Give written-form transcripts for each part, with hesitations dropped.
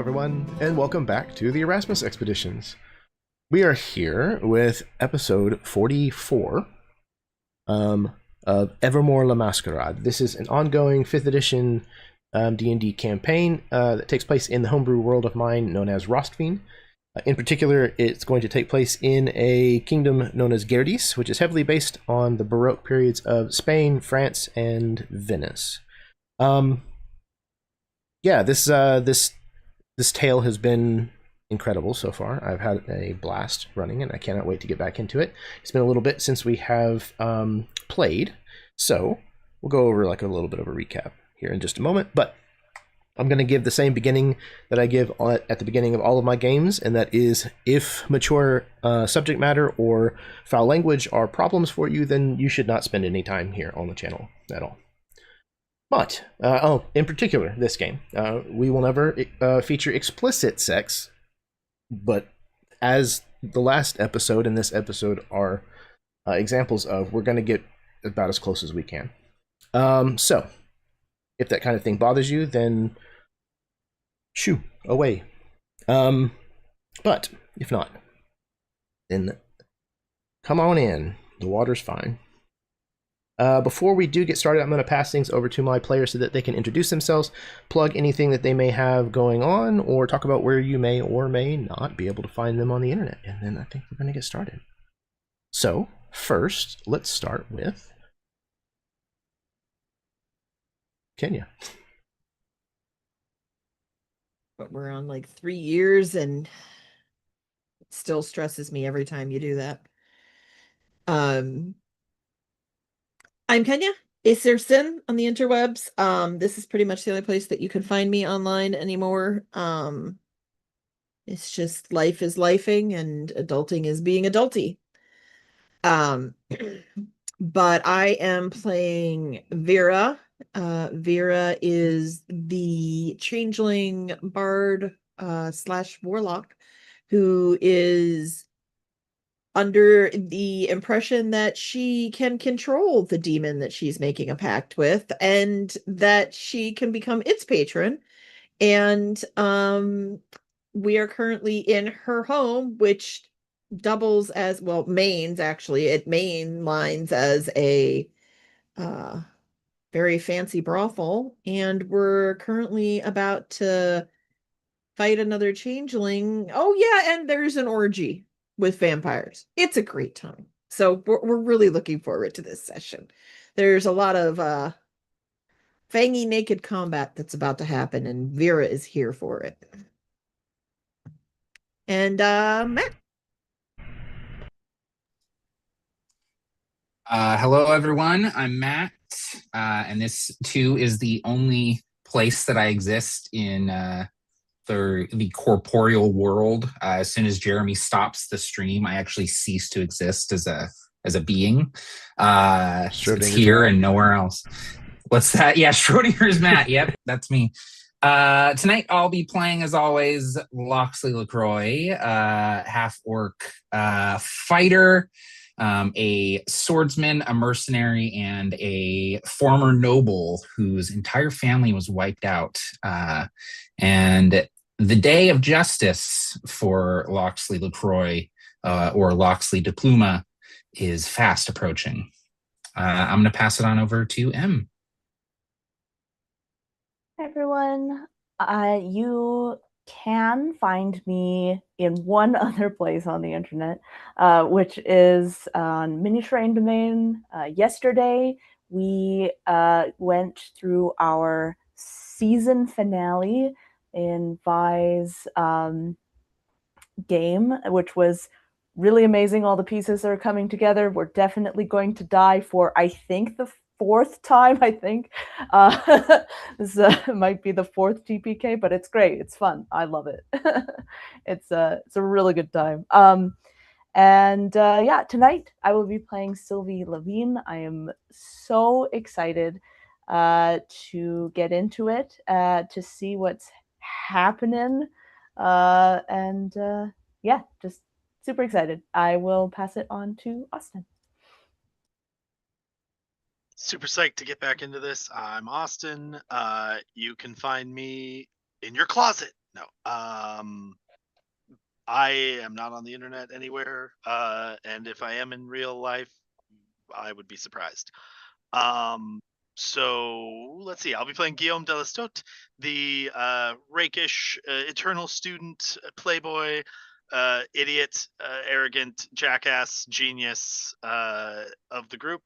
everyone, and welcome back to the Erasmus Expeditions. We are here with episode 44 of Evermore le Masquerade. This is an ongoing 5th edition D&D campaign that takes place in the homebrew world of mine known as Rostveen. In particular, it's going to take place in a kingdom known as Gerdes, which is heavily based on the Baroque periods of Spain, France, and Venice. This tale has been incredible so far. I've had a blast running, and I cannot wait to get back into it. It's been a little bit since we have played, so we'll go over like a little bit of a recap here in just a moment. But I'm going to give the same beginning that I give at the beginning of all of my games, and that is, if mature subject matter or foul language are problems for you, then you should not spend any time here on the channel at all. But, in particular, this game, we will never feature explicit sex, but as the last episode and this episode are examples of, we're going to get about as close as we can. So, if that kind of thing bothers you, then shoo, away. But, if not, then come on in. The water's fine. Before we do get started, I'm going to pass things over to my players so that they can introduce themselves, plug anything that they may have going on, or talk about where you may or may not be able to find them on the internet. And then I think we're going to get started. So, first, let's start with Kenya. But we're on like 3 years, and it still stresses me every time you do that. I'm Kenya. Is there sin on the interwebs? This is pretty much the only place that you can find me online anymore. It's just life is lifing and adulting is being adulty. But I am playing Vera. Vera is the changeling bard slash warlock who is under the impression that she can control the demon that she's making a pact with, and that she can become its patron. And we are currently in her home, which doubles as, well, mains actually. It mainlines as a very fancy brothel, and we're currently about to fight another changeling. Oh yeah, and there's an orgy with vampires. It's a great time. So we're really looking forward to this session. There's a lot of fangy naked combat that's about to happen, and Vera is here for it. And Matt. Hello, everyone. I'm Matt, and this too is the only place that I exist in the corporeal world. As soon as Jeremy stops the stream, I actually cease to exist as a being. It's here and nowhere else. What's that? Yeah, Schrodinger's Matt. Yep, that's me. Tonight I'll be playing, as always, Locksley LaCroix, half-orc fighter, a swordsman, a mercenary, and a former noble whose entire family was wiped out. And the day of justice for Locksley LaCroix, or Locksley de Pluma, is fast approaching. I'm going to pass it on over to Em. Hi, everyone. You can find me in one other place on the internet, which is on Mini Shrine Domain. Yesterday, we went through our season finale in Vi's game, which was really amazing. All the pieces are coming together. We're definitely going to die for, I think, the 4th time. I think this might be the 4th TPK, but it's great. It's fun. I love it. It's a really good time. Yeah, tonight I will be playing Sylvie Levine. I am so excited to get into it, to see what's happening, yeah, just super excited. I will pass it on to Austin. Super psyched to get back into this. I'm Austin. You can find me in your closet. No. I am not on the internet anywhere, and if I am in real life, I would be surprised. So let's see. I'll be playing Guillaume de Lestot, the rakish, eternal student, playboy, idiot, arrogant, jackass, genius of the group.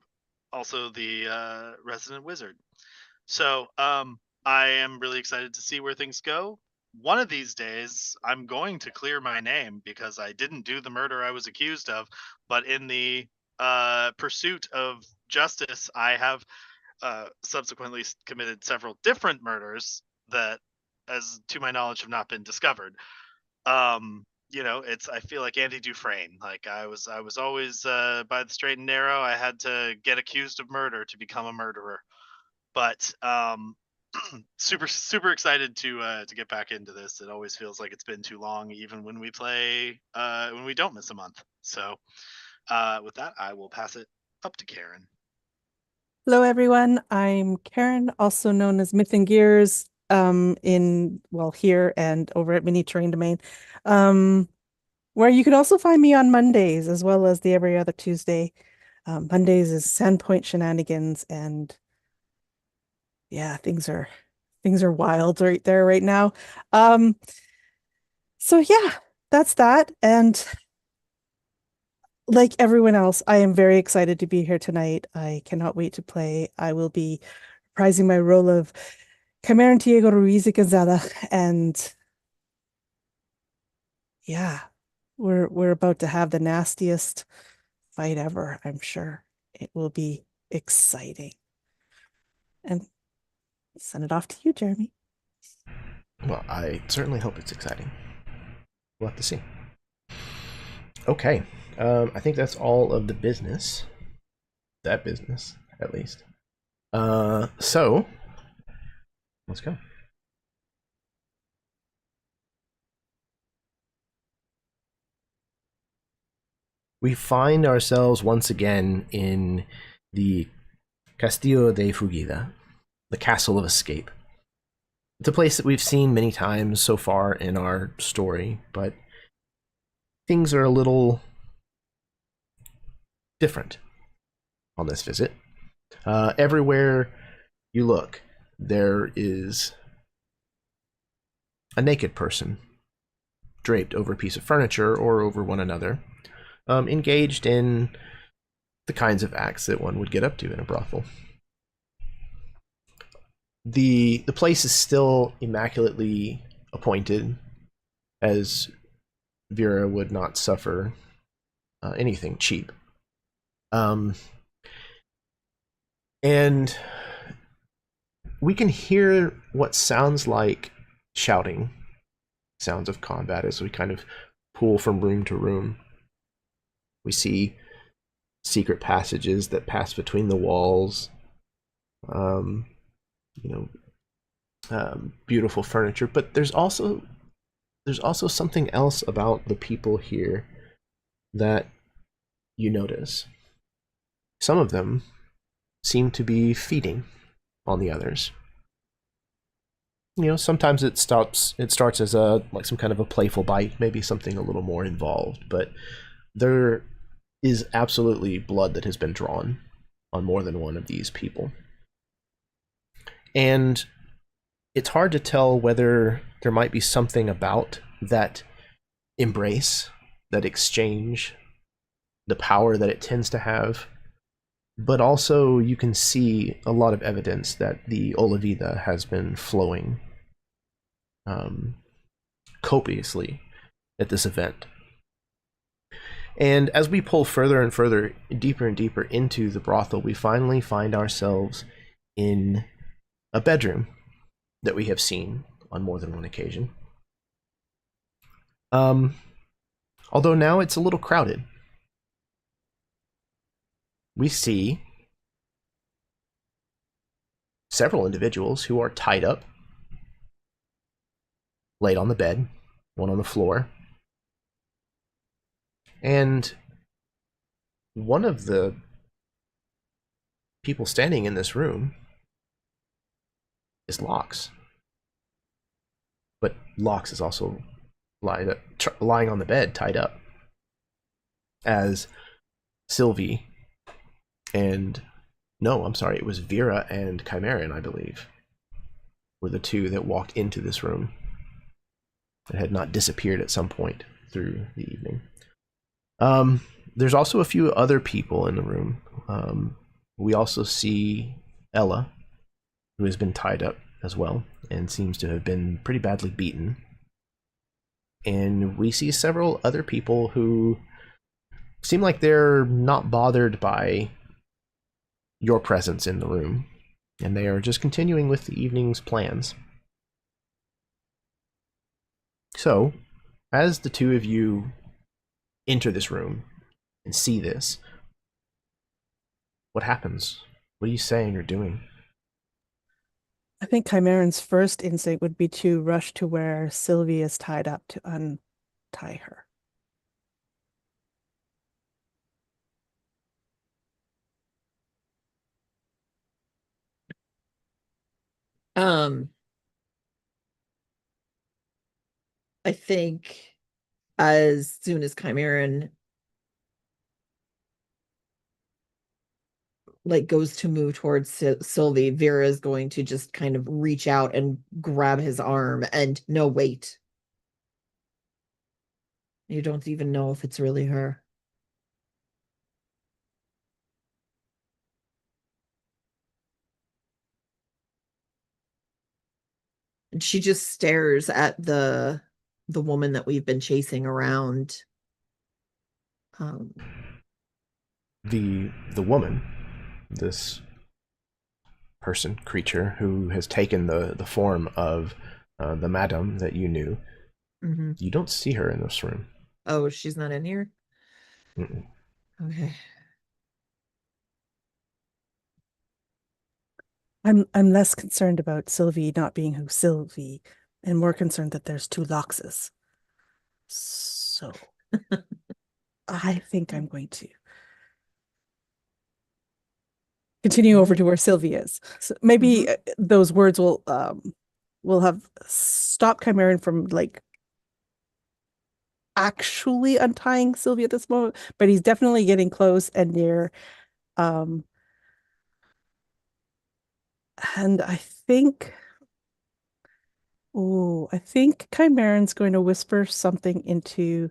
Also the resident wizard. So I am really excited to see where things go. One of these days, I'm going to clear my name because I didn't do the murder I was accused of, but in the pursuit of justice, I have subsequently committed several different murders that, as to my knowledge, have not been discovered. It's I feel like Andy Dufresne. Like I was always by the straight and narrow. I had to get accused of murder to become a murderer. But super excited to get back into this. It always feels like it's been too long, even when we play when we don't miss a month. So with that, I will pass it up to Karen. Hello, everyone. I'm Karen, also known as Myth and Gears, here and over at Mini Terrain Domain, where you can also find me on Mondays as well as the every other Tuesday. Mondays is Sandpoint Shenanigans, and yeah, things are wild right there right now. So yeah, that's that. And like everyone else, I am very excited to be here tonight. I cannot wait to play. I will be reprising my role of Cameron-Diego Ruiz y Gonzaga, and yeah, we're about to have the nastiest fight ever, I'm sure. It will be exciting. And send it off to you, Jeremy. Well, I certainly hope it's exciting. We'll have to see. Okay. I think that's all of the business. That business, at least. So, let's go. We find ourselves once again in the Castillo de Fugida, the Castle of Escape. It's a place that we've seen many times so far in our story, but things are a little different on this visit. Everywhere you look, there is a naked person draped over a piece of furniture or over one another, engaged in the kinds of acts that one would get up to in a brothel. The place is still immaculately appointed, as Vera would not suffer anything cheap. And we can hear what sounds like shouting, sounds of combat, as we kind of pool from room to room. We see secret passages that pass between the walls, beautiful furniture, but there's also something else about the people here that you notice. Some of them seem to be feeding on the others. Sometimes it starts as some kind of a playful bite, maybe something a little more involved, but there is absolutely blood that has been drawn on more than one of these people. And it's hard to tell whether there might be something about that embrace, that exchange, the power that it tends to have, but also you can see a lot of evidence that the Olavida has been flowing copiously at this event. And as we pull further and further, deeper and deeper into the brothel, we finally find ourselves in a bedroom that we have seen on more than one occasion. Although now it's a little crowded. We see several individuals who are tied up, laid on the bed, one on the floor. And one of the people standing in this room is Locks. But Lox is also lying on the bed, tied up. As Sylvie and... No, I'm sorry, it was Vera and Chimeran, I believe, were the two that walked into this room and had not disappeared at some point through the evening. There's also a few other people in the room. We also see Ella, who has been tied up as well and seems to have been pretty badly beaten. And we see several other people who seem like they're not bothered by your presence in the room, and they are just continuing with the evening's plans. So, as the two of you enter this room and see this, what happens? What are you saying or doing? I think Chimeran's first instinct would be to rush to where Sylvie is tied up to untie her. I think as soon as Chimeran goes to move towards Sylvie, Vera is going to just kind of reach out and grab his arm and no, wait. You don't even know if it's really her. And she just stares at the woman that we've been chasing around. The woman, this person, creature, who has taken the form of the madam that you knew, you don't see her in this room. Oh, she's not in here? Mm-mm. Okay. I'm less concerned about Sylvie not being who Sylvie, and more concerned that there's two Loxes. So I think I'm going to continue over to where Sylvie is. So maybe those words will have stopped Chimeran from actually untying Sylvie at this moment, but he's definitely getting close and near. And I think Chimeran's going to whisper something into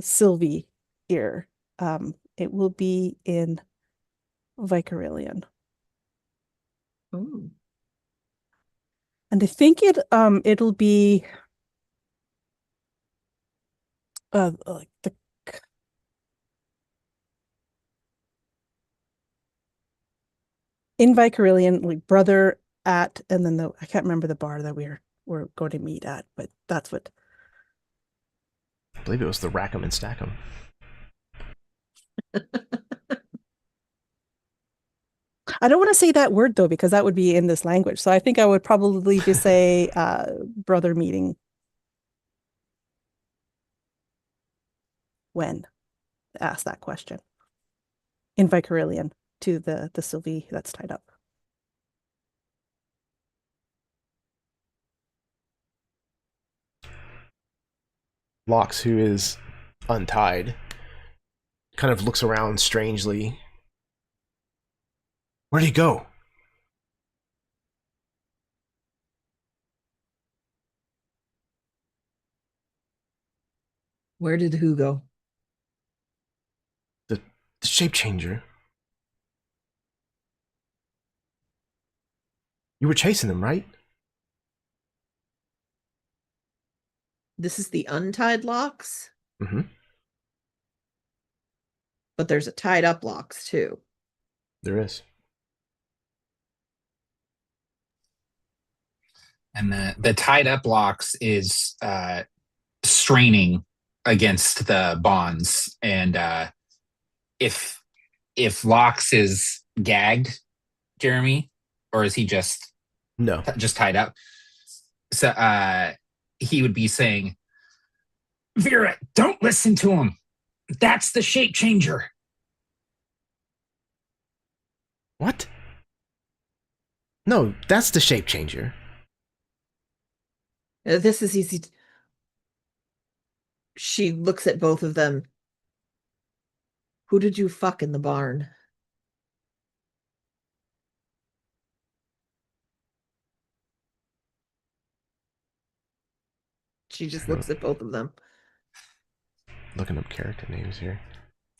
Sylvie ear. It will be in Vicarian. Oh. And I think it'll be like the in Vicarian, like brother at, and then I can't remember the bar that we're going to meet at, but that's what I believe it was the Rackham and Stackham. I don't want to say that word though, because that would be in this language. So I think I would probably just say brother meeting when ask that question in Vicarian to the Sylvie that's tied up. Lox, who is untied, kind of looks around strangely. Where'd he go? Where did who go? The shape changer. You were chasing him, right? This is the untied Lox? Mm-hmm. But there's a tied up Lox too. There is. And the tied up Lox is straining against the bonds, and if Lox is gagged, Jeremy, or is he just tied up? So he would be saying, Vera, don't listen to him. That's the shape changer. What? No, that's the shape changer. This is easy. She looks at both of them. Who did you fuck in the barn? She just looks at both of them. Looking up character names here.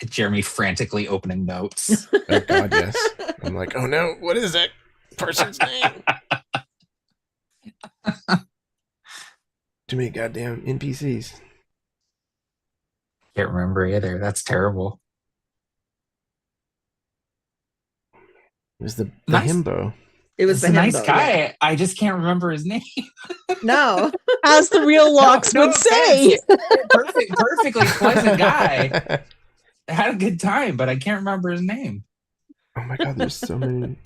Jeremy frantically opening notes. Oh God, yes. I'm like, oh no, what is that person's name? Too many goddamn NPCs. Can't remember either. That's terrible. It was the Nice. himbo. It was He's the a nice himbo, guy. yeah. I just can't remember his name. No. As the real locks No would say. Perfectly pleasant guy. I had a good time, but I can't remember his name. Oh my God, there's so many.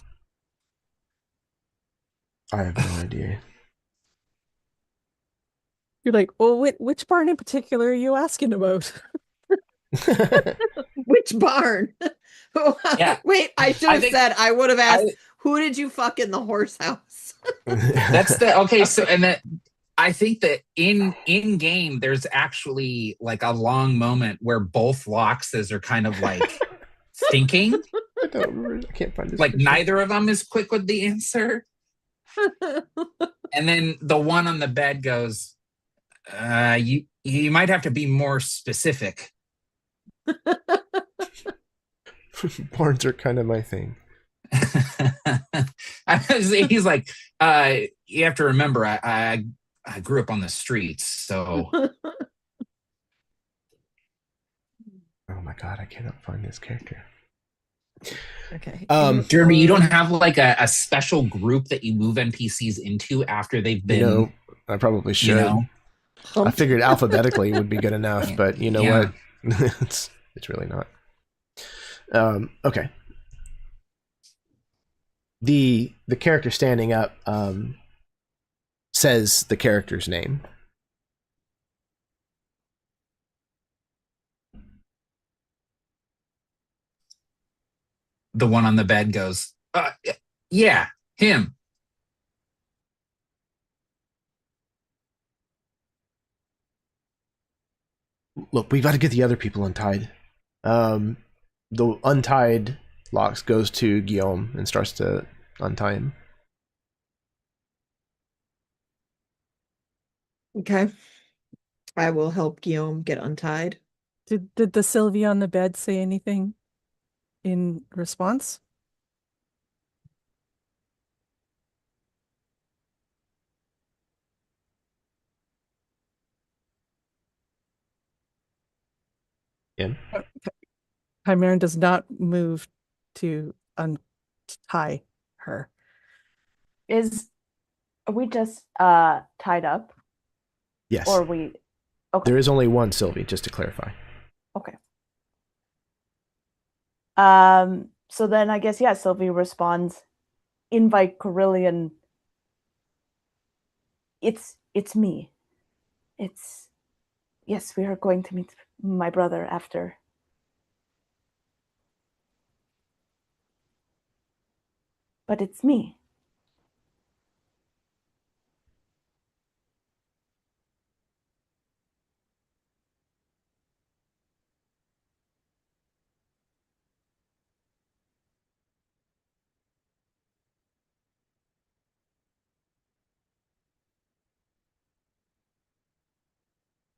I have no idea. You're like, well, which barn in particular are you asking about? Which barn? Yeah. Wait, I should have said, I would have asked, who did you fuck in the horse house? That's the okay. So, and that I think that in game, there's actually like a long moment where both Loxes are kind of like thinking. I don't remember. I can't find this. Like picture. neither of them is quick with the answer. And then the one on the bed goes, you might have to be more specific. Barns are kind of my thing. He's like, you have to remember, I grew up on the streets, so. Oh my God, I cannot find this character. Okay. Jeremy, you don't have like a special group that you move NPCs into after they've been. You know, I probably should. I figured alphabetically would be good enough, but you know what? it's really not. Okay. The character standing up says the character's name. The one on the bed goes, yeah, him. Look, we've got to get the other people untied. The untied Lox goes to Guillaume and starts to untie him. Okay. I will help Guillaume get untied. Did the Sylvie on the bed say anything in response? Yeah. Chimaran does not move to untie her. Are we just tied up? Yes. Or we okay. There is only one Sylvie, just to clarify. Okay. So then I guess Sylvie responds in Vicarian. It's me. Yes, we are going to meet my brother after. But it's me.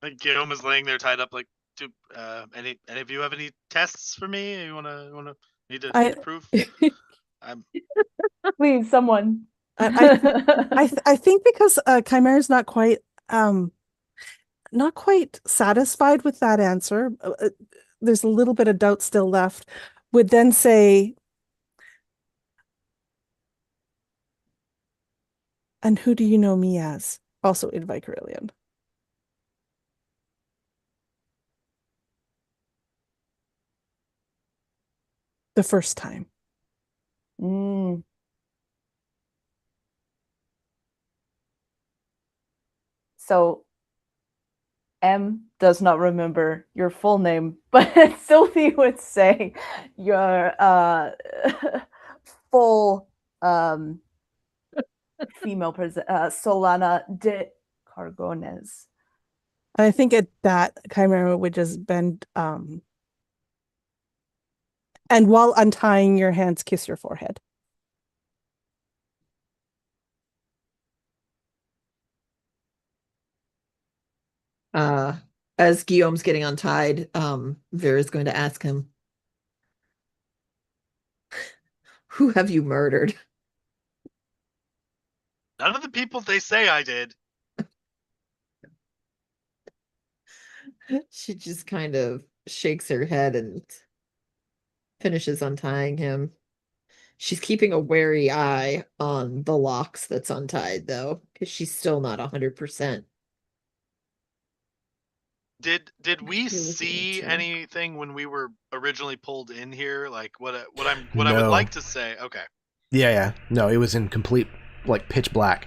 Like Guillaume is laying there tied up. Like, do any of you have any tests for me? You need to prove? Please, someone. I think because Chimera's not quite satisfied with that answer. There's a little bit of doubt still left. Would then say, and who do you know me as? Also in Vicarian. The first time. So M does not remember your full name, but Sylvie would say your full female Solana de Cargones. I think at that Chimera would just bend and while untying your hands, kiss your forehead. As Guillaume's getting untied, Vera's going to ask him, who have you murdered? None of the people they say I did. She just kind of shakes her head and finishes untying him. She's keeping a wary eye on the locks that's untied, though, because she's still not 100%. Did we You're looking see into- anything when we were originally pulled in here? Like what I would No. like to say. Okay. Yeah. No, it was in complete, like, pitch black.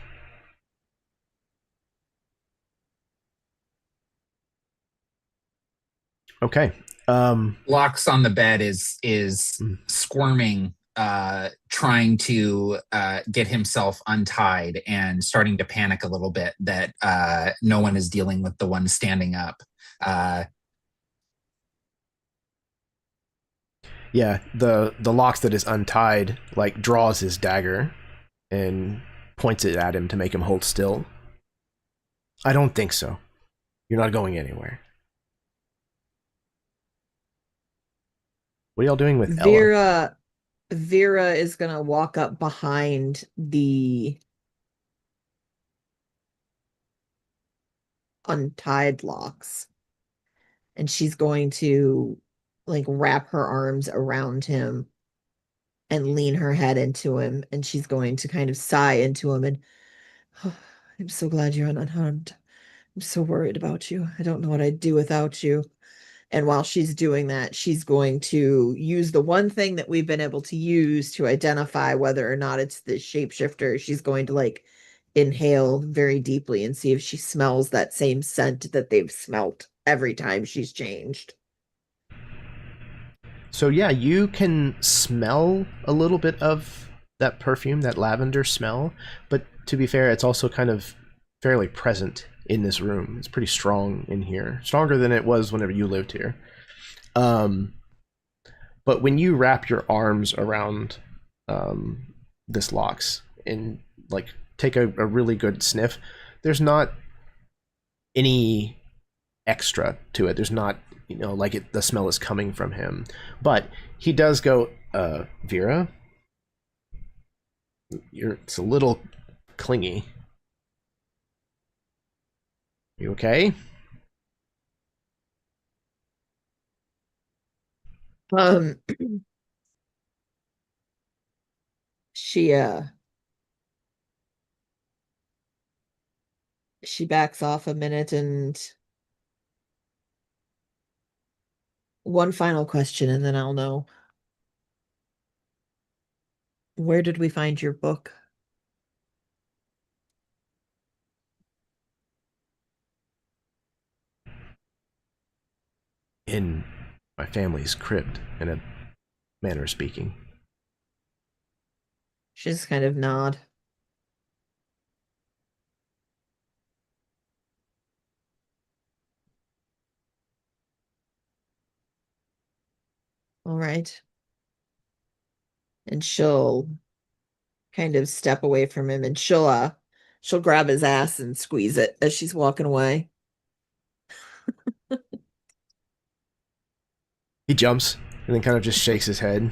Okay. Locks on the bed is Mm. squirming, trying to get himself untied and starting to panic a little bit that no one is dealing with the one standing up. Yeah, the locks that is untied, like, draws his dagger and points it at him to make him hold still. I don't think so. You're not going anywhere. What are y'all doing with Ella? Vera is gonna walk up behind the untied locks, and she's going to like wrap her arms around him and lean her head into him, and she's going to kind of sigh into him and, "Oh, I'm so glad you're unharmed. I'm so worried about you. I don't know what I'd do without you." And while she's doing that, she's going to use the one thing that we've been able to use to identify whether or not it's the shapeshifter. She's going to like inhale very deeply and see if she smells that same scent that they've smelt every time she's changed. So yeah, you can smell a little bit of that perfume, that lavender smell, but to be fair, it's also kind of fairly present in this room. It's pretty strong in here, stronger than it was whenever you lived here. But when you wrap your arms around this locks and like take a really good sniff, there's not any extra to it. There's not, like the smell is coming from him. But he does go, Vera, it's a little clingy. You okay? Um, she she backs off a minute and one final question and then I'll know. Where did we find your book? In my family's crypt, in a manner of speaking. She just kind of nod. All right. And she'll kind of step away from him and she'll grab his ass and squeeze it as she's walking away. He jumps and then kind of just shakes his head.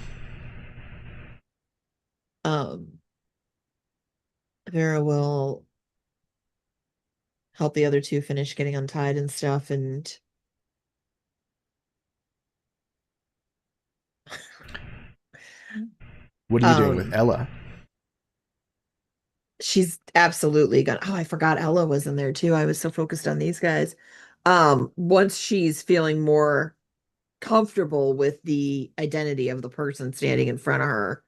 Vera will help the other two finish getting untied and stuff, and What are you doing with Ella? she's absolutely gonna, oh, I forgot Ella was in there too. I was so focused on these guys. Once she's feeling more comfortable with the identity of the person standing in front of her,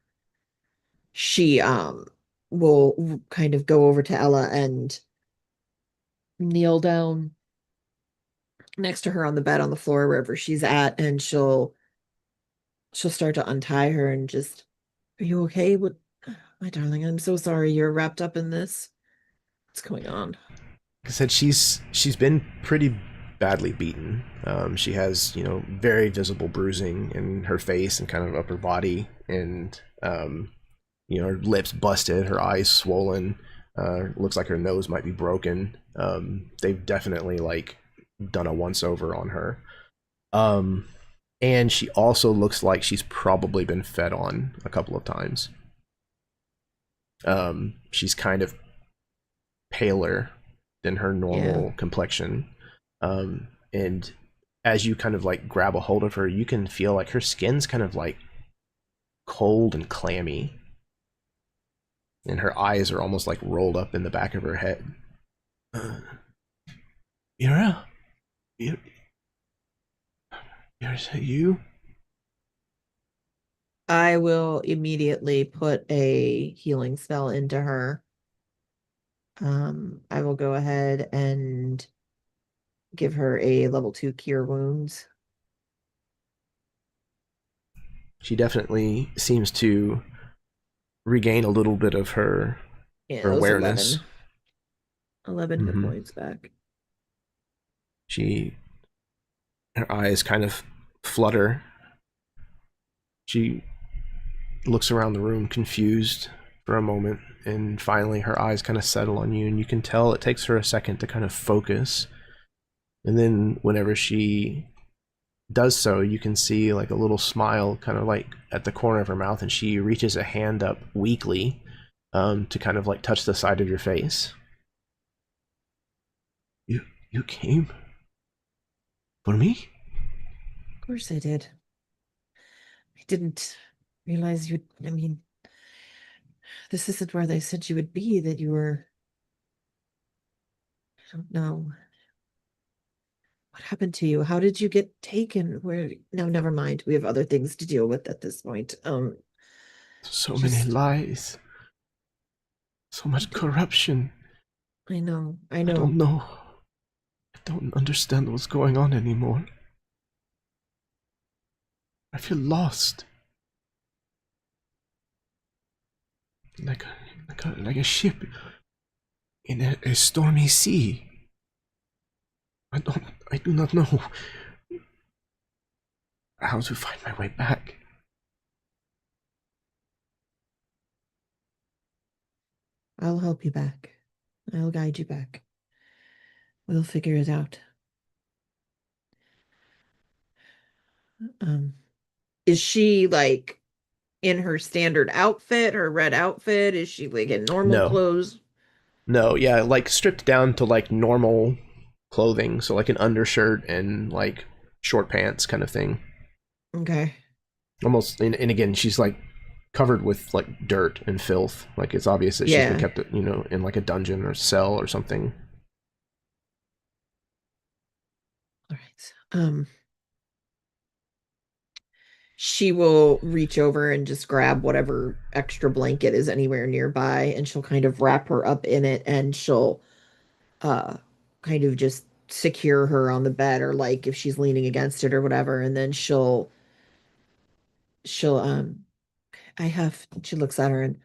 she will kind of go over to Ella and kneel down next to her on the bed on the floor wherever she's at, and she'll start to untie her and just, are you okay? What, my darling, I'm so sorry you're wrapped up in this. What's going on? I said, she's been pretty badly beaten. She has, very visible bruising in her face and kind of upper body, and her lips busted, her eyes swollen. Looks like her nose might be broken. They've definitely like done a once over on her. And she also looks like she's probably been fed on a couple of times. She's kind of paler than her normal complexion. And as you kind of like grab a hold of her, you can feel like her skin's kind of like cold and clammy. And her eyes are almost like rolled up in the back of her head. Vera? Vera, is that you? I will immediately put a healing spell into her. I will go ahead and give her a level 2 cure wounds. She definitely seems to regain a little bit of her Yeah, her that was awareness. 11 hit points back. Her eyes kind of flutter. She looks around the room confused for a moment, and finally her eyes kind of settle on you, and you can tell it takes her a second to kind of focus. And then whenever she does so, you can see like a little smile kind of like at the corner of her mouth, and she reaches a hand up weakly to kind of like touch the side of your face. You came for me? Of course I did. I didn't realize you'd, this isn't where they said you would be, that you were, I don't know. What happened to you? How did you get taken? Where, no, never mind. We have other things to deal with at this point. So many lies. So much corruption. I know. I don't know. I don't understand what's going on anymore. I feel lost. Like a ship in a stormy sea. I do not know how to find my way back. I'll help you back. I'll guide you back. We'll figure it out. Is she like in her standard outfit, her red outfit? Is she like in normal clothes? No, yeah, like stripped down to like normal clothing, so like an undershirt and like short pants kind of thing. Okay. Almost, and again, she's like covered with like dirt and filth. Like it's obvious that she's been kept, in like a dungeon or cell or something. All right. She will reach over and just grab whatever extra blanket is anywhere nearby, and she'll kind of wrap her up in it, and she'll kind of just secure her on the bed, or like if she's leaning against it or whatever, and then she'll she looks at her, and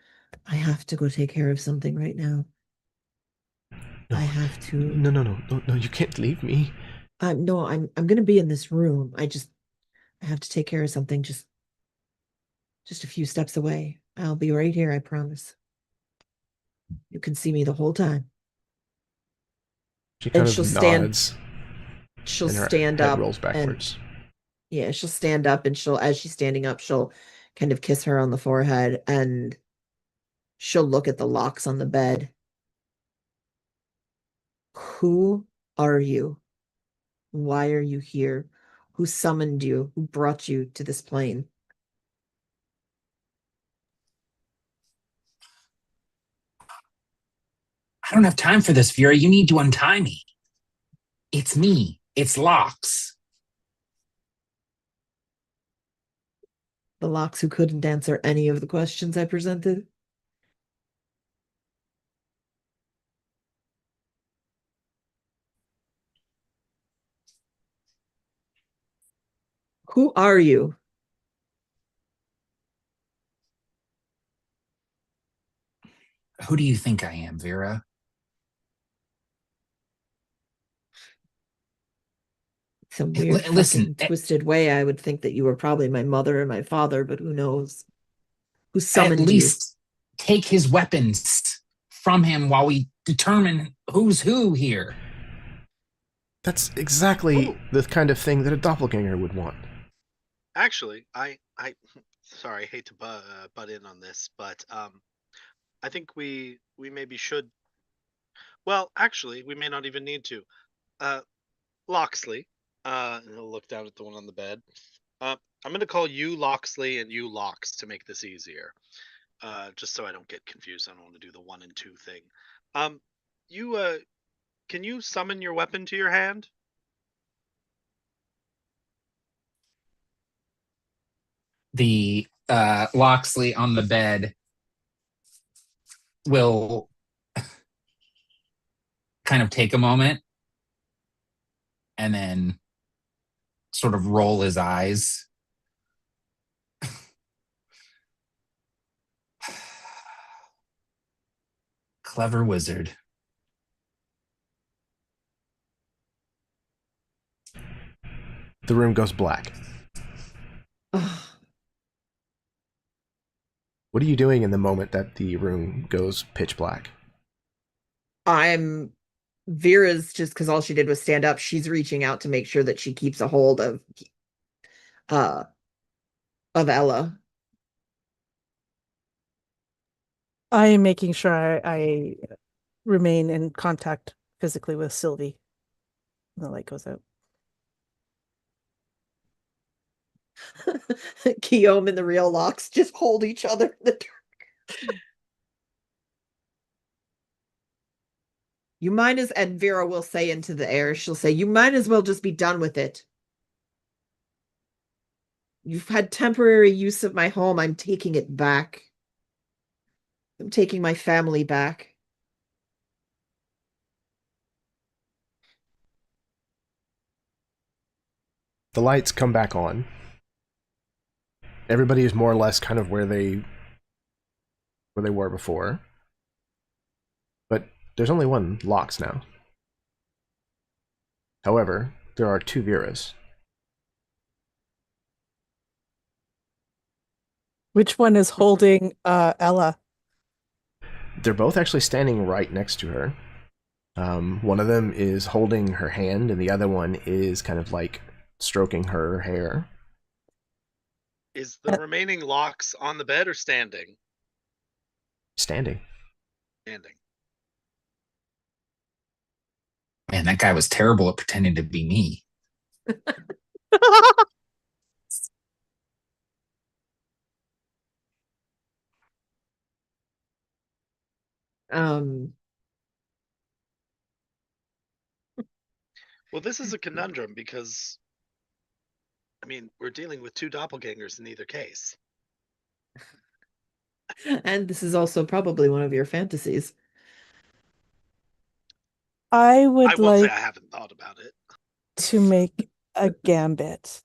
I have to go take care of something right now. No, I have to. No, you can't leave me. No, I'm gonna be in this room. I have to take care of something just a few steps away. I'll be right here, I promise. You can see me the whole time. She kind of she'll nods. She'll and her stand head up rolls backwards. Yeah, she'll stand up, and as she's standing up, she'll kind of kiss her on the forehead, and she'll look at the locks on the bed. Who are you? Why are you here? Who summoned you? Who brought you to this plane? I don't have time for this, Vera. You need to untie me. It's me. It's Locks. The locks who couldn't answer any of the questions I presented. Who are you? Who do you think I am, Vera? Some weird Listen, fucking twisted way, I would think that you were probably my mother and my father, but who knows? Who at summoned you? least take his weapons from him while we determine who's who here. That's exactly the kind of thing that a doppelganger would want. Actually, I sorry, I hate to butt in on this, but I think we maybe should. Well, actually, we may not even need to. Loxley, and he'll look down at the one on the bed. I'm going to call you Loxley and you Lox to make this easier. Just so I don't get confused. I don't want to do the 1 and 2 thing. You can you summon your weapon to your hand? The Loxley on the bed will kind of take a moment and then sort of roll his eyes. Clever wizard. The room goes black. Ugh. What are you doing in the moment that the room goes pitch black? Vera's just because all she did was stand up. She's reaching out to make sure that she keeps a hold of Ella. I am making sure I remain in contact physically with Sylvie. The light goes out. Guillaume and the real Lox just hold each other in the dark. You might as, and Vera will say into the air, she'll say, you might as well just be done with it. You've had temporary use of my home. I'm taking it back. I'm taking my family back. The lights come back on. Everybody is more or less kind of where they were before. But there's only one Lox now. However, there are 2 Veras. Which one is holding Ella? They're both actually standing right next to her. One of them is holding her hand, and the other one is kind of like stroking her hair. Is the remaining Lox on the bed or standing? Standing. Standing. Man, that guy was terrible at pretending to be me. Well, this is a conundrum because, I mean, we're dealing with 2 doppelgangers in either case. And this is also probably one of your fantasies. I I would won't say like I haven't thought about it. to make a gambit.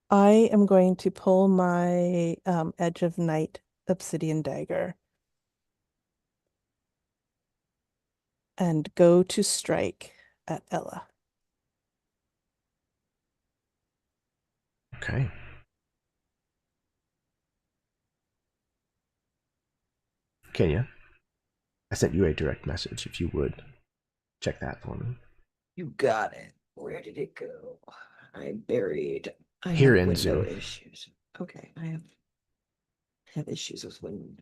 I am going to pull my Edge of Night obsidian dagger and go to strike at Ella. Okay. Kenya, I sent you a direct message. If you would check that for me. You got it. Where did it go? I Here have in window Zoom. issues. Okay, I have issues with window.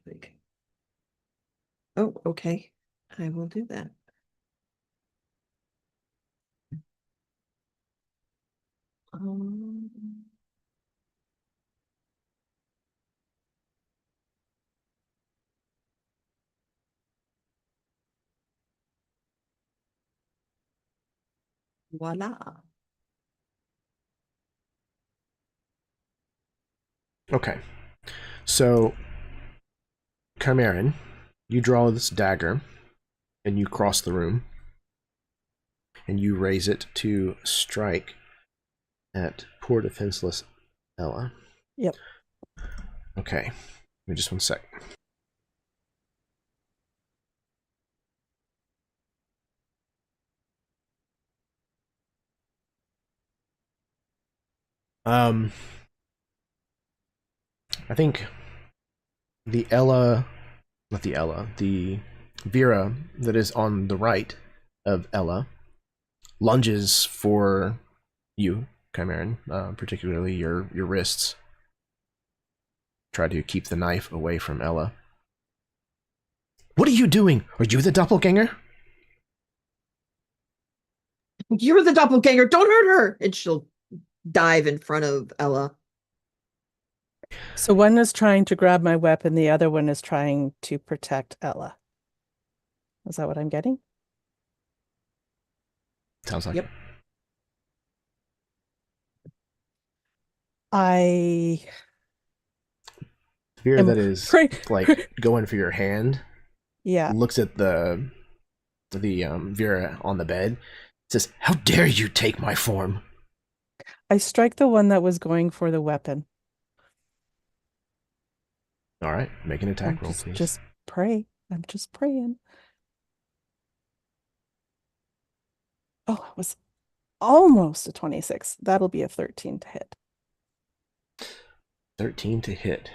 Oh, okay. I will do that. Um, voila. Okay. So, Chimeran, you draw this dagger, and you cross the room, and you raise it to strike at poor defenseless Ella. Yep. Okay. Give me just one sec. I think the Ella, not the Ella, the Vera that is on the right of Ella lunges for you, Chimeran, particularly your wrists. Try to keep the knife away from Ella. What are you doing? Are you the doppelganger? You're the doppelganger. Don't hurt her. And she'll dive in front of Ella. So one is trying to grab my weapon, the other one is trying to protect Ella. Is that what I'm getting? Sounds like Yep. it. I Vera am that is like going for your hand yeah. looks at the Vera on the bed, says, "How dare you take my form?" I strike the one that was going for the weapon. All right, make an attack roll, please. Just pray. I'm just praying. Oh, it was almost a 26. That'll be a 13 to hit. 13 to hit.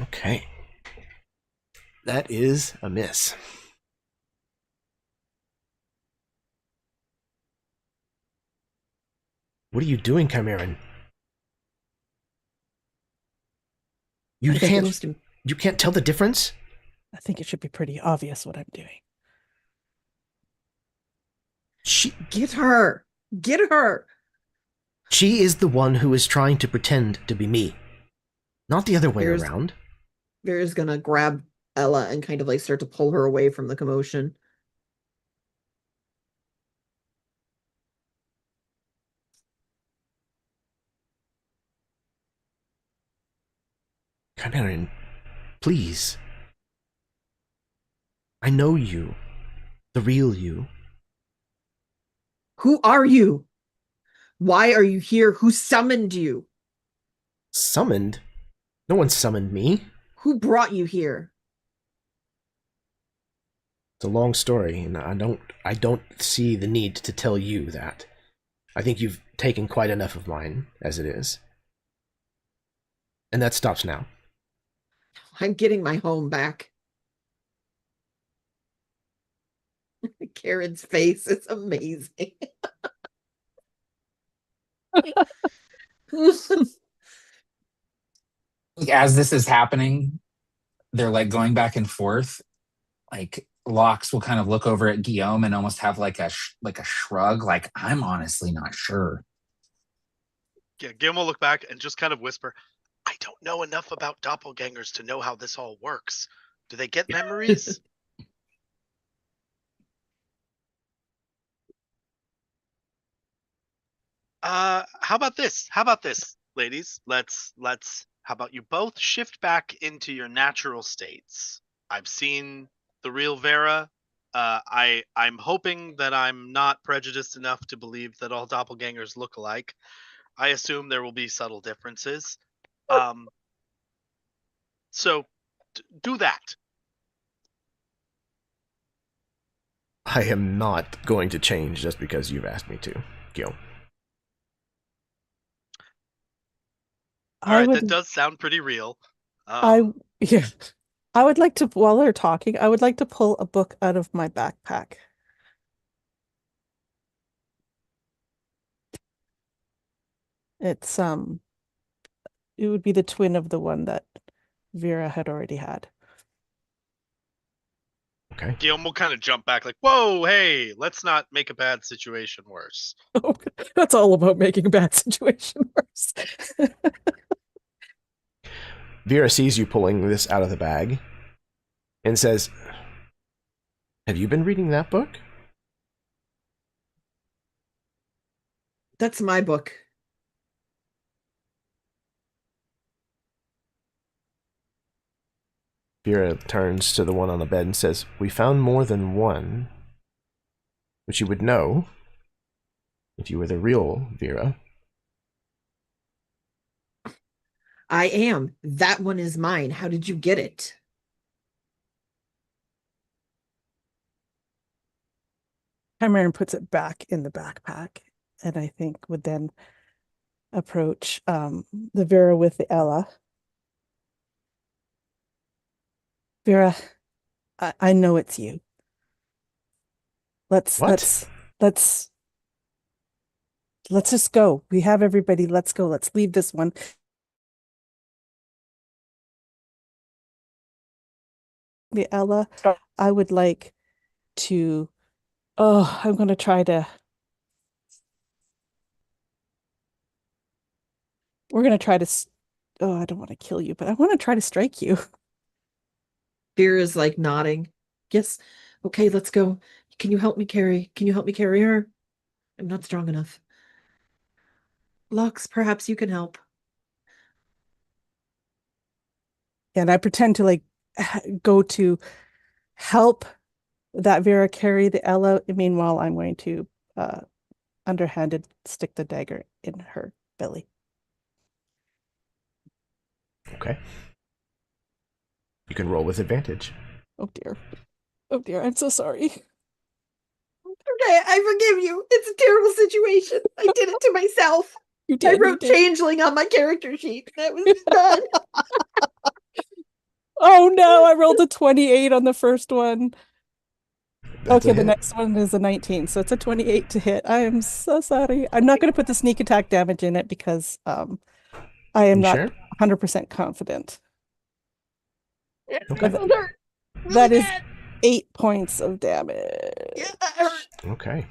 Okay. That is a miss. What are you doing, Chimeran? You can't tell the difference? I think it should be pretty obvious what I'm doing. Get her. Get her. She is the one who is trying to pretend to be me. Not the other way around. Vera's gonna grab Ella and kind of like start to pull her away from the commotion. Chimeran, please. I know you. The real you. Who are you? Why are you here? Who summoned you? Summoned? No one summoned me. Who brought you here? It's a long story, and I don't see the need to tell you that. I think you've taken quite enough of mine as it is. And that stops now. I'm getting my home back. Karen's face is amazing. As this is happening, they're like going back and forth. Like Lox will kind of look over at Guillaume and almost have like a shrug, like I'm honestly not sure. Yeah, Guillaume will look back and just kind of whisper, "I don't know enough about doppelgangers to know how this all works. Do they get memories?" How about this? How about this, ladies? Let's how about you both shift back into your natural states? I've seen the real Vera. I'm hoping that I'm not prejudiced enough to believe that all doppelgangers look alike. I assume there will be subtle differences. So do that. I am not going to change just because you've asked me to, Gil. All right, that does sound pretty real. I would like to, while they're talking, I would like to pull a book out of my backpack. It's it would be the twin of the one that Vera had already had. Okay. Guillaume will kind of jump back like, "Whoa, hey, let's not make a bad situation worse." Oh, that's all about making a bad situation worse. Vera sees you pulling this out of the bag and says, "Have you been reading that book?" That's my book. Vera turns to the one on the bed and says, "We found more than one, which you would know if you were the real Vera." I am. That one is mine. How did you get it? Chimeran puts it back in the backpack and I think would then approach the Vera with the Ella. Vera, I know it's you. Let's What? let's just go. We have everybody. Let's go. Let's leave this one. The Ella, I would like to. Oh, I'm gonna try to. We're gonna try to. Oh, I don't want to kill you, but I want to try to strike you. Vera's like nodding. Yes. Okay, let's go. Can you help me carry? Can you help me carry her? I'm not strong enough. Lux, perhaps you can help. And I pretend to like go to help that Vera carry the Ella. Meanwhile, I'm going to underhanded stick the dagger in her belly. Okay. You can roll with advantage. Oh dear. Oh dear, I'm so sorry. Okay, I forgive you. It's a terrible situation. I did it to myself. You I did. You wrote did. changeling on my character sheet. That was done. Oh no, I rolled a 28 on the first one. That's Okay, a the hit. next one is a 19, so it's a 28 to hit. I am so sorry. I'm not going to put the sneak attack damage in it because I am You not sure? 100% confident. Okay. That hurt. Really That is bad. 8 points of damage. Yeah, that hurt. Okay.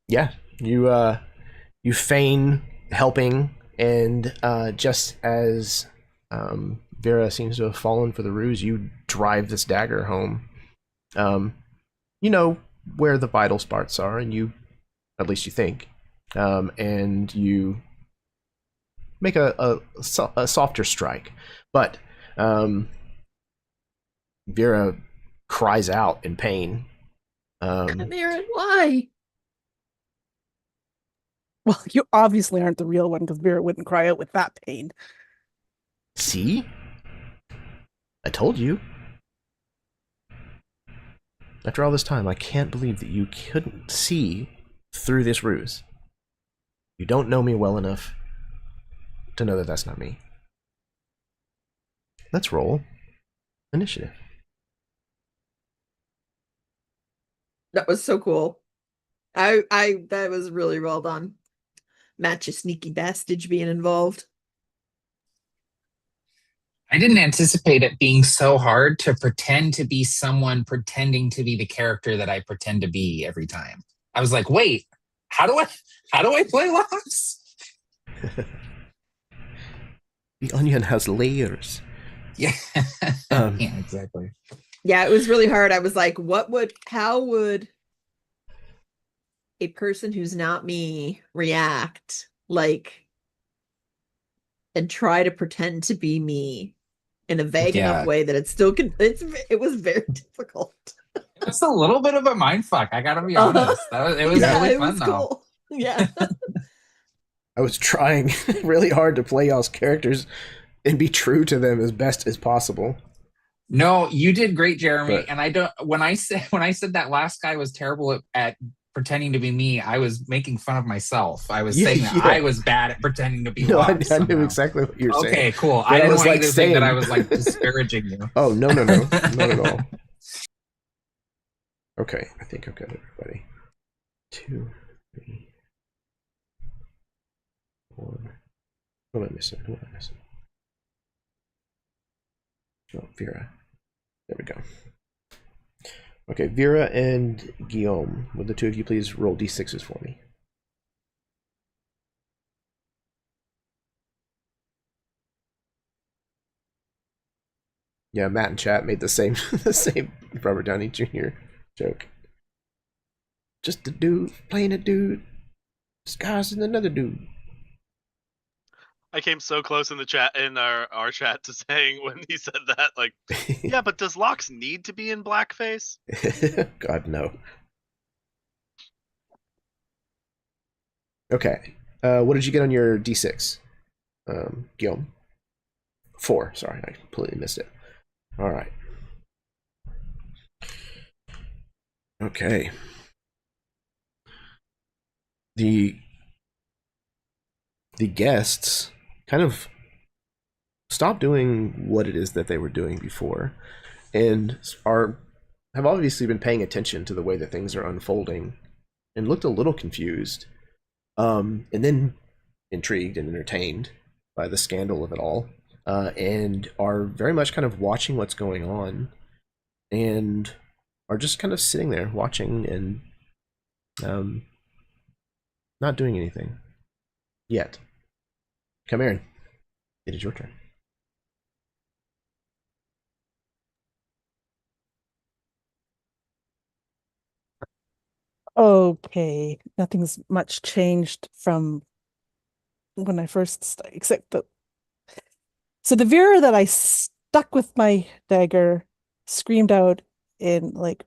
Yeah, you feign helping, and just as Vera seems to have fallen for the ruse, you drive this dagger home. You know where the vital spots are, and you, at least you think, and you make a softer strike, but Vera cries out in pain. Come here, and why? Well, you obviously aren't the real one because Vera wouldn't cry out with that pain. See? I told you. After all this time, I can't believe that you couldn't see through this ruse. You don't know me well enough to know that that's not me. Let's roll initiative. That was so cool. I that was really well done. Match a sneaky bastard being involved. I didn't anticipate it being so hard to pretend to be someone pretending to be the character that I pretend to be every time. I was like, wait, how do I play Lux? The onion has layers. Yeah. Um, Yeah, exactly. Yeah, it was really hard. I was like, how would a person who's not me react, like, and try to pretend to be me in a vague enough way that it still can, it was very difficult. It's a little bit of a mind fuck, I gotta be honest. It was Yeah, really it fun was though. cool. Yeah. I was trying really hard to play y'all's characters and be true to them as best as possible. No, you did great, Jeremy. But- And I don't. When I said that last guy was terrible at pretending to be me, I was making fun of myself. I was saying that I was bad at pretending to be. No, I Lux knew somehow. exactly what you were saying. Okay, cool. But I didn't was, want like, you to think that I saying- was like disparaging you. Oh, no, not at all. Okay, I think I've got everybody. 2, 3, 4. Who am I missing? Oh, Vera. There we go. Okay, Vera and Guillaume, would the two of you please roll d6s for me? Yeah, Matt and chat made the same Robert Downey Jr. joke. Just a dude playing a dude, disguised as another dude. I came so close in the chat in our chat to saying when he said that, like, yeah, but does Lux need to be in blackface? God, no. Okay. What did you get on your d6? Guillaume? 4. Sorry, I completely missed it. All right. Okay. the guests kind of stop doing what it is that they were doing before, and have obviously been paying attention to the way that things are unfolding, and looked a little confused, and then intrigued and entertained by the scandal of it all, and are very much kind of watching what's going on, and are just kind of sitting there watching and not doing anything yet. Come, Aaron. It is your turn. Okay, nothing's much changed from when I first except the Vera that I stuck with my dagger screamed out in like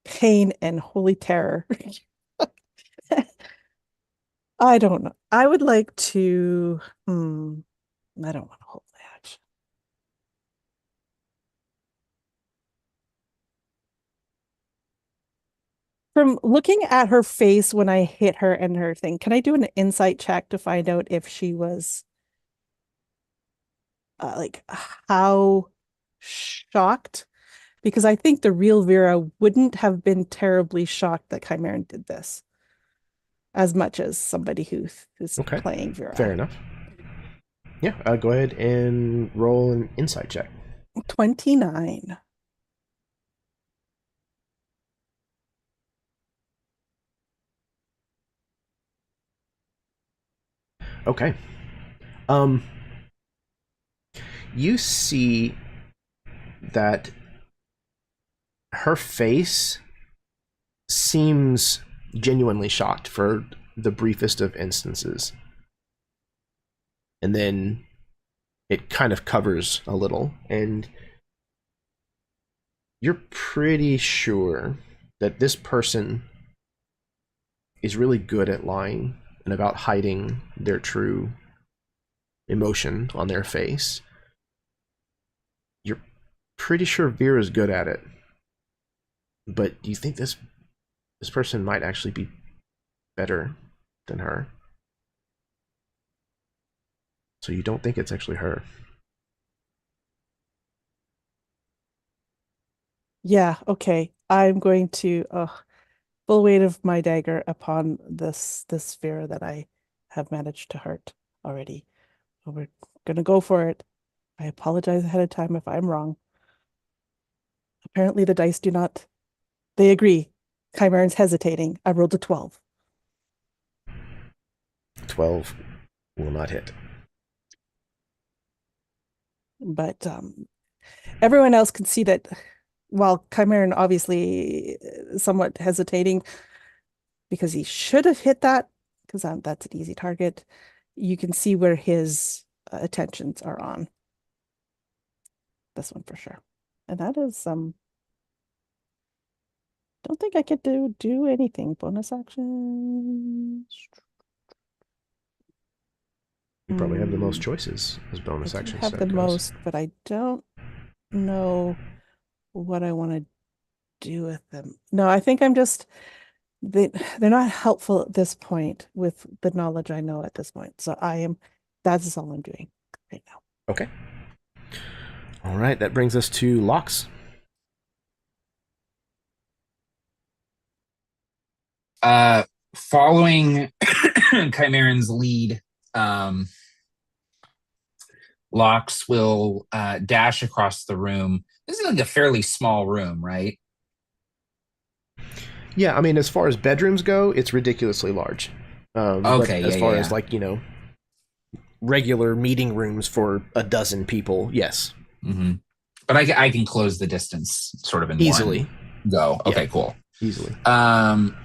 pain and holy terror. I don't know. I would like to I don't want to hold that. From looking at her face when I hit her and her thing, can I do an insight check to find out if she was like how shocked? Because I think the real Vera wouldn't have been terribly shocked that Chimeran did this as much as somebody who's playing Vera. Fair enough. Yeah, go ahead and roll an insight check. 29. Okay. You see that her face seems genuinely shocked for the briefest of instances. And then it kind of covers a little, and you're pretty sure that this person is really good at lying and about hiding their true emotion on their face. You're pretty sure Vera's good at it. But do you think this person might actually be better than her? So you don't think it's actually her? Yeah, okay. I'm going to full weight of my dagger upon this Vera that I have managed to hurt already. So we're gonna go for it. I apologize ahead of time if I'm wrong. Apparently the dice do not. They agree. Chimeran's hesitating. I rolled a 12. 12 will not hit. But everyone else can see that while Chimeran obviously somewhat hesitating because he should have hit that, because that's an easy target, you can see where his attentions are on. This one for sure. And that is don't think I get to do anything. Bonus actions. You probably have the most choices as bonus actions. I have the most, but I don't know what I want to do with them. No, I think I'm just they're not helpful at this point with the knowledge I know at this point. So that's all I'm doing right now. Okay. All right, that brings us to Locks. Following Chimeran's lead, Locks will dash across the room. This is like a fairly small room, right? Yeah, I mean, as far as bedrooms go, it's ridiculously large. Okay, as far as like, regular meeting rooms for a dozen people, yes. Mm-hmm. But I can close the distance sort of in easily. One go. Okay, cool. Easily.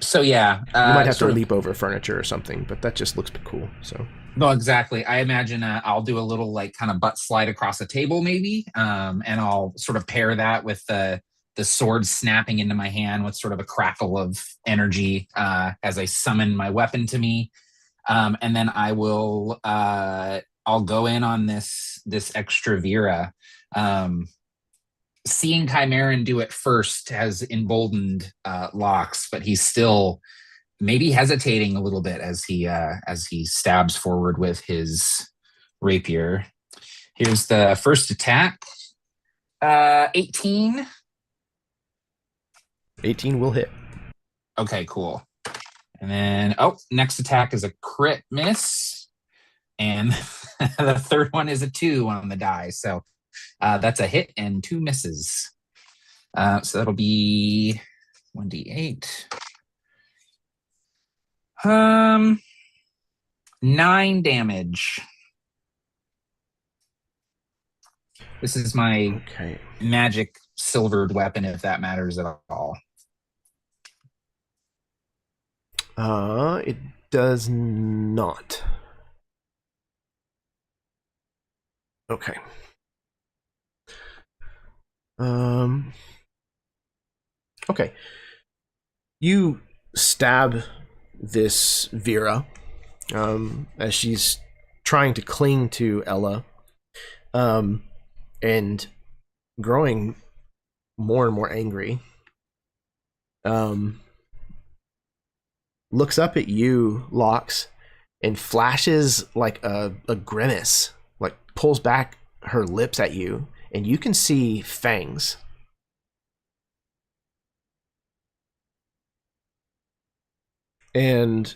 So yeah, you might have to leap over furniture or something, but that just looks cool. So. No, exactly. I imagine I'll do a little like kind of butt slide across a table maybe, and I'll sort of pair that with the sword snapping into my hand with sort of a crackle of energy as I summon my weapon to me, and then I will I'll go in on this extra Vera. Seeing Chimeran do it first has emboldened Locks, but he's still maybe hesitating a little bit as he stabs forward with his rapier. Here's the first attack. 18. 18 will hit. Okay, cool. And then, next attack is a crit miss. And the third one is a 2 on the die. So that's a hit and 2 misses. So that'll be 1d8. 9 damage. This is my magic silvered weapon, if that matters at all. It does not. Okay. Okay. You stab this Vera as she's trying to cling to Ella, and growing more and more angry. Looks up at you, Lox, and flashes like a grimace, like pulls back her lips at you, and you can see fangs. And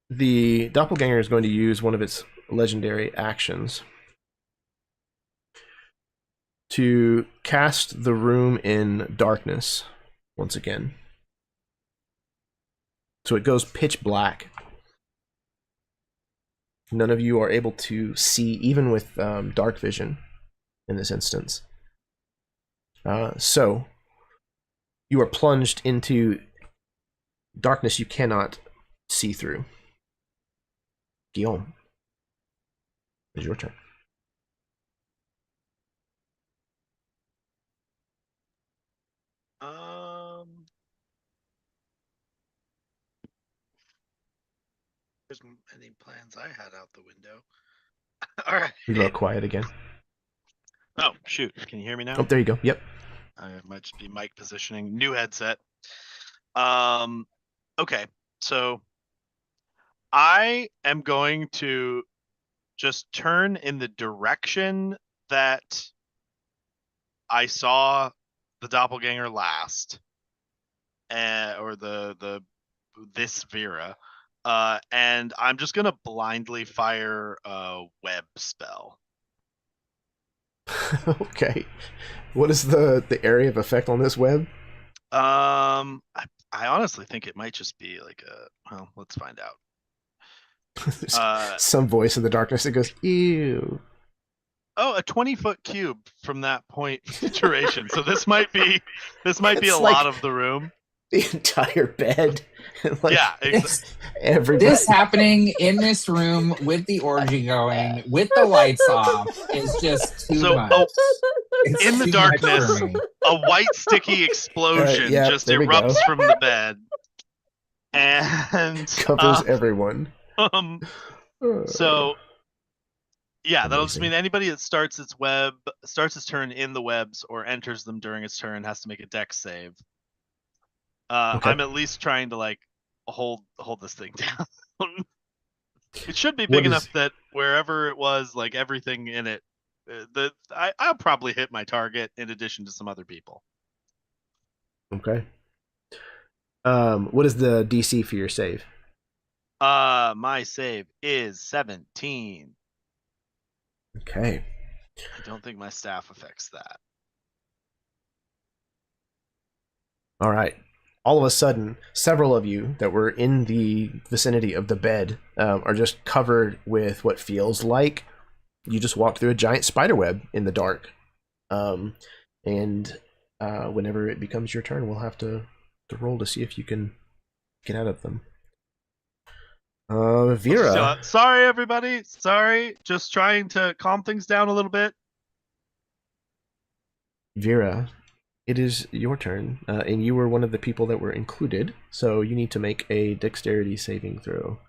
the doppelganger is going to use one of its legendary actions to cast the room in darkness once again. So it goes pitch black. None of you are able to see, even with dark vision in this instance. So you are plunged into darkness you cannot see through. Guillaume, it's your turn. There's any plans I had out the window. All right. You go quiet again. Oh, shoot. Can you hear me now? Oh, there you go. Yep. I might just be mic positioning. New headset. Okay. So I am going to just turn in the direction that I saw the doppelganger last, or this Vera, and I'm just gonna blindly fire a web spell. Okay. What is the area of effect on this web? I honestly think it might just be like well, let's find out. Some voice in the darkness that goes, ew. Oh, a 20-foot cube from that point duration. So this might be a like lot of the room. The entire bed. Like, Yeah, everybody. This happening in this room with the orgy going, with the lights off, is just too much. It's in the too darkness, much for me. a white sticky explosion just there we erupts go. from the bed and Covers everyone. So yeah, that'll just Amazing. mean anybody that starts its turn in the webs or enters them during its turn has to make a dex save. Okay. I'm at least trying to like hold this thing down. It should be big enough that wherever it was, like everything in it, I'll probably hit my target in addition to some other people. Okay. What is the DC for your save? My save is 17. Okay. I don't think my staff affects that. All right. All of a sudden, several of you that were in the vicinity of the bed are just covered with what feels like you just walked through a giant spider web in the dark. And whenever it becomes your turn, we'll have to roll to see if you can get out of them. Vera. Sorry, everybody. Sorry. Just trying to calm things down a little bit. Vera, it is your turn, and you were one of the people that were included, so you need to make a dexterity saving throw.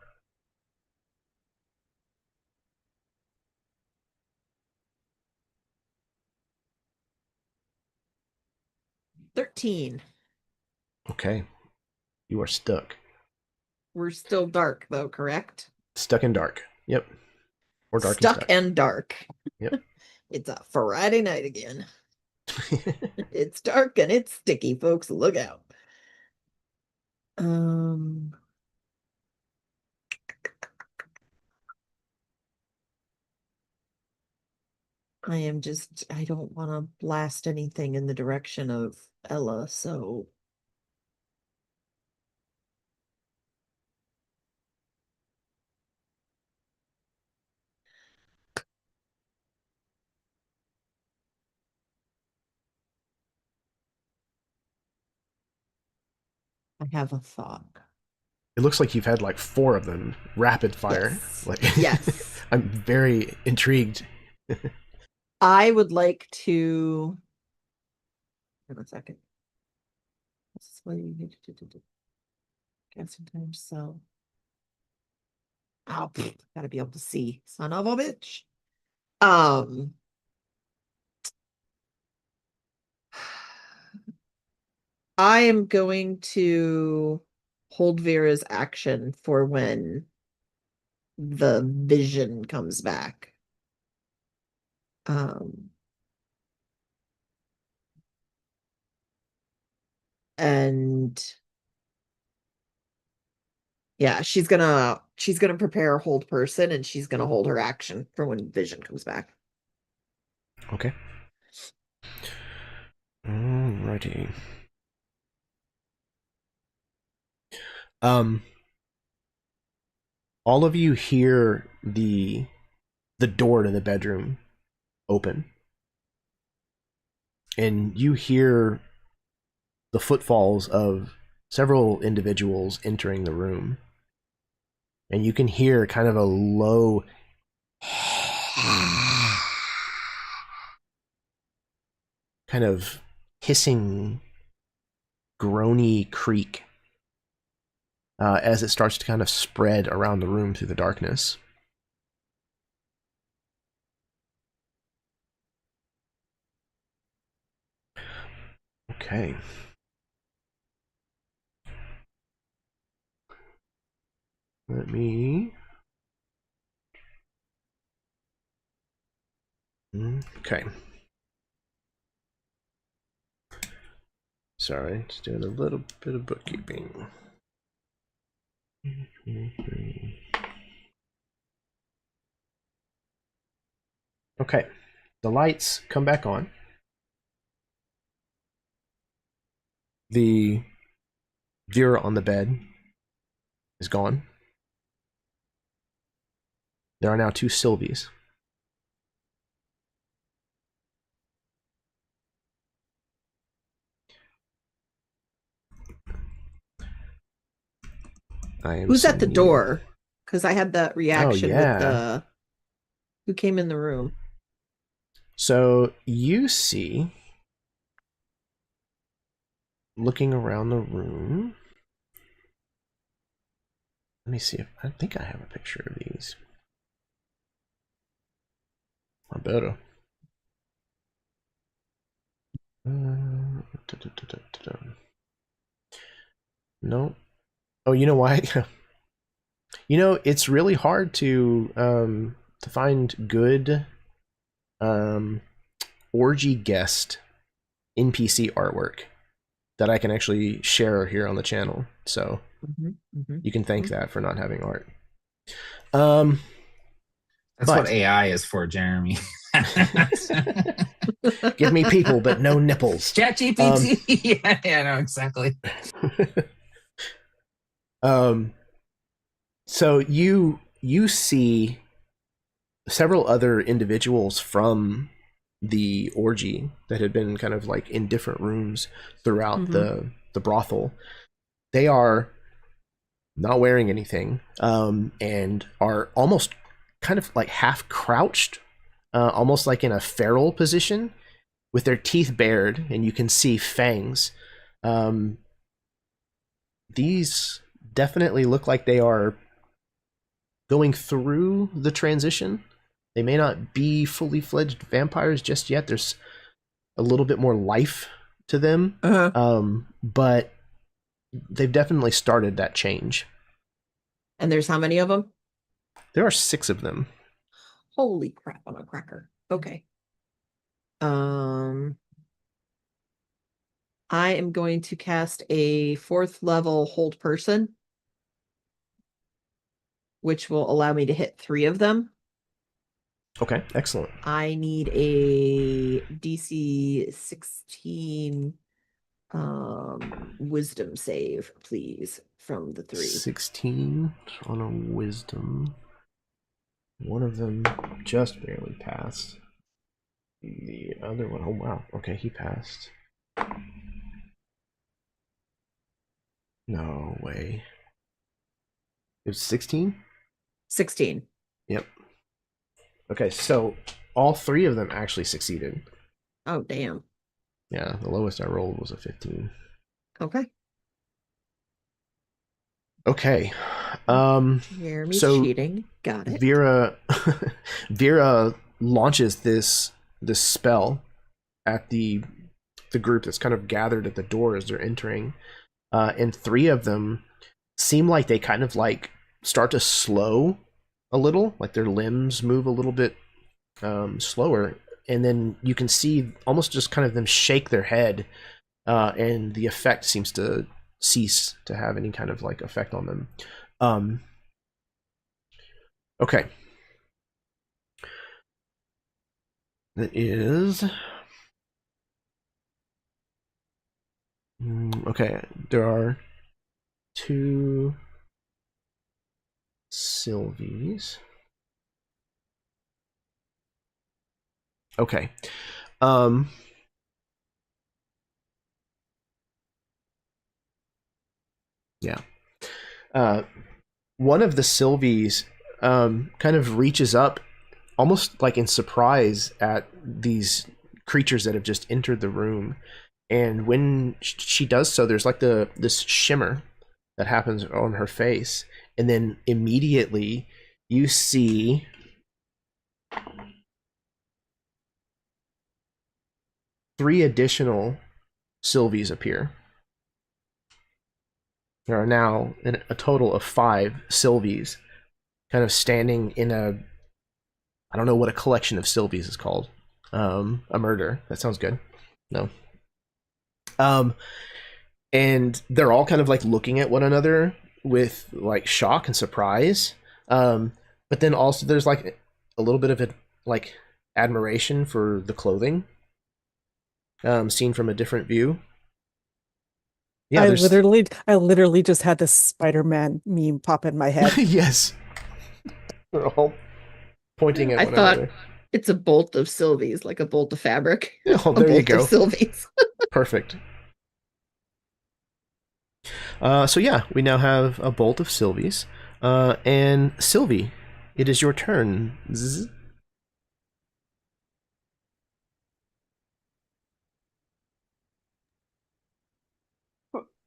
$13. Okay. You are stuck. We're still dark though, correct? Stuck in dark. Yep. Or dark Stuck and and dark. Yep. It's a Friday night again. It's dark and it's sticky, folks. Look out. I don't want to blast anything in the direction of Ella, so I have a thought. It looks like you've had like 4 of them rapid fire. Yes. Like, Yes. I'm very intrigued. I would like to. Hold on a second. This is what you need to do. Casting time, so. Oh, gotta be able to see. Son of a bitch. I am going to hold Vera's action for when the vision comes back. And yeah, she's gonna prepare a hold person, and she's gonna hold her action for when vision comes back. Okay. Alrighty. All of you hear the door to the bedroom open, and you hear the footfalls of several individuals entering the room, and you can hear kind of a low kind of hissing, groany creak as it starts to kind of spread around the room through the darkness. Okay. Let me... Okay. Sorry, just doing a little bit of bookkeeping. Okay, the lights come back on. The Vera on the bed is gone. There are now 2 Sylvies. Who's at the door? Because I had that reaction with yeah. the who came in the room. So you see, looking around the room, let me see if I think I have a picture of these. I better. No. Oh, you know why? You know, it's really hard to find good orgy guest NPC artwork that I can actually share here on the channel. So you can thank that for not having art. That's what AI is for, Jeremy. Give me people, but no nipples. ChatGPT. Yeah, no, exactly. So you see several other individuals from the orgy that had been kind of like in different rooms throughout the brothel. They are not wearing anything, and are almost kind of like half crouched, almost like in a feral position, with their teeth bared, and you can see fangs. These definitely look like they are going through the transition. They may not be fully fledged vampires just yet. There's a little bit more life to them, but they've definitely started that change. And there's how many of them? There are 6 of them. Holy crap on a cracker. Okay. I am going to cast a 4th level hold person, which will allow me to hit 3 of them. Okay, excellent. I need a DC 16 wisdom save, please, from the 3. 16 on a wisdom. One of them just barely passed. The other one, oh wow, okay, he passed. No way. It was 16? 16. Yep. Okay, so all 3 of them actually succeeded. Oh, damn. Yeah, the lowest I rolled was a 15. Okay. Okay. Jeremy's So cheating. Got it. Vera launches this spell at the group that's kind of gathered at the door as they're entering. And 3 of them seem like they kind of like start to slow a little, like their limbs move a little bit slower, and then you can see almost just kind of them shake their head, and the effect seems to cease to have any kind of like effect on them. Okay. That is... okay, there are 2 Sylvies. Okay. Yeah. One of the Sylvies kind of reaches up almost like in surprise at these creatures that have just entered the room. And when she does so, there's like this shimmer that happens on her face. And then immediately you see three additional Sylvies appear. There are now a total of 5 Sylvies kind of standing in I don't know what a collection of Sylvies is called. A murder. That sounds good. No. And they're all kind of like looking at one another with like shock and surprise. But then also there's like a little bit of like admiration for the clothing, seen from a different view. Yeah, I literally just had this Spider-Man meme pop in my head. yes. They're all pointing at I one thought another. it's a bolt of Sylvies, like a bolt of fabric. Oh, A there you bolt go. of Sylvies. Perfect. So yeah, we now have a bolt of Sylvies. And Sylvie, it is your turn. Zzz.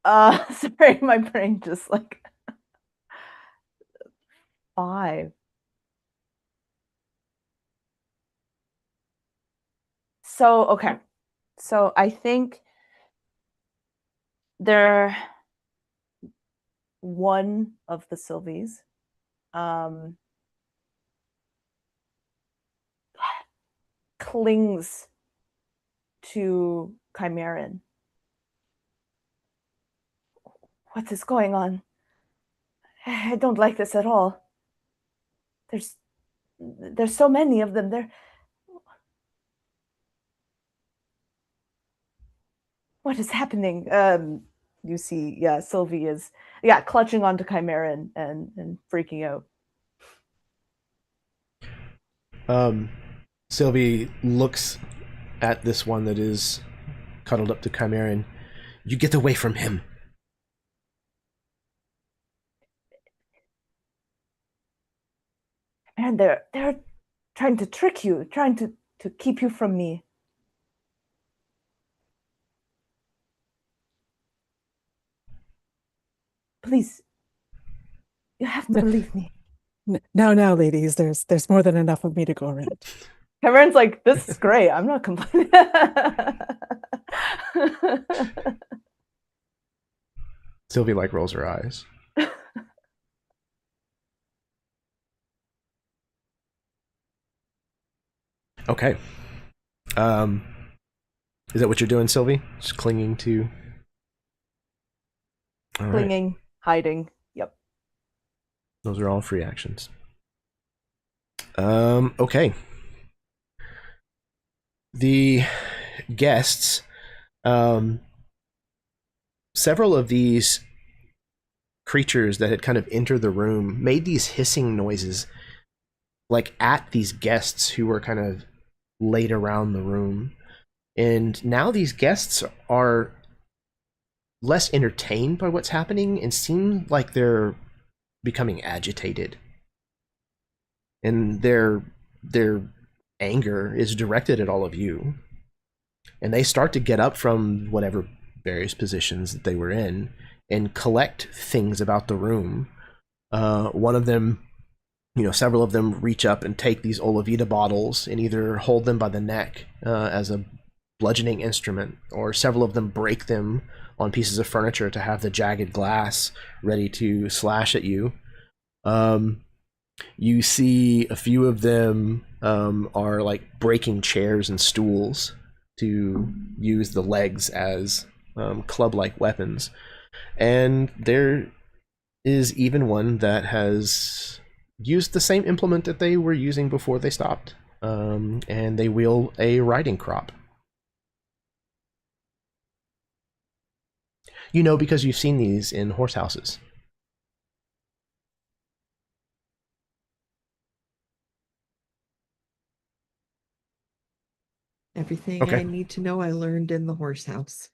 Sorry, my brain just like 5. So, okay. So I think one of the Sylvies clings to Chimeran. What is going on? I don't like this at all. There's so many of them. What is happening? You see, yeah, Sylvie is clutching onto Chimeran and freaking out. Sylvie looks at this one that is cuddled up to Chimeran. You get away from him. And they're trying to trick you, trying to keep you from me. Please, you have to believe me. Now, ladies, there's more than enough of me to go around. Cameron's like, this is great. I'm not complaining. Sylvie like rolls her eyes. Okay. Is that what you're doing, Sylvie? Just clinging to... All right. Clinging, hiding. Yep. Those are all free actions. Okay. The guests, several of these creatures that had kind of entered the room made these hissing noises, like at these guests who were kind of laid around the room. And now these guests are less entertained by what's happening and seem like they're becoming agitated. And their anger is directed at all of you. And they start to get up from whatever various positions that they were in and collect things about the room. One of them, several of them reach up and take these Olavita bottles and either hold them by the neck as a bludgeoning instrument, or several of them break them on pieces of furniture to have the jagged glass ready to slash at you. You see a few of them are like breaking chairs and stools to use the legs as club-like weapons. And there is even one that has used the same implement that they were using before they stopped. And they wield a riding crop. Because you've seen these in horse houses. Everything Okay. I need to know I learned in the horse house.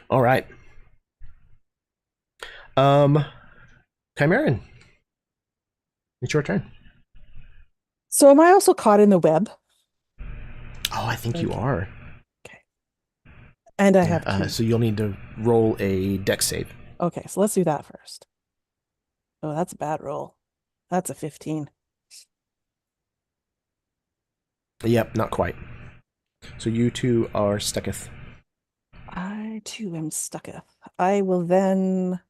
All right. Chimeran, it's your turn. So am I also caught in the web? Oh, I think you are. And I have key. So you'll need to roll a dex save. Okay, so let's do that first. Oh, that's a bad roll. That's a 15. Yep, not quite. So you two are stucketh. I too am stucketh. I will then...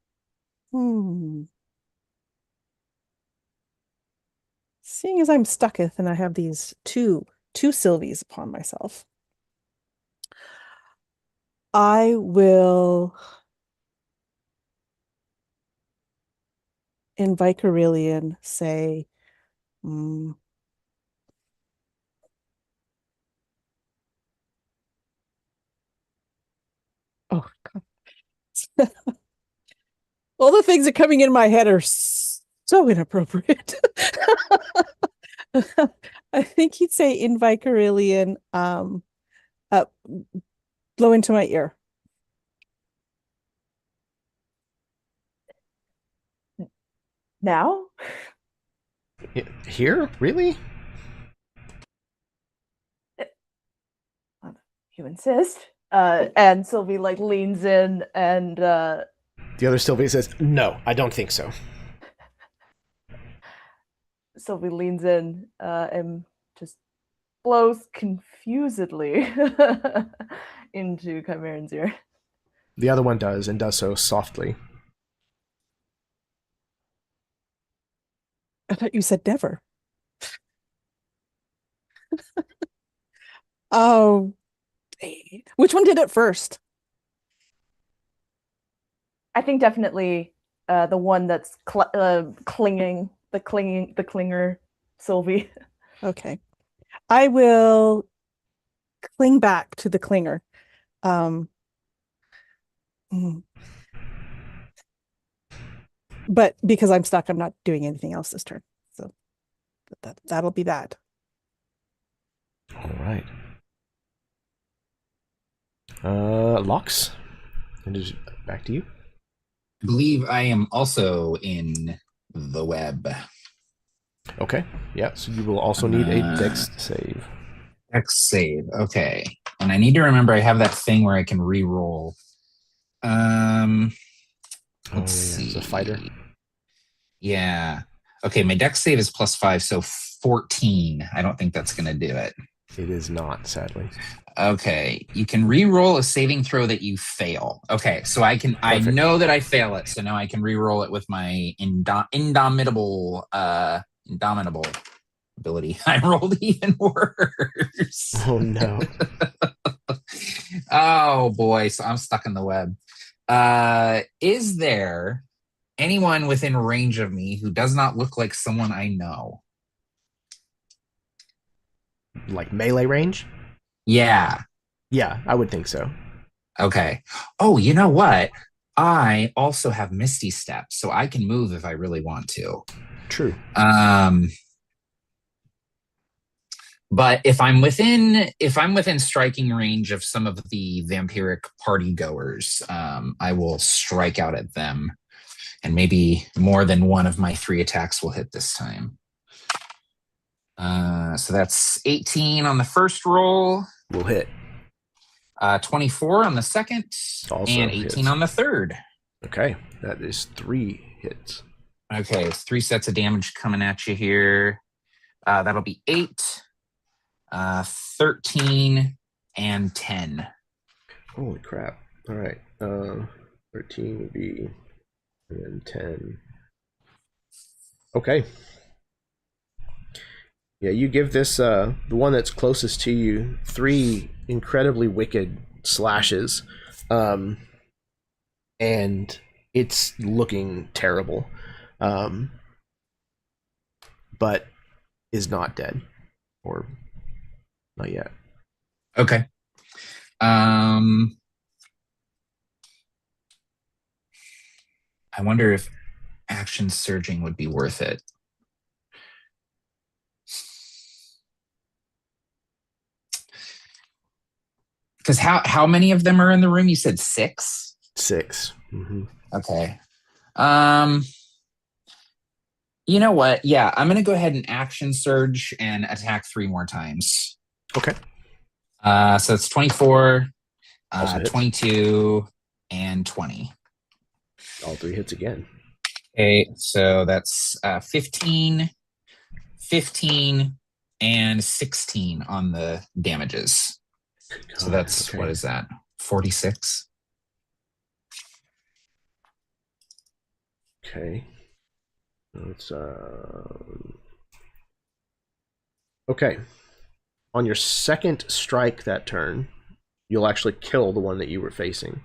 Seeing as I'm stucketh and I have these two Sylvies upon myself, I will in Vicarian say, oh God. All the things that are coming in my head are so inappropriate. I think he'd say in Vicarian, blow into my ear. Now? Here? Really? You insist. And Sylvie leans in and the other Sylvie says, "No, I don't think so." Sylvie leans in and just blows confusedly into Chimeran's ear. The other one does, and does so softly. I thought you said never. Oh, which one did it first? I think definitely the one that's clinging, the clinger, Sylvie. Okay. I will cling back to the clinger. But because I'm stuck, I'm not doing anything else this turn. So that'll be that. All right. Locks. And is back to you. I believe I am also in the web. Okay. Yeah. So you will also need a dex save. Dex save. Okay. And I need to remember I have that thing where I can re-roll. Let's see. It's a fighter. Yeah. Okay, my dex save is +5, so 14. I don't think that's going to do it. It is not, sadly. Okay, you can re-roll a saving throw that you fail. Okay, so I Perfect. know that I fail it, so now I can re-roll it with my indomitable ability. I rolled even worse. Oh no. Oh boy, so I'm stuck in the web. Is there anyone within range of me who does not look like someone I know? Like melee range? Yeah. Yeah, I would think so. Okay. Oh, you know what? I also have Misty Step, so I can move if I really want to. True. But if I'm within striking range of some of the vampiric party goers, I will strike out at them, and maybe more than one of my 3 attacks will hit this time. So that's 18 on the first roll. Will hit. 24 on the second, Also and 18 hits. on the third. Okay, that is 3 hits. Okay, it's 3 sets of damage coming at you here. That'll be 8, 13, and 10. Holy crap. All right. 13 would be, and then 10. Okay. Yeah, you give this, the one that's closest to you, 3 incredibly wicked slashes. And it's looking terrible. But is not dead. Or not yet. Okay. I wonder if action surging would be worth it. Because how many of them are in the room? You said 6? 6. Mm-hmm. Okay. You know what? Yeah, I'm gonna go ahead and action surge and attack 3 more times. Okay. So it's 24, Also hits. 22, and 20. All 3 hits again. Okay, so that's 15, 15, and 16 on the damages. God, So that's, okay. what is that? 46? Okay. Let's okay. On your second strike that turn, you'll actually kill the one that you were facing.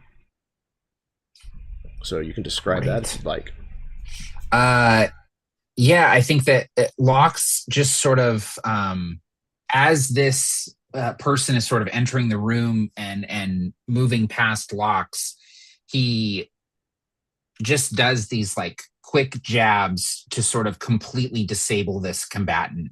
So you can describe that if you'd like. Yeah, I think that Locks just sort of, as this person is sort of entering the room and moving past Locks, he just does these like quick jabs to sort of completely disable this combatant,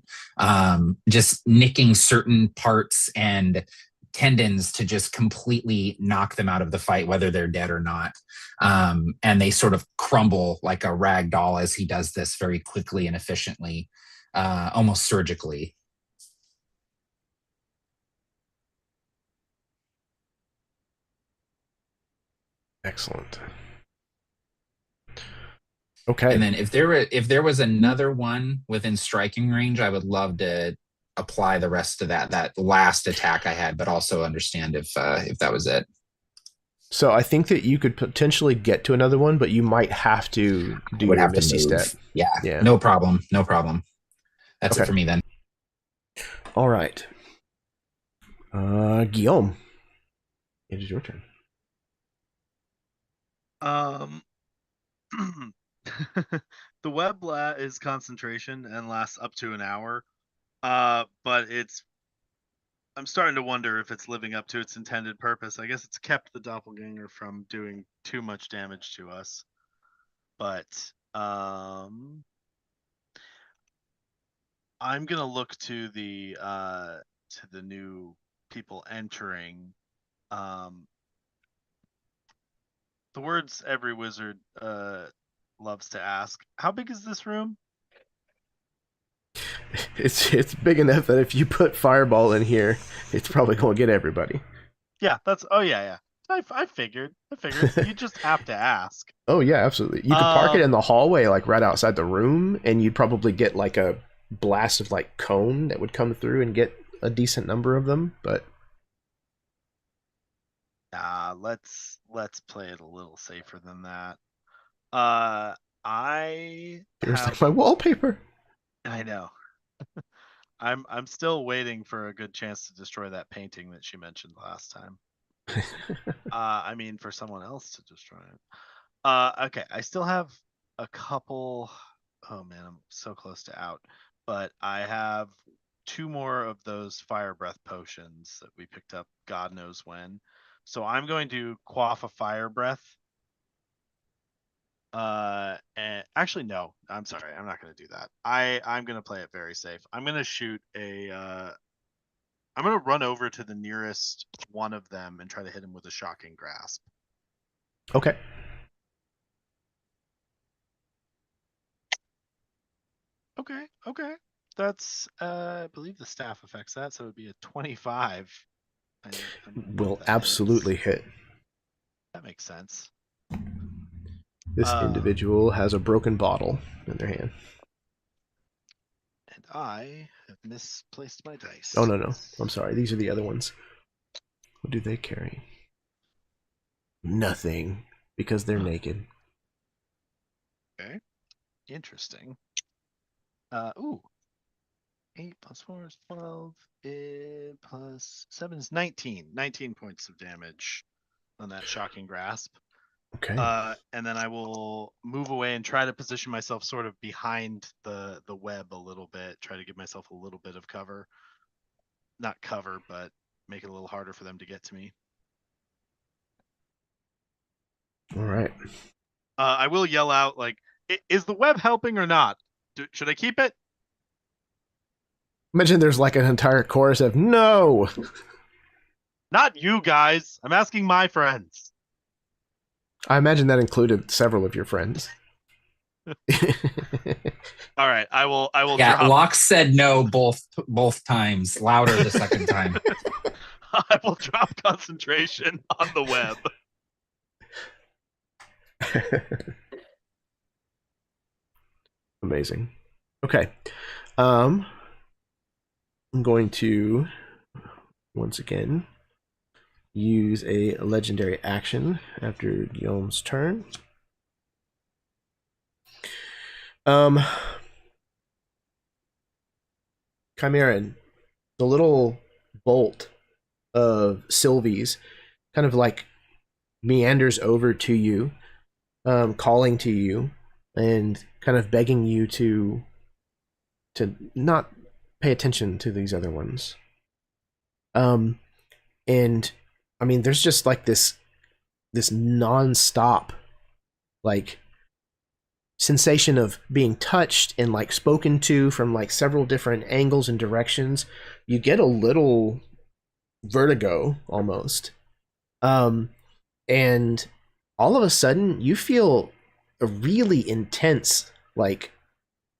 just nicking certain parts and tendons to just completely knock them out of the fight, whether they're dead or not. And they sort of crumble like a rag doll as he does this very quickly and efficiently, almost surgically. Excellent. Okay. And then if there was another one within striking range, I would love to apply the rest of that last attack I had, but also understand if that was it. So I think that you could potentially get to another one, but you might have to do Would your have to Misty move. Step. Yeah. No problem. That's Okay. it for me then. All right. Guillaume, it is your turn. The web is concentration and lasts up to an hour. But I'm starting to wonder if it's living up to its intended purpose. I guess it's kept the doppelganger from doing too much damage to us. But I'm gonna look to the new people entering. The words every wizard loves to ask. How big is this room? It's big enough that if you put Fireball in here, it's probably going to get everybody. Yeah, yeah. I figured. You just have to ask. Oh yeah, absolutely. You could park it in the hallway, like right outside the room, and you'd probably get like a blast of like cone that would come through and get a decent number of them, but Let's play it a little safer than that. I here's have. like my wallpaper. I know. I'm still waiting for a good chance to destroy that painting that she mentioned last time. I mean, for someone else to destroy it. Okay, I still have a couple. Oh man, I'm so close to out. But I have 2 more of those fire breath potions that we picked up God knows when. So I'm going to quaff a fire breath. And actually no, I'm sorry, I'm not going to do that. I'm going to play it very safe. I'm going to shoot a I'm going to run over to the nearest one of them and try to hit him with a shocking grasp. Okay. Okay. That's I believe the staff affects that, so it would be a 25. Will absolutely hit. That makes sense. This individual has a broken bottle in their hand. And I have misplaced my dice. Oh, no. I'm sorry. These are the other ones. What do they carry? Nothing, because they're naked. Okay. Interesting. 8 plus 4 is 12. Plus 7 is 19. 19 points of damage on that shocking grasp. Okay. And then I will move away and try to position myself sort of behind the web a little bit. Try to give myself a little bit of cover. Not cover, but make it a little harder for them to get to me. All right. I will yell out, like, is the web helping or not? Should I keep it? Imagine there's like an entire chorus of no. Not you guys. I'm asking my friends. I imagine that included several of your friends. All right, I will. Yeah, drop. Locke said no both times, louder the second time. I will drop concentration on the web. Amazing. Okay. I'm going to once again use a legendary action after Guillaume's turn. Chimeran, the little bolt of Sylvie's kind of like meanders over to you, calling to you and kind of begging you to not pay attention to these other ones. And I mean, there's just like this non-stop like sensation of being touched and like spoken to from like several different angles and directions. You get a little vertigo almost. And all of a sudden you feel a really intense like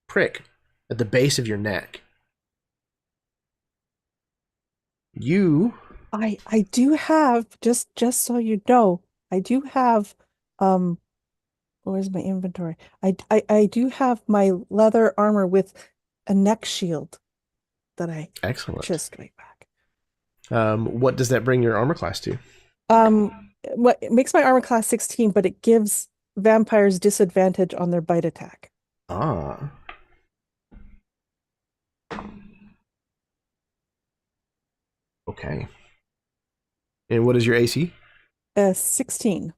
prick at the base of your neck. I do have just so you know, I do have where's my inventory? I do have my leather armor with a neck shield that I purchased right back. What does that bring your armor class to? What it makes my armor class 16, but it gives vampires disadvantage on their bite attack. Ah. Okay. And what is your AC? 16.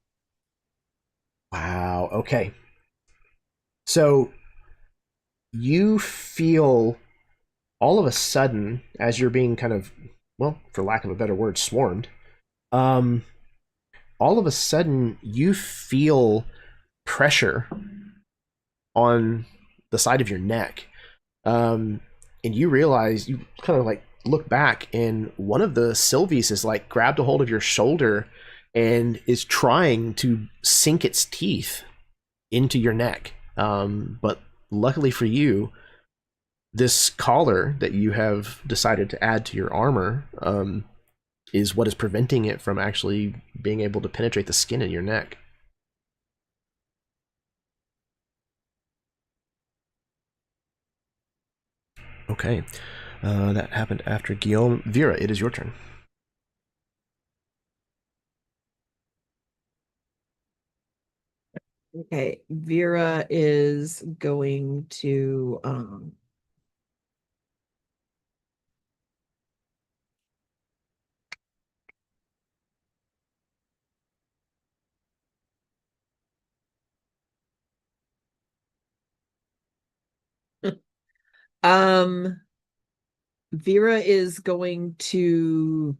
Wow. Okay. So you feel all of a sudden, as you're being kind of, well, for lack of a better word, swarmed, all of a sudden you feel pressure on the side of your neck. And you realize, you kind of like look back, and one of the Sylvies has like grabbed a hold of your shoulder and is trying to sink its teeth into your neck. But luckily for you, this collar that you have decided to add to your armor is what is preventing it from actually being able to penetrate the skin in your neck. Okay. That happened after Guillaume. Vera, it is your turn. Okay, Vera is going to Vera is going to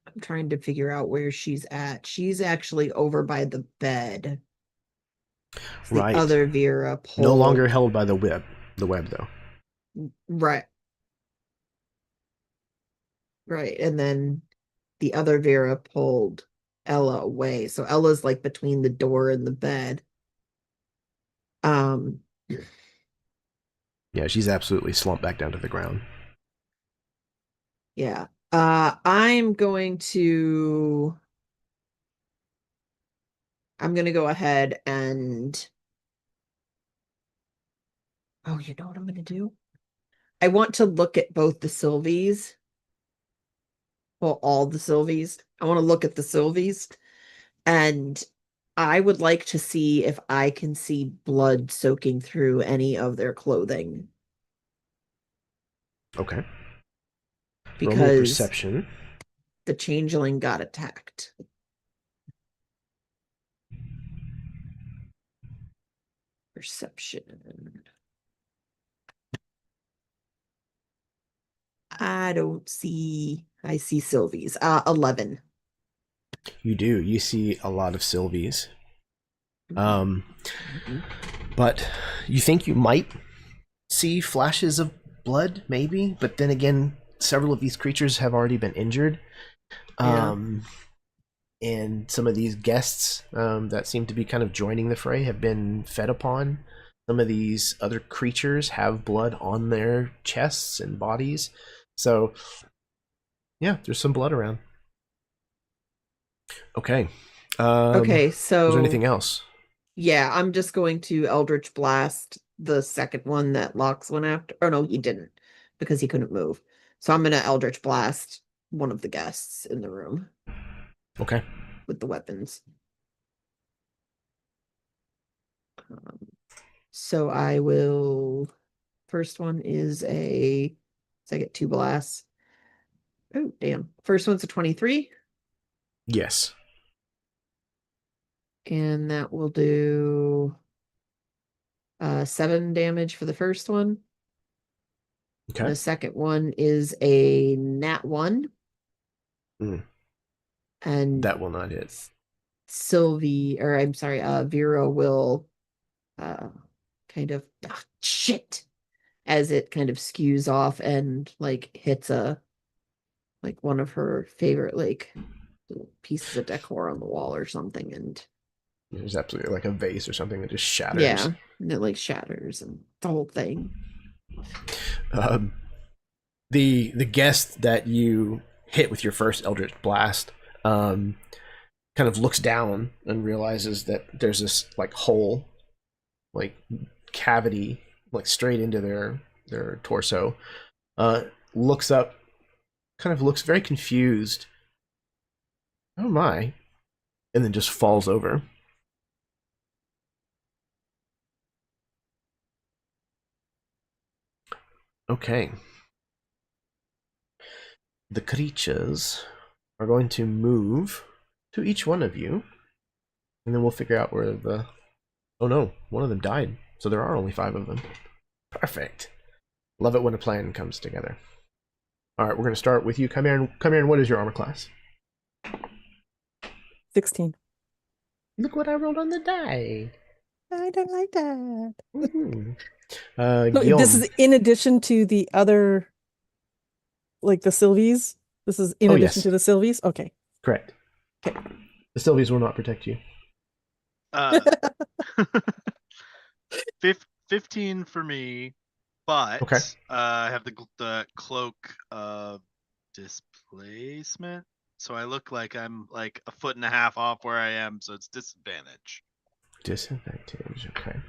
I'm trying to figure out where she's at. She's actually over by the bed. It's the Right. other Vera No longer pulled. held by the web. The web, though. Right. Right. And then the other Vera pulled Ella away. So Ella's like between the door and the bed. Um Yeah, she's absolutely slumped back down to the ground. yeah. I'm going to go ahead and oh, you know what I'm gonna do? I want to look at both the Sylvies. Well, all the Sylvies. I want to look at the Sylvies. And I would like to see if I can see blood soaking through any of their clothing. Okay. Roll me a Because perception. the changeling got attacked. Perception. I don't see. I see Sylvie's. 11. You do. You see a lot of Sylvies. Mhm. But you think you might see flashes of blood, maybe? But then again, several of these creatures have already been injured. Yeah. And some of these guests that seem to be kind of joining the fray have been fed upon. Some of these other creatures have blood on their chests and bodies. So, yeah, there's some blood around. Okay. Okay, Was there so anything else? yeah, I'm just going to Eldritch Blast the second one that Locks went after. Oh no, he didn't because he couldn't move. So I'm gonna Eldritch Blast one of the guests in the room Okay. with the weapons. So I will. First one is so I get 2 blasts. Oh, damn. First one's a 23, Yes. and that will do 7 damage for the first one. Okay. The second one is a nat 1. Mm. And That will not hit. Sylvie, or I'm sorry, Vera will kind of shit as it kind of skews off and like hits like one of her favorite like little pieces of decor on the wall or something, and There's absolutely like a vase or something that just shatters. yeah, and it like shatters and the whole thing. The guest that you hit with your first Eldritch Blast kind of looks down and realizes that there's this like hole, like cavity, like straight into their torso. Looks up, kind of looks very confused. Oh my! And then just falls over. Okay. The creatures are going to move to each one of you, and then we'll figure out where the... Oh no, one of them died, so there are only 5 of them. Perfect. Love it when a plan comes together. Alright, we're going to start with you. Come here, and what is your armor class? 16. Look what I rolled on the die. I don't like that. Mm-hmm. No, Guillaume. this is in addition to the other, like the Sylvies. This is in addition yes. to the Sylvies. Okay. Correct. Okay. The Sylvies will not protect you. 15 for me, but Okay. I have the cloak of displacement, so I look like I'm like a foot and a half off where I am, so it's disadvantage. Disadvantage, okay.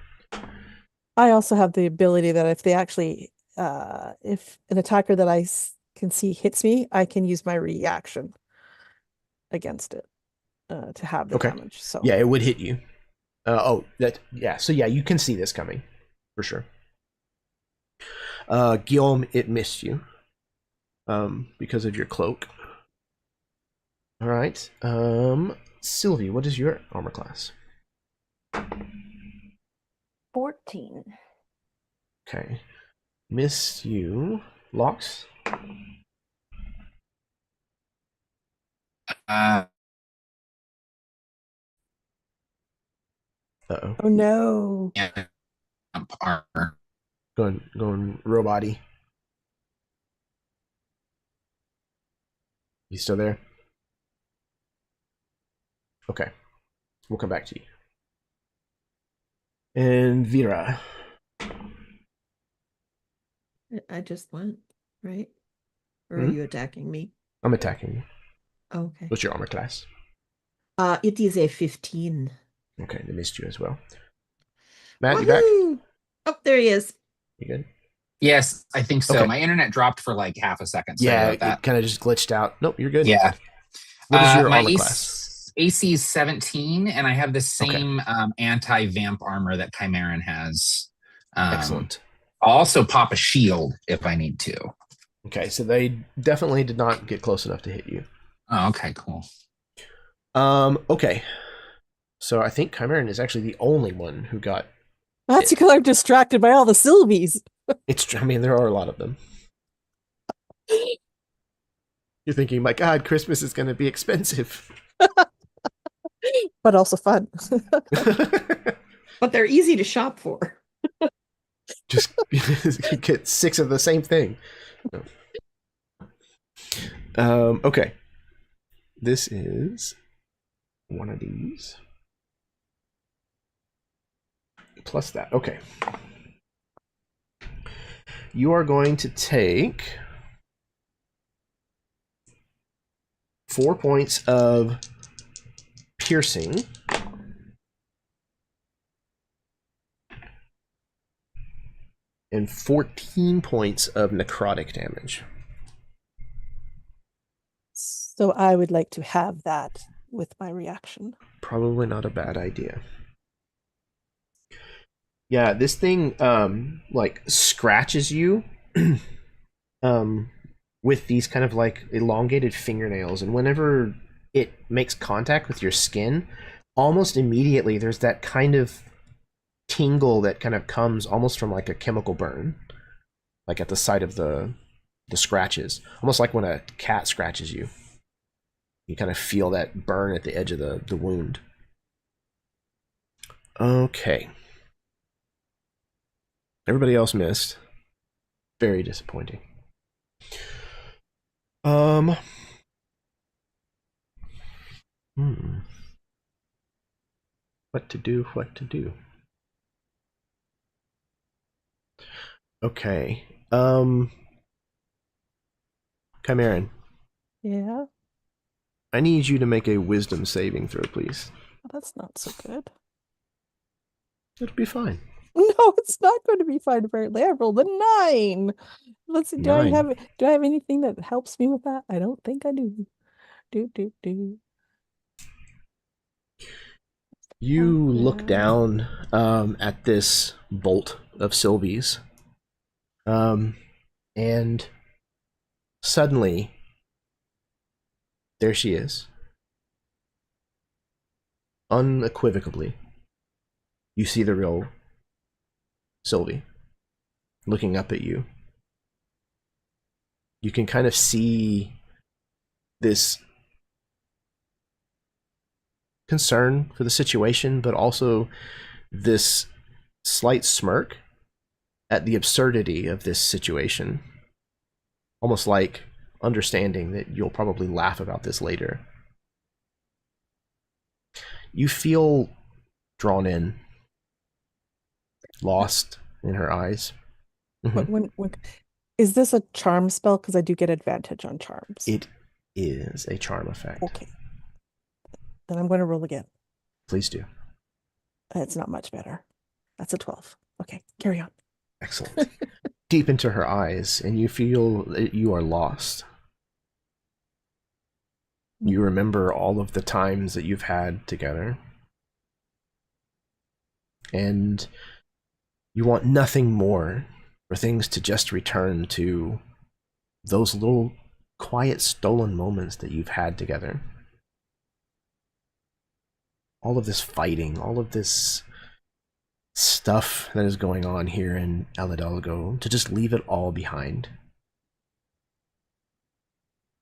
I also have the ability that if they actually, if an attacker that can see hits me, I can use my reaction against it to have the Okay. damage. So Yeah, it would hit you. So yeah, you can see this coming for sure. Guillaume, it missed you because of your cloak. All right. Sylvie, what is your armor class? 14. Okay. Miss you. Locks? Uh, Uh-oh. oh no. yeah, armor. Going robot-y. You still there? Okay. We'll come back to you. And Vera. I just went, right? Or are Mhm. you attacking me? I'm attacking you. Okay. What's your armor class? It is a 15. Okay, they missed you as well. Matt, you back? Woohoo! Oh, there he is. You good? Yes, I think so. Okay. My internet dropped for like half a second. Sorry Yeah, about that. it kind of just glitched out. Nope, you're good. Yeah. What is your my armor class? AC is 17, and I have the Okay. same anti-vamp armor that Chimeran has. Excellent. I'll also pop a shield if I need to. Okay, so they definitely did not get close enough to hit you. Oh, okay, cool. Okay. So I think Chimeran is actually the only one who got. That's because I'm distracted by all the Sylvies. I mean, there are a lot of them. You're thinking, my God, Christmas is going to be expensive. But also fun. But they're easy to shop for. Just get 6 of the same thing. Okay. This is one of these. Plus that. Okay. You are going to take 4 points of piercing. And 14 points of necrotic damage. So I would like to have that with my reaction. Probably not a bad idea. Yeah, this thing like scratches you with these kind of like elongated fingernails, and whenever it makes contact with your skin, almost immediately there's that kind of tingle that kind of comes almost from like a chemical burn, like at the site of the scratches, almost like when a cat scratches you. You kind of feel that burn at the edge of the wound. Okay. Everybody else missed. Very disappointing. What to do? Okay. Chimeran. Yeah. I need you to make a wisdom saving throw, please. Well, that's not so good. It'll be fine. No, it's not going to be fine. Apparently, I rolled a 9. Let's see. Do I 9. have anything that helps me with that? I don't think I do. You look down at this bolt of Sylvie's, and suddenly there she is. Unequivocally, you see the real Sylvie looking up at you. You can kind of see this concern for the situation, but also this slight smirk at the absurdity of this situation. Almost like understanding that you'll probably laugh about this later. You feel drawn in, lost in her eyes. When is this a charm spell? Because I do get advantage on charms. It is a charm effect. Okay. Then I'm going to roll again. Please do. It's not much better. That's a 12. Okay, carry on. Excellent. Deep into her eyes, and you feel that you are lost. You remember all of the times that you've had together. And you want nothing more for things to just return to those little quiet stolen moments that you've had together. All of this fighting, all of this stuff that is going on here in El Hidalgo, to just leave it all behind.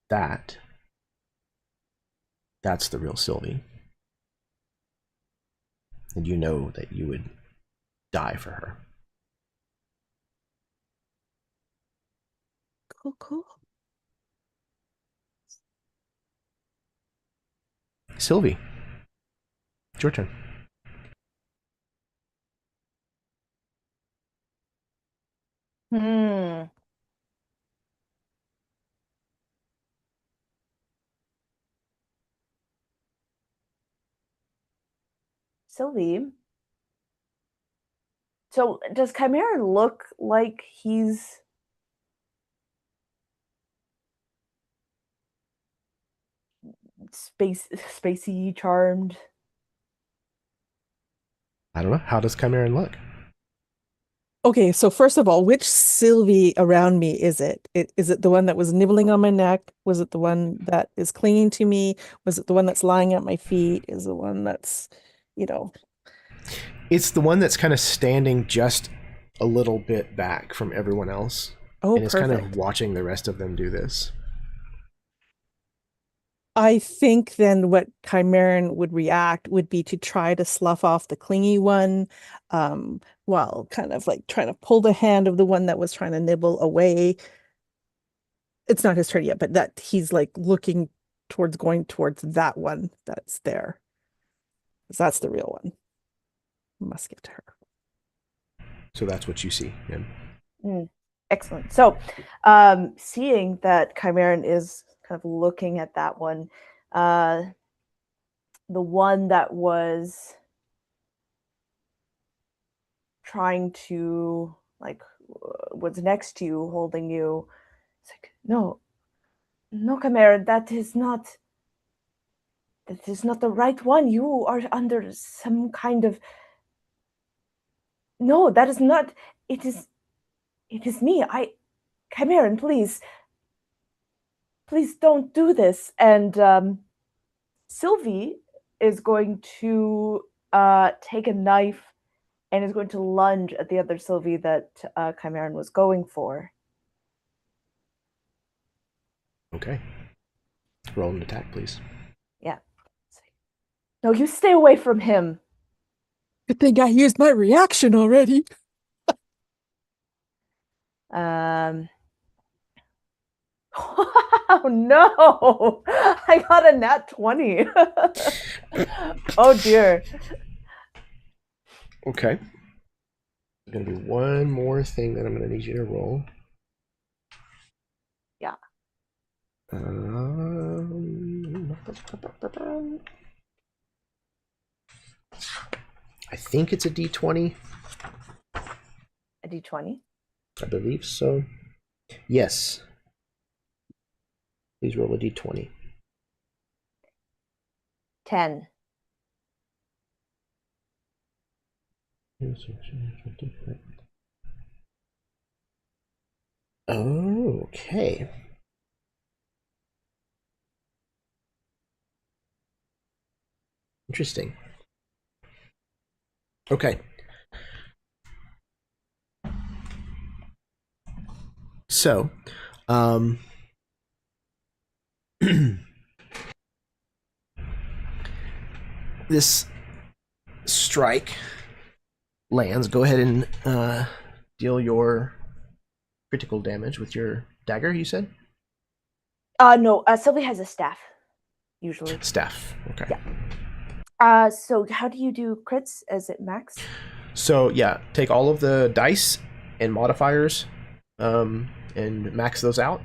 That's the real Sylvie. And you know that you would die for her. Cool. Sylvie, it's your turn. Sylvie. So does Chimera look like he's spacey charmed? I don't know. How does Chimeran look? Okay, so first of all, which Sylvie around me is it? Is it the one that was nibbling on my neck? Was it the one that is clinging to me? Was it the one that's lying at my feet? Is it the one that's, It's the one that's kind of standing just a little bit back from everyone else. Oh, and is kind perfect. of watching the rest of them do this. I think then what Chimeran would react would be to try to slough off the clingy one, while kind of like trying to pull the hand of the one that was trying to nibble away. It's not his turn yet, but that he's like looking going towards that one that's there. 'Cause that's the real one. Must give to her. So that's what you see. Yeah. Excellent. So, seeing that Chimeran is kind of looking at that one, the one that was trying to, like, was next to you, holding you, it's like, no, Chimeran, that is not the right one. You are under some kind of, no, that is not, it is me. Chimeran, please don't do this. And Sylvie is going to take a knife and is going to lunge at the other Sylvie that Chimeran was going for. Okay. Roll an attack, please. Yeah. No, you stay away from him. Good thing I used my reaction already. Oh no! I got a nat 20. Oh dear. Okay. I'm going to do one more thing that I'm going to need you to roll. Yeah. I think it's a D20. A D20? I believe so. Yes. Please roll a D20. 10. Okay. Interesting. Okay. So, this strike lands. Go ahead and deal your critical damage with your dagger, you said? No, Sylvie has a staff, usually. Staff. Okay. Yeah. So how do you do crits? Is it max? So, yeah, take all of the dice and modifiers and max those out.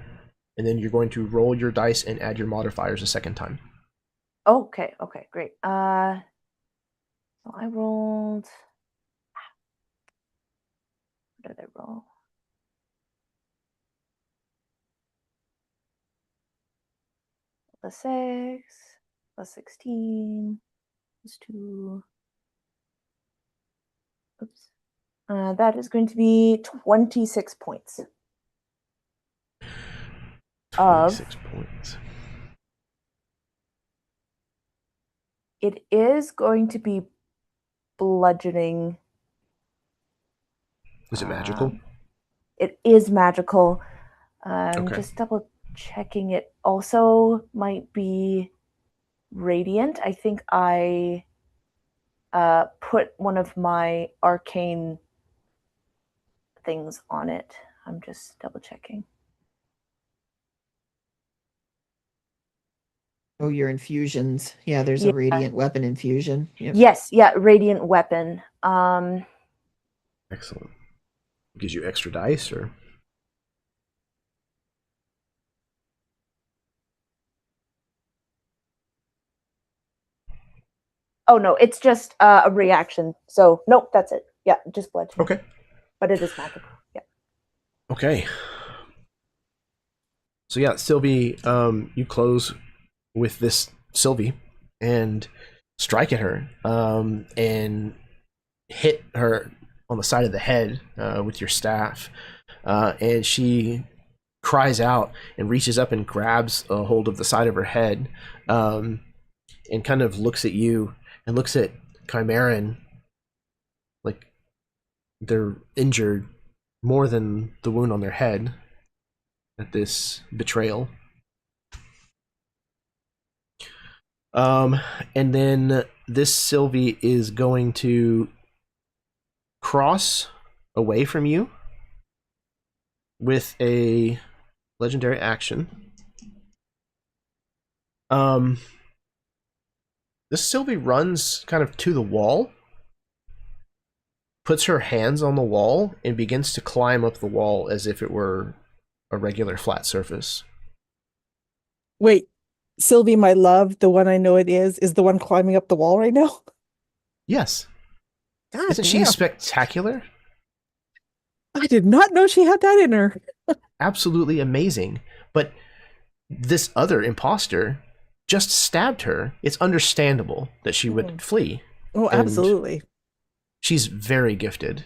And then you're going to roll your dice and add your modifiers a second time. Okay, great. So I rolled What did I roll? +6, +16, +2. Oops. That is going to be 26 points. 26 points. It is going to be bludgeoning. Is it magical? It is magical. I'm Okay. just double checking. It also might be radiant. I think I put one of my arcane things on it. I'm just double checking. Oh, your infusions. Yeah, there's a radiant weapon infusion. Yep. Yes, yeah, radiant weapon. Excellent. Gives you extra dice, or? Oh no, it's just a reaction. So nope, that's it. Yeah, just blood. Okay. But it is magical. Yeah. Okay. So yeah, Sylvie, you close with this Sylvie and strike at her, and hit her on the side of the head with your staff, and she cries out and reaches up and grabs a hold of the side of her head, and kind of looks at you and looks at Chimeran like they're injured more than the wound on their head at this betrayal. And then this Sylvie is going to cross away from you with a legendary action. This Sylvie runs kind of to the wall, puts her hands on the wall, and begins to climb up the wall as if it were a regular flat surface. Wait, Sylvie, my love, the one I know it is the one climbing up the wall right now? Yes. God Isn't she damn. spectacular? I did not know she had that in her. Absolutely amazing. But this other imposter just stabbed her. It's understandable that she would flee. Oh, And absolutely. she's very gifted.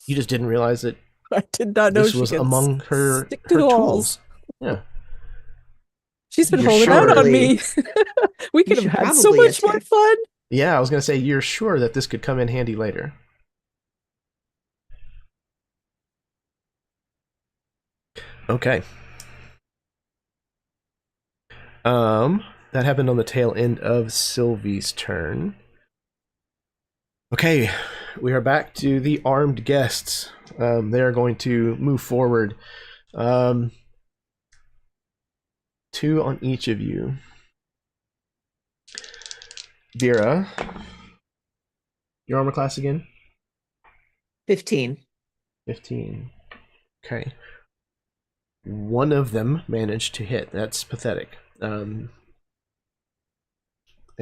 You just didn't realize that I did not know this she was could among her stick to the walls. tools. Yeah. She's been You're holding out on surely- me. We could should have had so probably much more attack. fun. Yeah, I was going to say, you're sure that this could come in handy later. Okay. That happened on the tail end of Sylvie's turn. Okay, we are back to the armed guests. They are going to move forward. 2 on each of you. Vera, your armor class again? 15. 15. Okay. One of them managed to hit. That's pathetic. They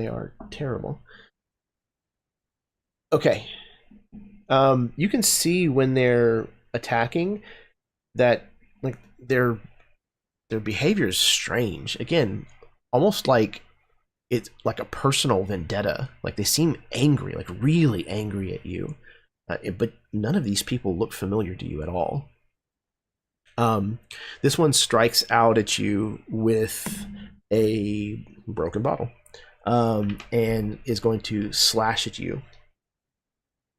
are terrible. Okay. You can see when they're attacking that like their behavior is strange. Again, almost like it's like a personal vendetta. Like they seem angry, like really angry at you. But none of these people look familiar to you at all. This one strikes out at you with a broken bottle, and is going to slash at you.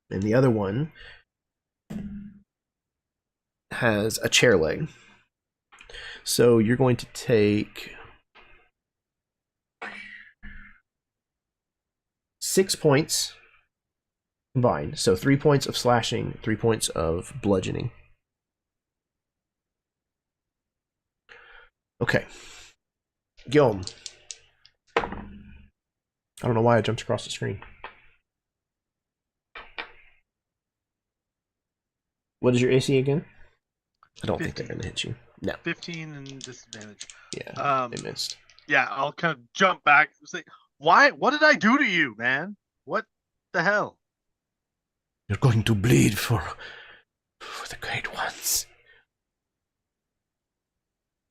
And the other one has a chair leg. So you're going to take 6 points combined. So 3 points of slashing, 3 points of bludgeoning. Okay. Guillaume. I don't know why I jumped across the screen. What is your AC again? I don't think they're 15. going to hit you. No. 15 and disadvantage. Yeah, they missed. Yeah, I'll kind of jump back and say, why? What did I do to you, man? What the hell? You're going to bleed for For the great ones.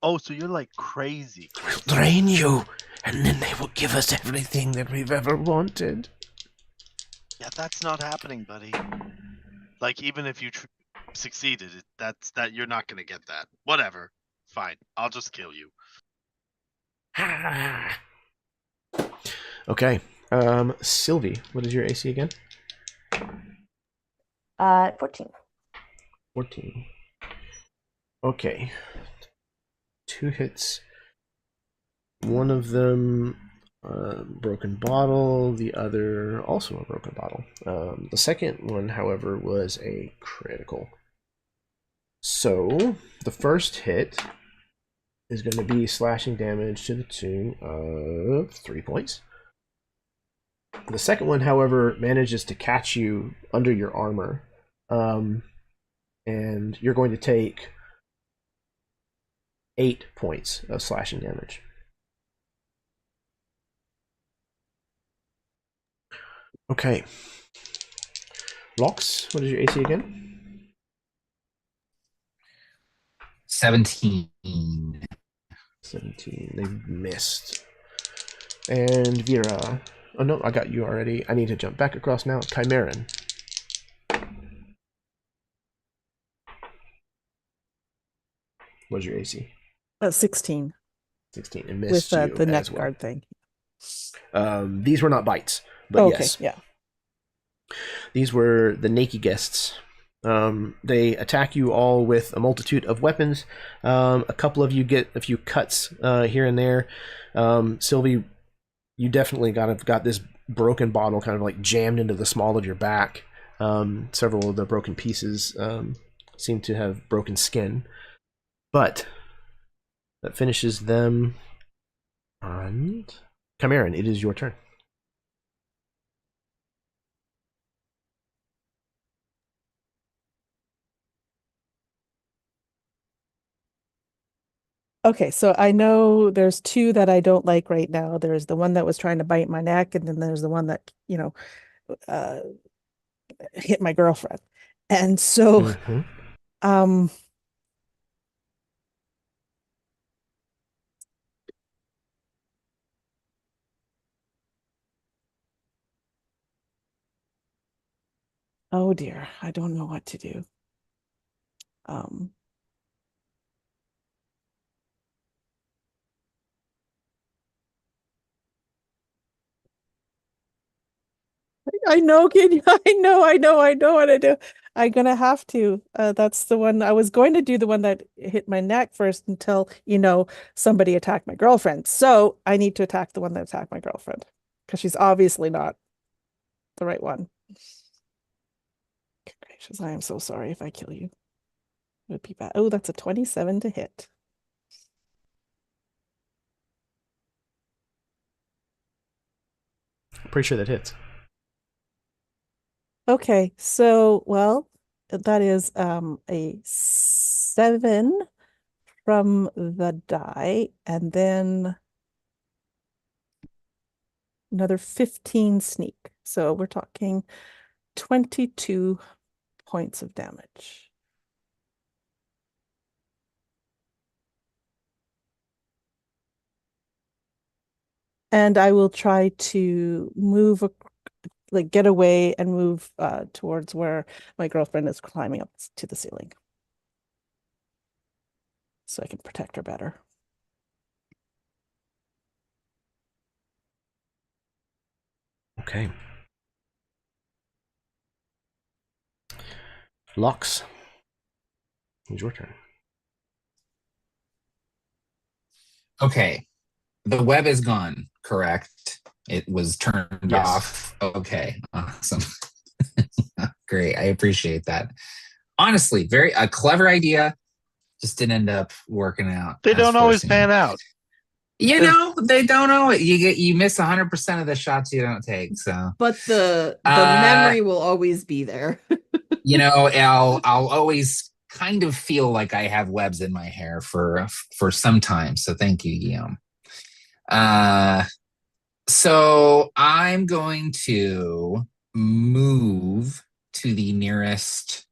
Oh, so you're like crazy. We'll train you, and then they will give us everything that we've ever wanted. Yeah, that's not happening, buddy. Like, even if you succeeded, that's you're not gonna get that. Whatever. Fine. I'll just kill you. Okay. Sylvie, what is your AC again? 14. 14. Okay. 2 hits. One of them broken bottle, the other also a broken bottle. The second one, however, was a critical. So the first hit is going to be slashing damage to the tune of 3 points. The second one, however, manages to catch you under your armor, and you're going to take 8 points of slashing damage. Okay. Lox, what is your AC again? 17. 17. They missed. And Vera. Oh no, I got you already. I need to jump back across now. Chimeran. What's your AC? 16. 16. It With missed you the neck as well. guard thing. These were not bites, but Okay, yes. yeah. These were the naked guests. They attack you all with a multitude of weapons. A couple of you get a few cuts here and there. Sylvie, you definitely got this broken bottle kind of like jammed into the small of your back. Several of the broken pieces seem to have broken skin. But that finishes them. And Chimeran, it is your turn. Okay, so I know there's 2 that I don't like right now. There's the one that was trying to bite my neck, and then there's the one that, hit my girlfriend. And so, Mm-hmm. Oh dear, I don't know what to do. I know, kid. I know what to do. I'm gonna have to. That's the one I was going to do, the one that hit my neck first until, somebody attacked my girlfriend. So I need to attack the one that attacked my girlfriend because she's obviously not the right one. Good gracious, I am so sorry if I kill you. It would be bad. Oh, that's a 27 to hit. Pretty sure that hits. Okay, so well, that is a 7 from the die, and then another 15 sneak. So we're talking 22 points of damage. And I will try to move, get away and move towards where my girlfriend is climbing up to the ceiling, so I can protect her better. Okay. Lox, it's your turn. Okay. The web is gone, correct? It was turned Yes. off. Okay. Awesome. Great. I appreciate that. Honestly, a clever idea. Just didn't end up working out. They as don't always foreseen. pan out. They don't know it. You miss 100% of the shots you don't take. So, But the memory will always be there. I'll always kind of feel like I have webs in my hair for some time. So thank you, Guillaume. So I'm going to move to the nearest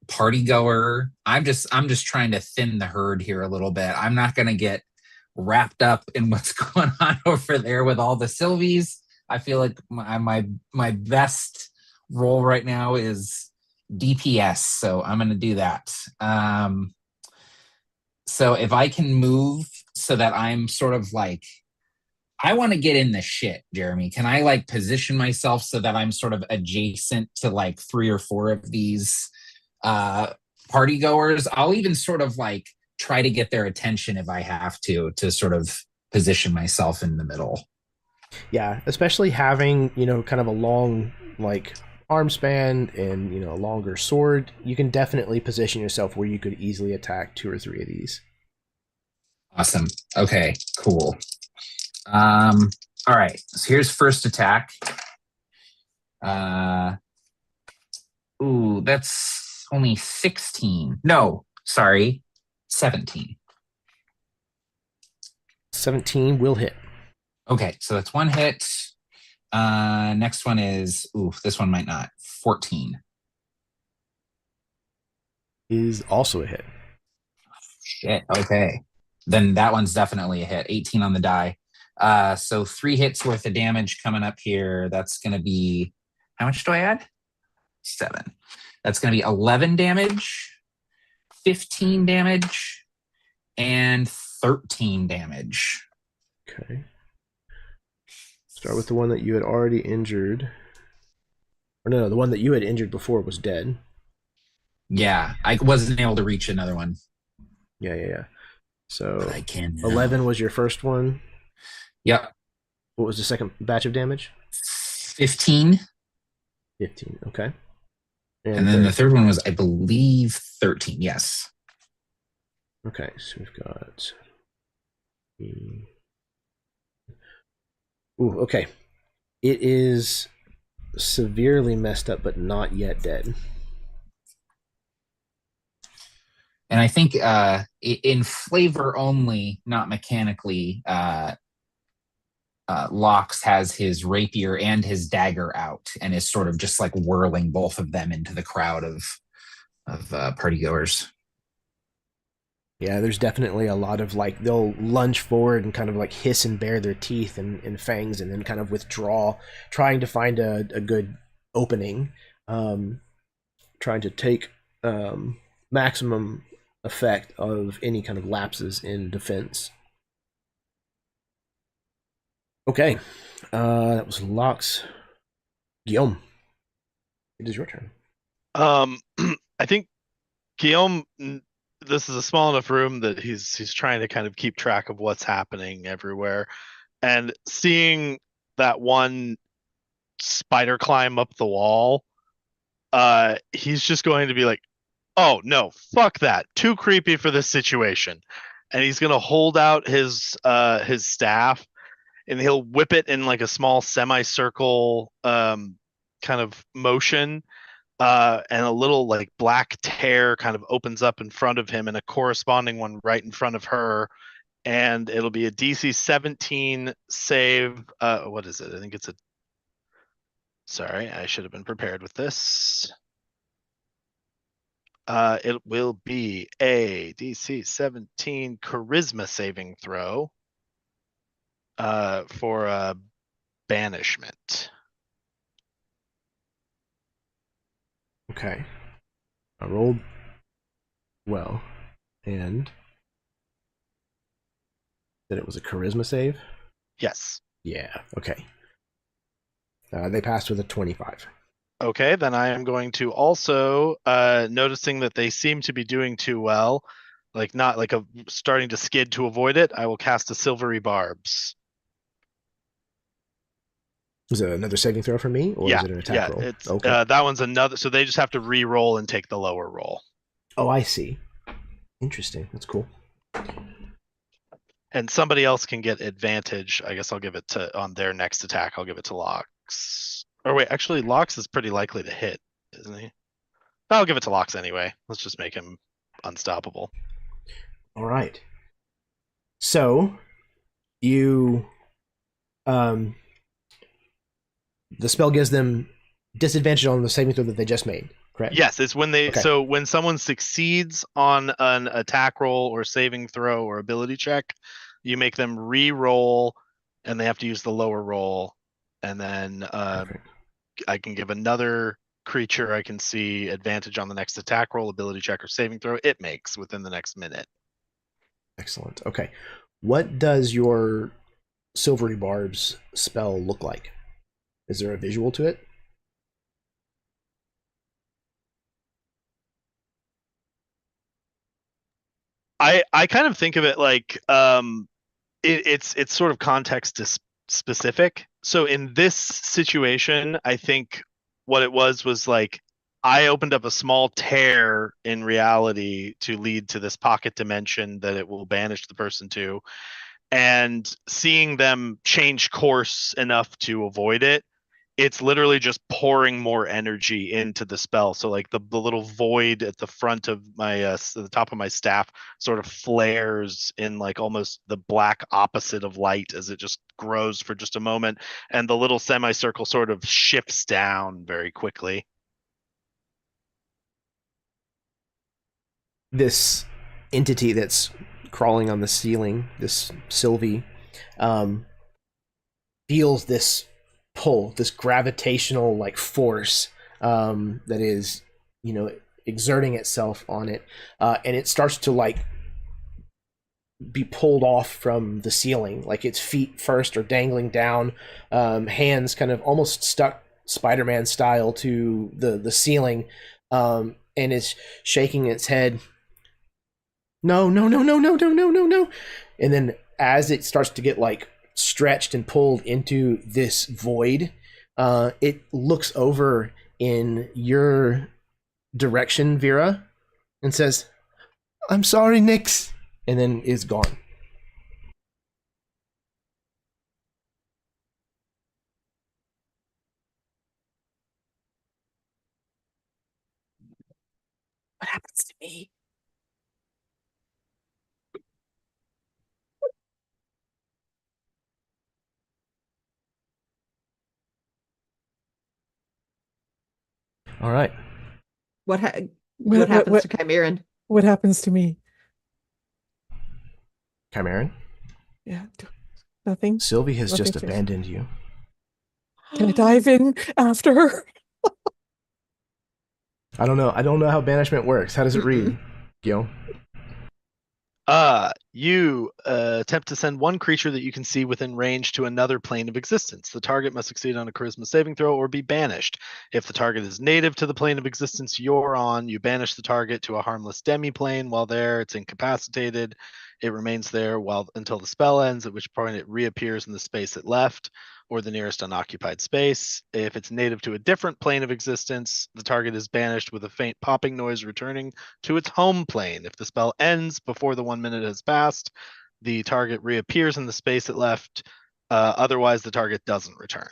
party goer. I'm just trying to thin the herd here a little bit. I'm not going to get wrapped up in what's going on over there with all the Sylvies. I feel like my best role right now is DPS, so I'm going to do that. So if I can move so that I'm sort of like, I want to get in the shit, Jeremy. Can I like position myself so that I'm sort of adjacent to like 3 or 4 of these party goers? I'll even sort of like try to get their attention if I have to sort of position myself in the middle. Yeah, especially having, kind of a long, like, arm span and, a longer sword, you can definitely position yourself where you could easily attack 2 or 3 of these. Awesome. Okay, cool. All right, so here's first attack. Ooh, that's only 16. No, sorry, 17. 17 will hit. Okay, so that's 1 hit. Next one is, this one might not. 14. Is also a hit. Shit, okay. Then that one's definitely a hit. 18 on the die. So 3 hits worth of damage coming up here. That's going to be, how much do I add? 7. That's going to be 11 damage, 15 damage, and 13 damage. Okay. Start with the one that you had already injured. Or no, the one that you had injured before was dead. Yeah, I wasn't able to reach another one. Yeah. So But I can now. 11 was your first one. Yep. What was the second batch of damage? 15. 15, okay. And then the third one was, I believe, 13. Yes. Okay, so we've got... Ooh, okay. It is severely messed up, but not yet dead. And I think in flavor only, not mechanically, Lox has his rapier and his dagger out and is sort of just like whirling both of them into the crowd of partygoers. Yeah, there's definitely a lot of like, they'll lunge forward and kind of like hiss and bare their teeth and fangs and then kind of withdraw, trying to find a good opening, trying to take maximum effect of any kind of lapses in defense. Okay, that was Lox. Guillaume, it is your turn. I think Guillaume, this is a small enough room that he's trying to kind of keep track of what's happening everywhere, and seeing that one spider climb up the wall, he's just going to be like, oh no, fuck that, too creepy for this situation, and he's gonna hold out his staff and he'll whip it in like a small semicircle kind of motion, and a little like black tear kind of opens up in front of him and a corresponding one right in front of her, and it'll be a DC 17 save. What is it? I think it's a, sorry, I should have been prepared with this. It will be a DC 17 charisma saving throw for banishment. Okay. I rolled well, and that it was a charisma save? Yes. Yeah, okay. They passed with a 25. Okay, then I am going to also, noticing that they seem to be doing too well, like not like a starting to skid to avoid it, I will cast a silvery barbs. Is it another saving throw for me, or is it an attack roll? It's Okay. that one's another, so they just have to re-roll and take the lower roll. Oh, I see. Interesting. That's cool. And somebody else can get advantage. I guess I'll give it to, on their next attack, I'll give it to Lox. Or wait, actually Lox is pretty likely to hit, isn't he? I'll give it to Lox anyway. Let's just make him unstoppable. All right. So, you, the spell gives them disadvantage on the saving throw that they just made. correct? Yes, it's when they Okay. so when someone succeeds on an attack roll or saving throw or ability check, you make them re-roll, and they have to use the lower roll, and then Perfect. I can give another creature I can see advantage on the next attack roll, ability check, or saving throw it makes within the next minute. Excellent. Okay. What does your Silvery Barbs spell look like? Is there a visual to it? I kind of think of it like it's sort of context specific. So in this situation, I think what it was like I opened up a small tear in reality to lead to this pocket dimension that it will banish the person to, and seeing them change course enough to avoid it, it's literally just pouring more energy into the spell. So like the little void at the front of my the top of my staff sort of flares in like almost the black opposite of light as it just grows for just a moment, and the little semicircle sort of shifts down very quickly. This entity that's crawling on the ceiling, this Sylvie, um, feels this pull, this gravitational like force that is, exerting itself on it, and it starts to like be pulled off from the ceiling. Like its feet first are dangling down, hands kind of almost stuck Spider-Man style to the ceiling, and is shaking its head. No, no, no, no, no, no, no, no, no. And then as it starts to get like stretched and pulled into this void, it looks over in your direction, Vera, and says, "I'm sorry, Nix," and then is gone. What happens to me? All right. What What, what happens what, to Chimeran? what happens to me? Chimeran, Yeah, nothing. Sylvie has Nothing just to- abandoned you. Can I dive in after her? I don't know. I don't know how banishment works. How does it read, Gil? You attempt to send one creature that you can see within range to another plane of existence. The target must succeed on a charisma saving throw or be banished. If the target is native to the plane of existence you're on, you banish the target to a harmless demi-plane. While there, it's incapacitated. It remains there until the spell ends, at which point it reappears in the space it left or the nearest unoccupied space. If it's native to a different plane of existence, the target is banished with a faint popping noise returning to its home plane. If the spell ends before the 1 minute has passed, the target reappears in the space it left. Otherwise, the target doesn't return.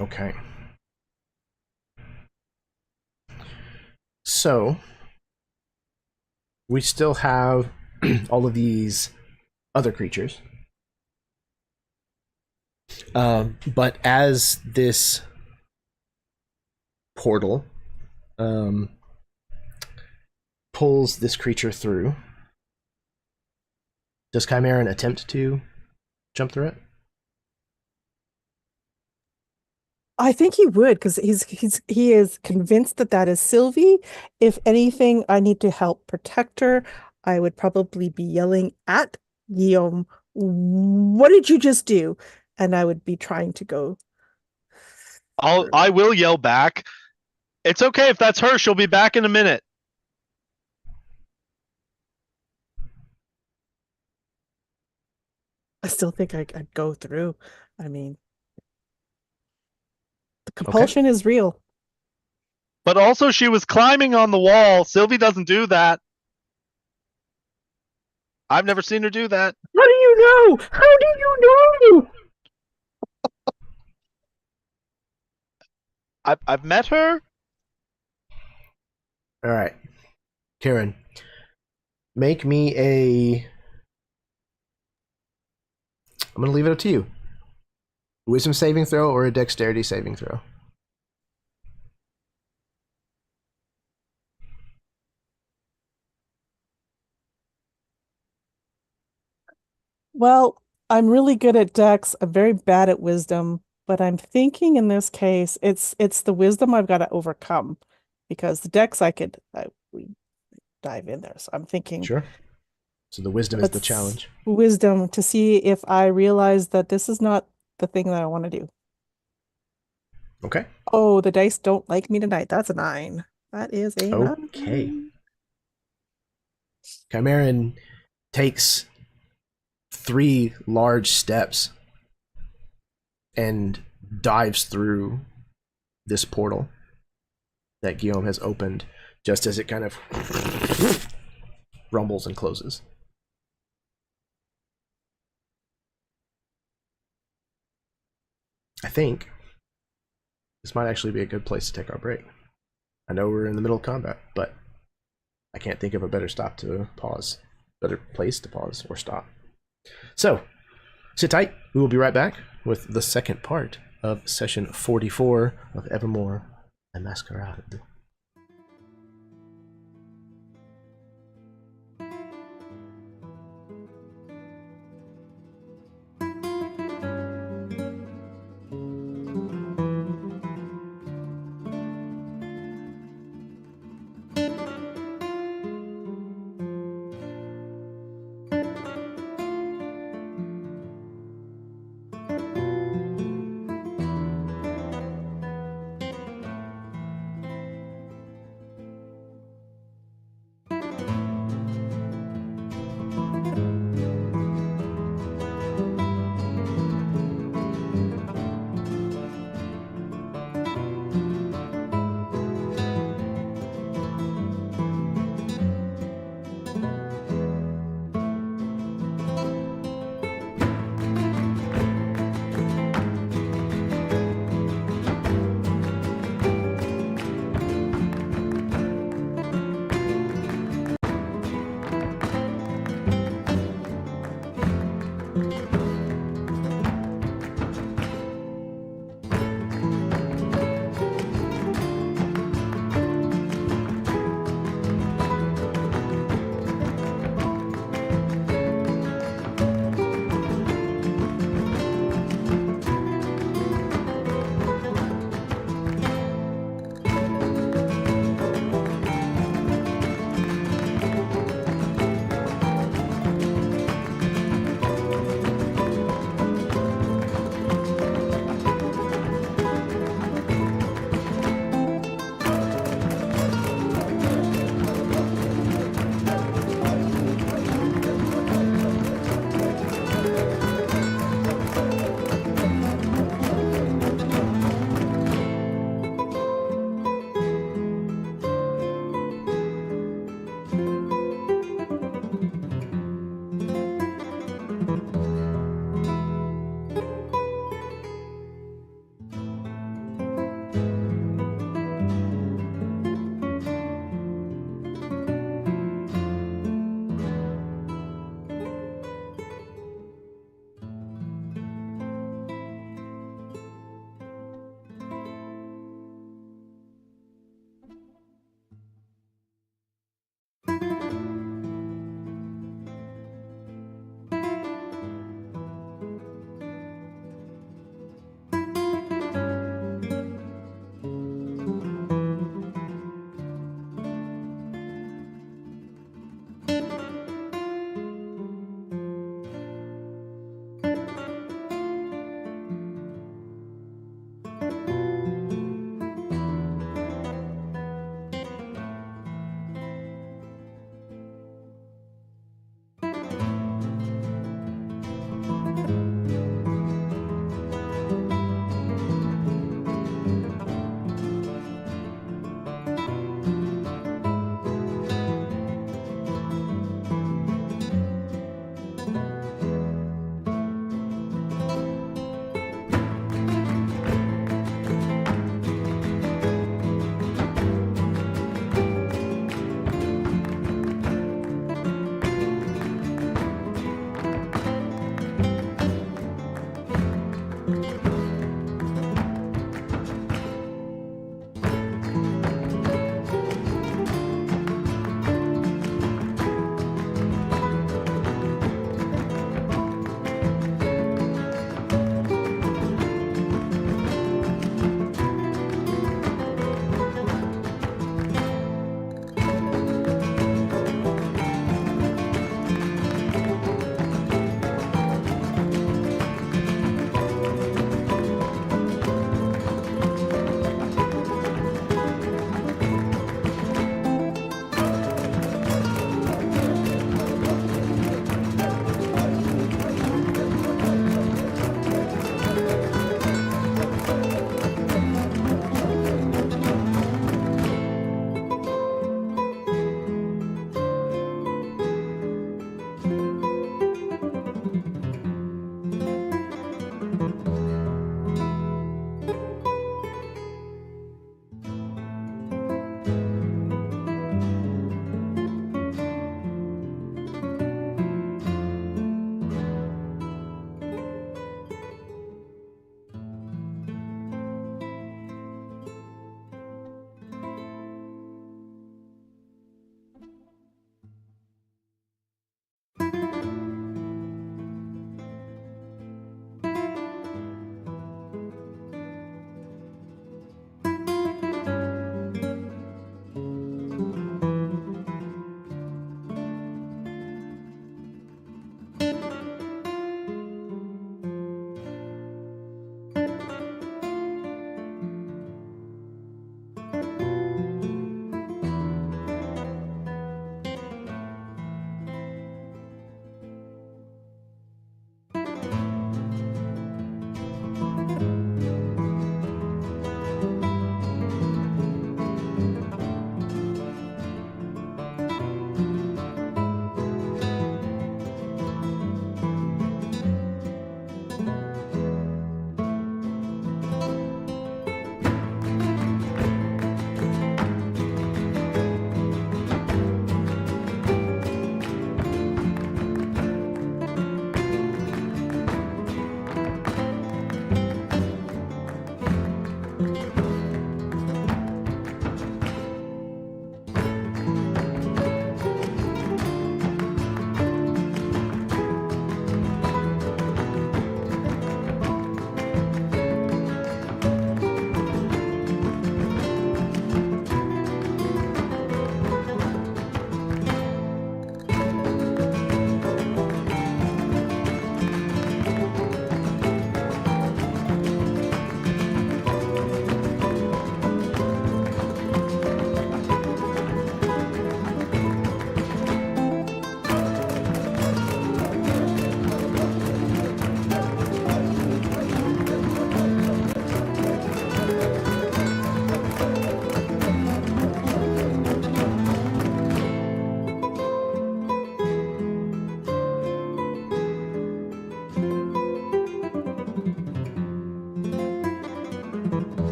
Okay. So we still have all of these other creatures. But as this portal pulls this creature through, does Chimeran attempt to jump through it? I think he would, because he is convinced that that is Sylvie. If anything, I need to help protect her. I would probably be yelling at Guillaume, "What did you just do?" And I would be trying to go. I will yell back. It's okay if that's her. She'll be back in a minute. I still think I'd go through. I mean, the compulsion is real. But also, she was climbing on the wall. Sylvie doesn't do that. I've never seen her do that. How do you know? How do you know? I've met her. All right. Karen, make me a I'm going to leave it up to you. A wisdom saving throw or a dexterity saving throw? Well, I'm really good at dex. I'm very bad at wisdom, but I'm thinking in this case, it's the wisdom I've got to overcome, because the dex we dive in there. So I'm thinking Sure. So the wisdom is the let's challenge. wisdom to see if I realize that this is not the thing that I want to do. Okay. Oh, the dice don't like me tonight. That's a 9. That is a 9. Okay. Chimeran takes 3 large steps and dives through this portal that Guillaume has opened just as it kind of rumbles and closes. I think this might actually be a good place to take our break. I know we're in the middle of combat, but I can't think of a better better place to pause or stop. So, sit tight. We will be right back with the second part of session 44 of Evermore le Masquerade.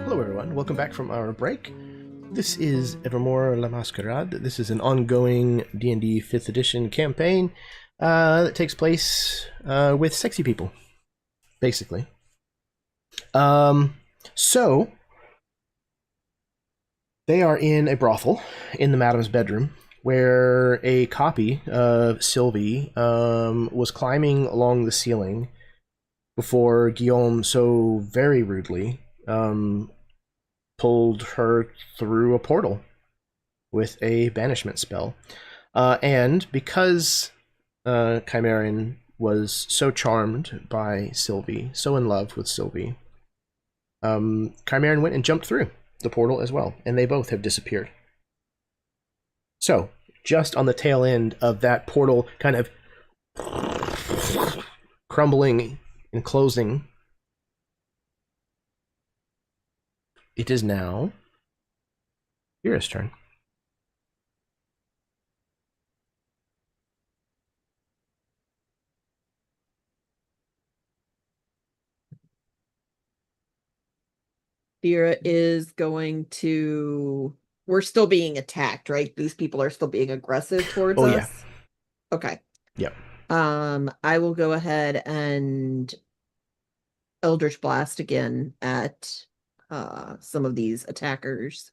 Hello everyone, welcome back from our break. This is Evermore le Masquerade. This is an ongoing D&D 5th edition campaign that takes place with sexy people, basically. So, they are in a brothel in the madam's bedroom, where a copy of Sylvie was climbing along the ceiling before Guillaume so very rudely pulled her through a portal with a banishment spell. And because Chimerian was so charmed by Sylvie, so in love with Sylvie, Chimerian went and jumped through the portal as well, and they both have disappeared. So, just on the tail end of that portal kind of crumbling and closing, it is now Vera's turn. Vera is going to... We're still being attacked, right? These people are still being aggressive towards us? Yeah. Okay. Yep. I will go ahead and Eldritch Blast again at some of these attackers.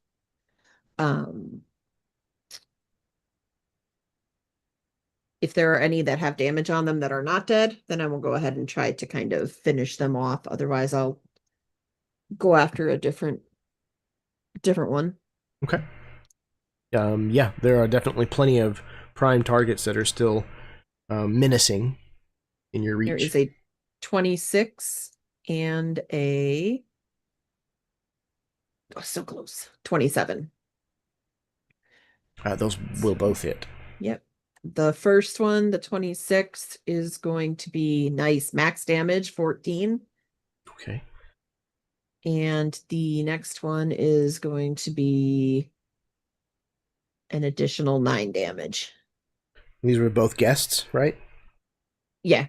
If there are any that have damage on them that are not dead, then I will go ahead and try to kind of finish them off. Otherwise, I'll go after a different one. Okay. Yeah, there are definitely plenty of prime targets that are still menacing in your reach. There is a 26 and a... Oh, so close. 27. Those will both hit. Yep. The first one, the 26, is going to be nice. Max damage, 14. Okay. And the next one is going to be an additional 9 damage. These were both guests, right? Yeah.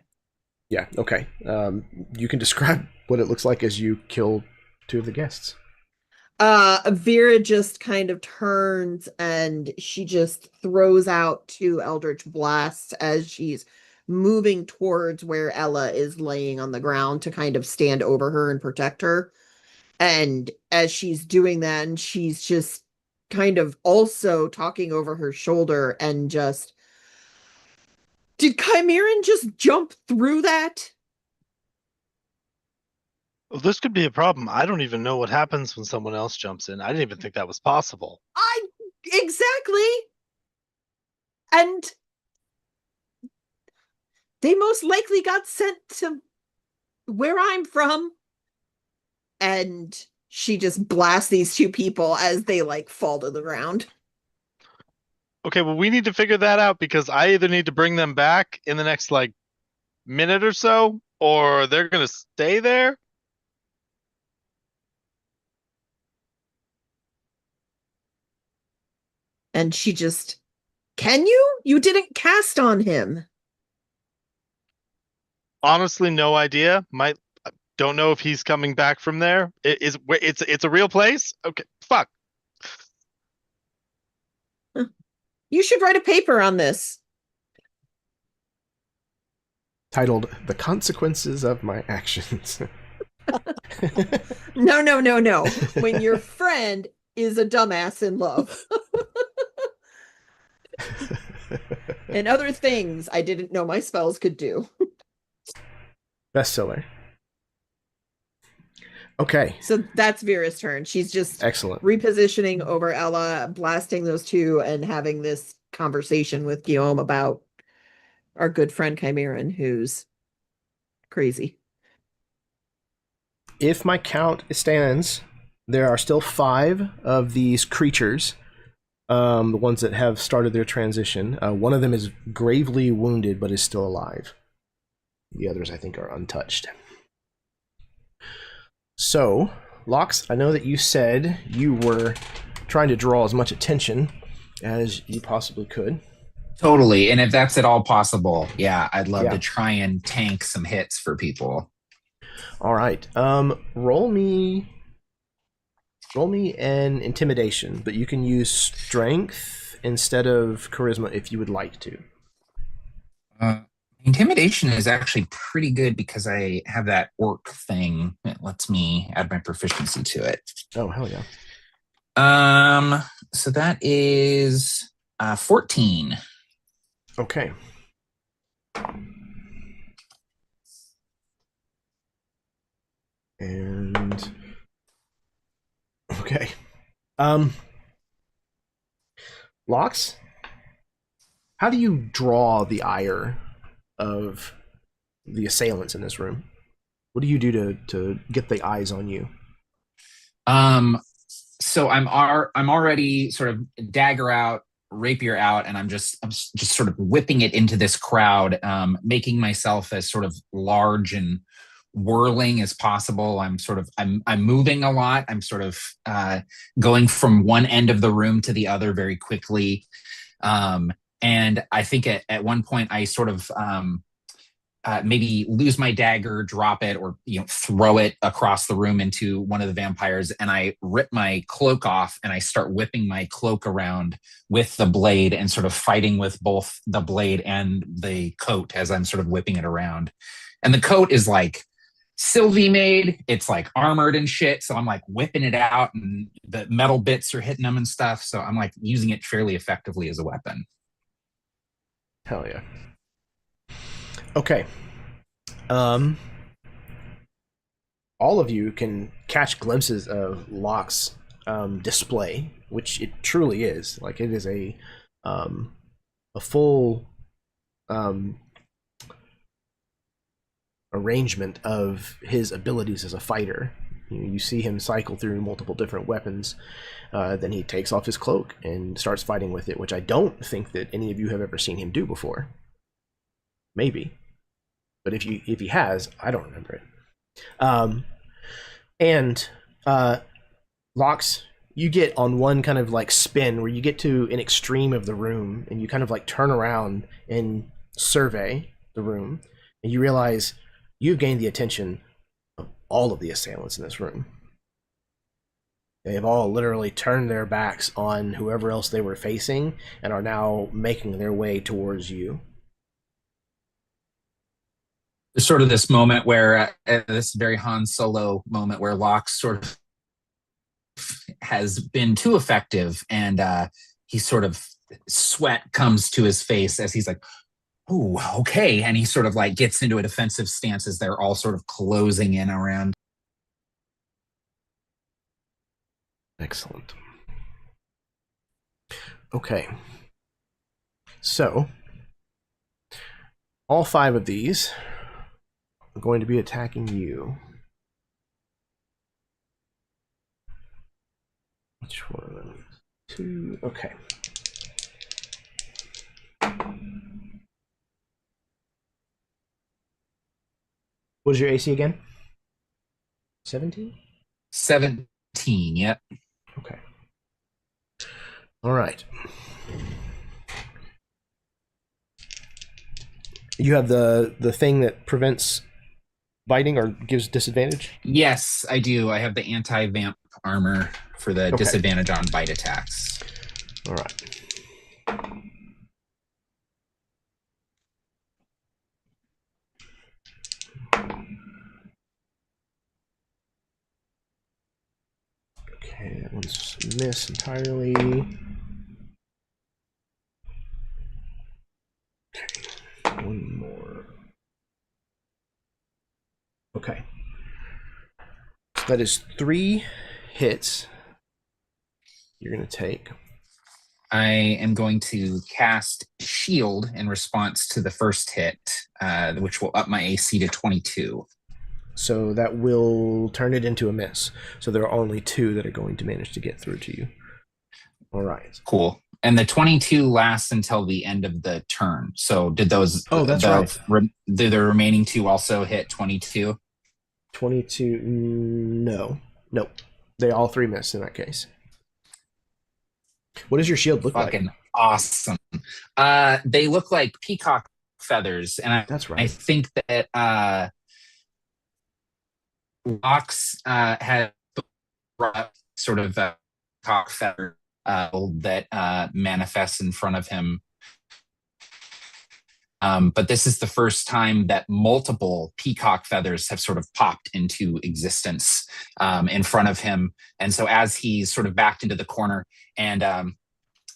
Yeah, okay. You can describe what it looks like as you kill 2 of the guests. Vera just kind of turns and she just throws out 2 Eldritch Blasts as she's moving towards where Ella is laying on the ground to kind of stand over her and protect her. And as she's doing that, and she's just kind of also talking over her shoulder and just... Did Chimerian just jump through that? Well, this could be a problem. I don't even know what happens when someone else jumps in. I didn't even think that was possible. Exactly. And they most likely got sent to where I'm from. And she just blasts these 2 people as they like fall to the ground. Okay, well, we need to figure that out because I either need to bring them back in the next minute or so, or they're gonna stay there. And she just... Can you? You didn't cast on him. Honestly, no idea. Don't know if he's coming back from there. It's a real place? Okay, fuck. You should write a paper on this. Titled, The Consequences of My Actions. No. When your friend is a dumbass in love. And other things I didn't know my spells could do. Bestseller. Okay. So that's Vera's turn. She's just excellent repositioning over Ella, blasting those 2, and having this conversation with Guillaume about our good friend Chimerian, who's crazy. If my count stands, there are still 5 of these creatures, the ones that have started their transition. One of them is gravely wounded but is still alive. The others, I think, are untouched. So, Lox, I know that you said you were trying to draw as much attention as you possibly could. Totally. And if that's at all possible, yeah, I'd love to try and tank some hits for people. All right. Roll me Roll me an intimidation, but you can use strength instead of charisma if you would like to. Intimidation is actually pretty good because I have that orc thing that lets me add my proficiency to it. Oh, hell yeah. So that is 14. Okay. And okay. Lox, how do you draw the ire of the assailants in this room? What do you do to get the eyes on you? So I'm already sort of dagger out, rapier out, and I'm just sort of whipping it into this crowd, making myself as sort of large and whirling as possible. I'm moving a lot. I'm sort of going from one end of the room to the other very quickly. And I think at one point I sort of maybe lose my dagger, drop it, or throw it across the room into one of the vampires, and I rip my cloak off and I start whipping my cloak around with the blade and sort of fighting with both the blade and the coat as I'm sort of whipping it around. And the coat is like Sylvie made. It's like armored and shit, so I'm like whipping it out and the metal bits are hitting them and stuff, so I'm like using it fairly effectively as a weapon. Hell yeah. Okay. All of you can catch glimpses of Locke's display, which it truly is. Like, it is a full arrangement of his abilities as a fighter. You see him cycle through multiple different weapons. Then he takes off his cloak and starts fighting with it, which I don't think that any of you have ever seen him do before. Maybe. But if he has, I don't remember it. Lox, you get on one kind of like spin where you get to an extreme of the room and you kind of like turn around and survey the room, and you realize you've gained the attention of all of the assailants in this room. They have all literally turned their backs on whoever else they were facing and are now making their way towards you. There's sort of this moment where, this very Han Solo moment where Locke sort of has been too effective, and he sort of, sweat comes to his face as he's like, "Ooh, okay," and he sort of like gets into a defensive stance as they're all sort of closing in around. Excellent. Okay. So, all 5 of these are going to be attacking you. Which one of them? 2. Okay. What is your AC again? 17? 17, yep. Okay. All right. You have the thing that prevents biting or gives disadvantage? Yes, I do. I have the anti-vamp armor for the disadvantage on bite attacks. All right. Okay, that one's miss entirely. Okay, one more. Okay. So that is 3 hits you're going to take. I am going to cast Shield in response to the first hit, which will up my AC to 22. So that will turn it into a miss. So there are only 2 that are going to manage to get through to you. All right. Cool. And the 22 lasts until the end of the turn. So did those... Oh, that's right. Did the remaining 2 also hit 22? 22... No. Nope. They all 3 miss in that case. What does your shield look like? Fucking awesome. They look like peacock feathers. And that's right. I think that... Locks had sort of cock feather that manifests in front of him. But this is the first time that multiple peacock feathers have sort of popped into existence in front of him. And so as he's sort of backed into the corner and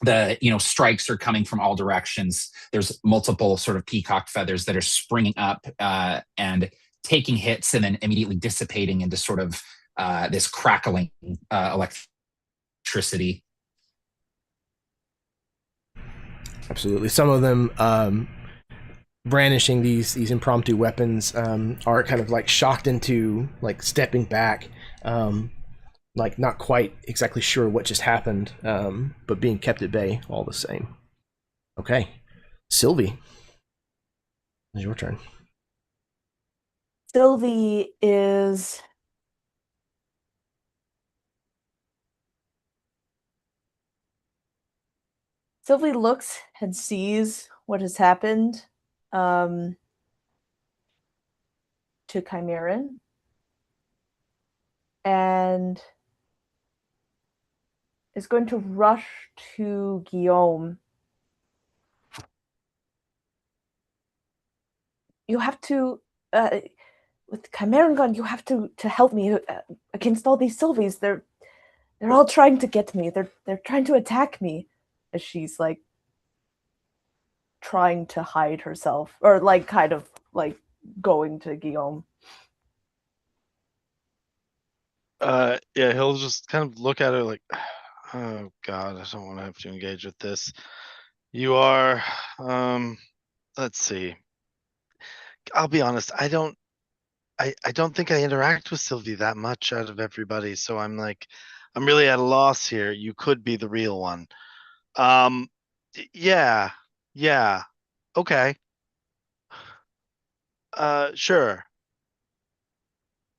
the strikes are coming from all directions, there's multiple sort of peacock feathers that are springing up and taking hits and then immediately dissipating into sort of this crackling electricity. Absolutely. Some of them brandishing these impromptu weapons are kind of like shocked into like stepping back, like not quite exactly sure what just happened, but being kept at bay all the same. Okay, Sylvie, it's your turn. Sylvie looks and sees what has happened to Chimeran, and is going to rush to Guillaume. You have to, with Chimeran gone, you have to help me against all these Sylvies. They're all trying to get me. They're trying to attack me. As she's like trying to hide herself, or like kind of like going to Guillaume. Yeah, he'll just kind of look at her like, oh God, I don't want to have to engage with this. You are, let's see. I'll be honest, I don't think I interact with Sylvie that much out of everybody, so I'm really at a loss here. You could be the real one. Yeah, okay. Sure.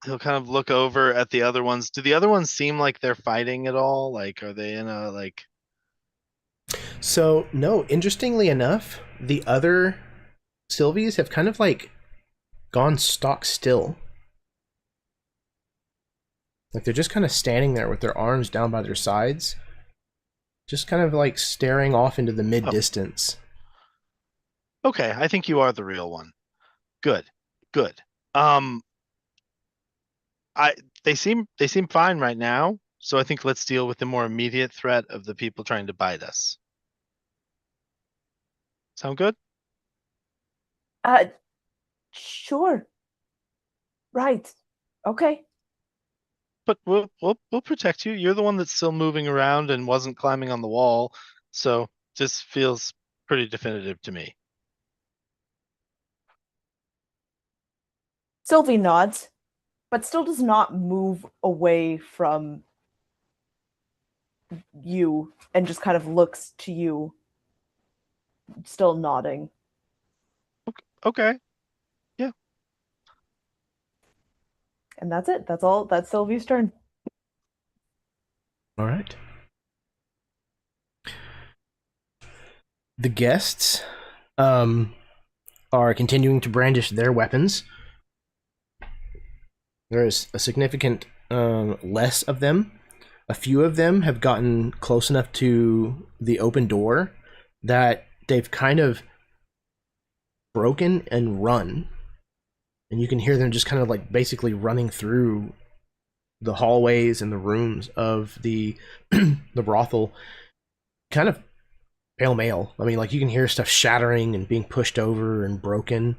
He'll kind of look over at the other ones. Do the other ones seem like they're fighting at all? Like, are they in a like? So no, interestingly enough, the other Sylvies have kind of like gone stock still. Like they're just kind of standing there with their arms down by their sides, just kind of like staring off into the mid-distance. Okay, I think you are the real one. Good. They seem fine right now, so I think let's deal with the more immediate threat of the people trying to bite us. Sound good? Sure. Right. Okay. But we'll protect you. You're the one that's still moving around and wasn't climbing on the wall, so this feels pretty definitive to me. Sylvie nods, but still does not move away from you and just kind of looks to you, still nodding. Okay. Yeah. And that's it. That's all. That's Sylvie's turn. All right. The guests are continuing to brandish their weapons. There is a significant less of them. A few of them have gotten close enough to the open door that they've kind of broken and run. And you can hear them just kind of like basically running through the hallways and the rooms of the the brothel, kind of pale-mail. I mean, like you can hear stuff shattering and being pushed over and broken.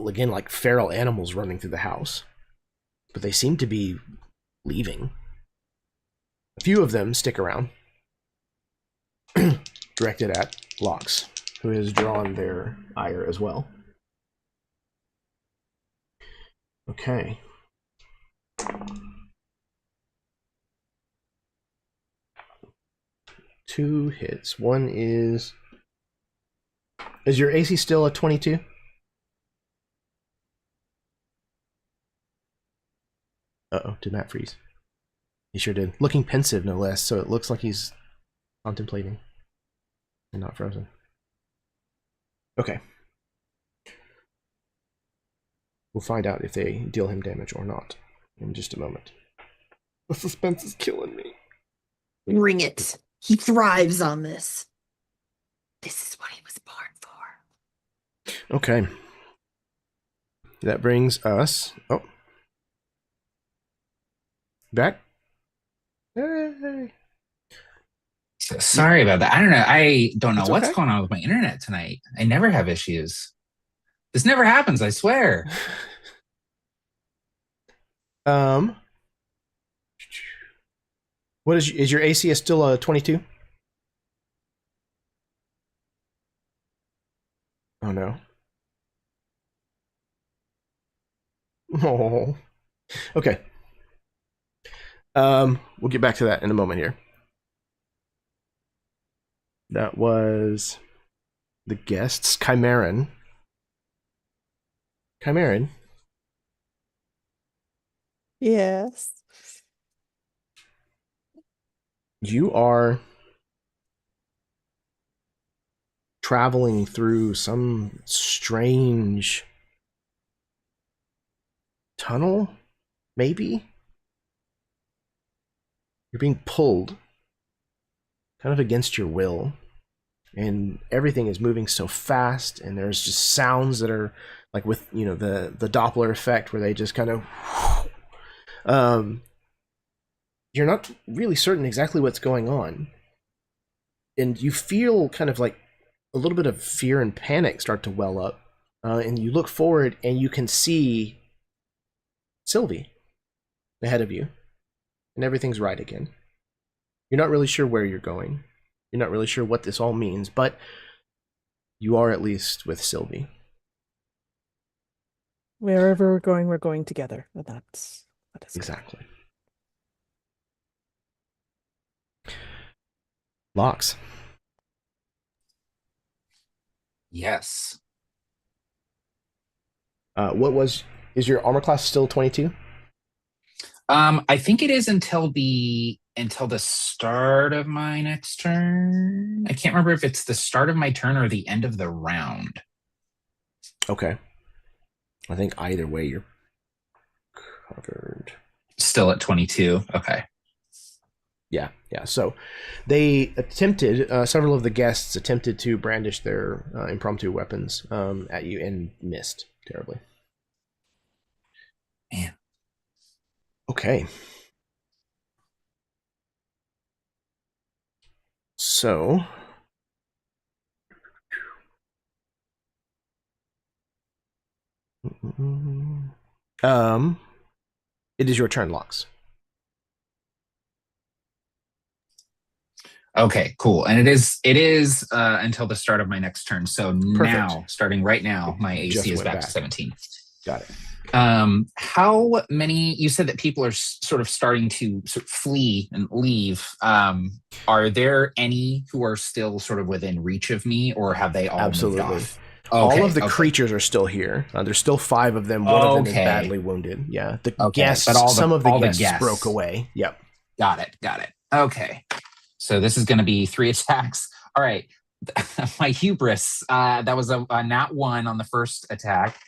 Again, like feral animals running through the house. But they seem to be leaving. A few of them stick around, directed at Lox, who has drawn their ire as well. Okay. Two hits. One is your AC still a 22? Uh-oh, did Matt freeze? He sure did. Looking pensive, no less, so it looks like he's contemplating and not frozen. Okay. We'll find out if they deal him damage or not in just a moment. The suspense is killing me. Bring it. He thrives on this. This is what he was born for. Okay. That brings us back. Hey. Sorry about that. I don't know. I don't know It's what's okay. going on with my internet tonight. I never have issues. This never happens, I swear. What is your ACS still a 22? Oh no. Oh. Okay. We'll get back to that in a moment here. That was the guests. Chimeran. Chimeran. Yes. You are traveling through some strange tunnel, maybe? You're being pulled kind of against your will, and everything is moving so fast, and there's just sounds that are like with, the Doppler effect where they just kind of you're not really certain exactly what's going on, and you feel kind of like a little bit of fear and panic start to well up, and you look forward and you can see Sylvie ahead of you, and everything's right again. You're not really sure where you're going. You're not really sure what this all means, but you are at least with Sylvie. Wherever we're going together. And that's what is Exactly. Locks. Yes. Is your armor class still 22? I think it is until the start of my next turn. I can't remember if it's the start of my turn or the end of the round. Okay. I think either way you're covered. Still at 22. Okay. Yeah. So they attempted, several of the guests attempted to brandish their impromptu weapons at you and missed terribly. Man. Okay. So it is your turn, Locks. Okay, cool. And it is until the start of my next turn. So now, starting right now, my AC is back to 17. Got it. How many, you said that people are sort of starting to flee and leave. Are there any who are still sort of within reach of me, or have they all moved off? All of the creatures are still here. There's still 5 of them. One of them is badly wounded. Yeah. The guests, but some of the guests broke away. Yep. Got it. Okay. So this is going to be 3 attacks. All right. My hubris, that was a nat 1 on the first attack.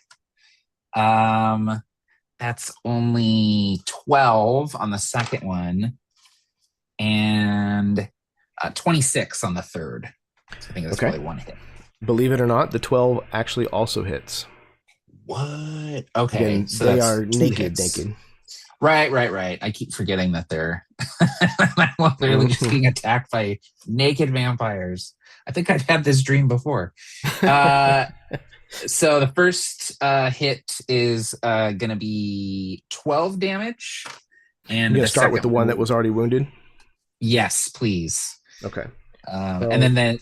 That's only 12 on the second one, and 26 on the third. So I think that's probably 1 hit. Believe it or not, the 12 actually also hits. What? Okay. Again, so they are naked. Right. I keep forgetting that they're literally just being attacked by naked vampires. I think I've had this dream before. So the first hit is going to be 12 damage. And you're going to start with the one that was already wounded? Yes, please. Okay. And then the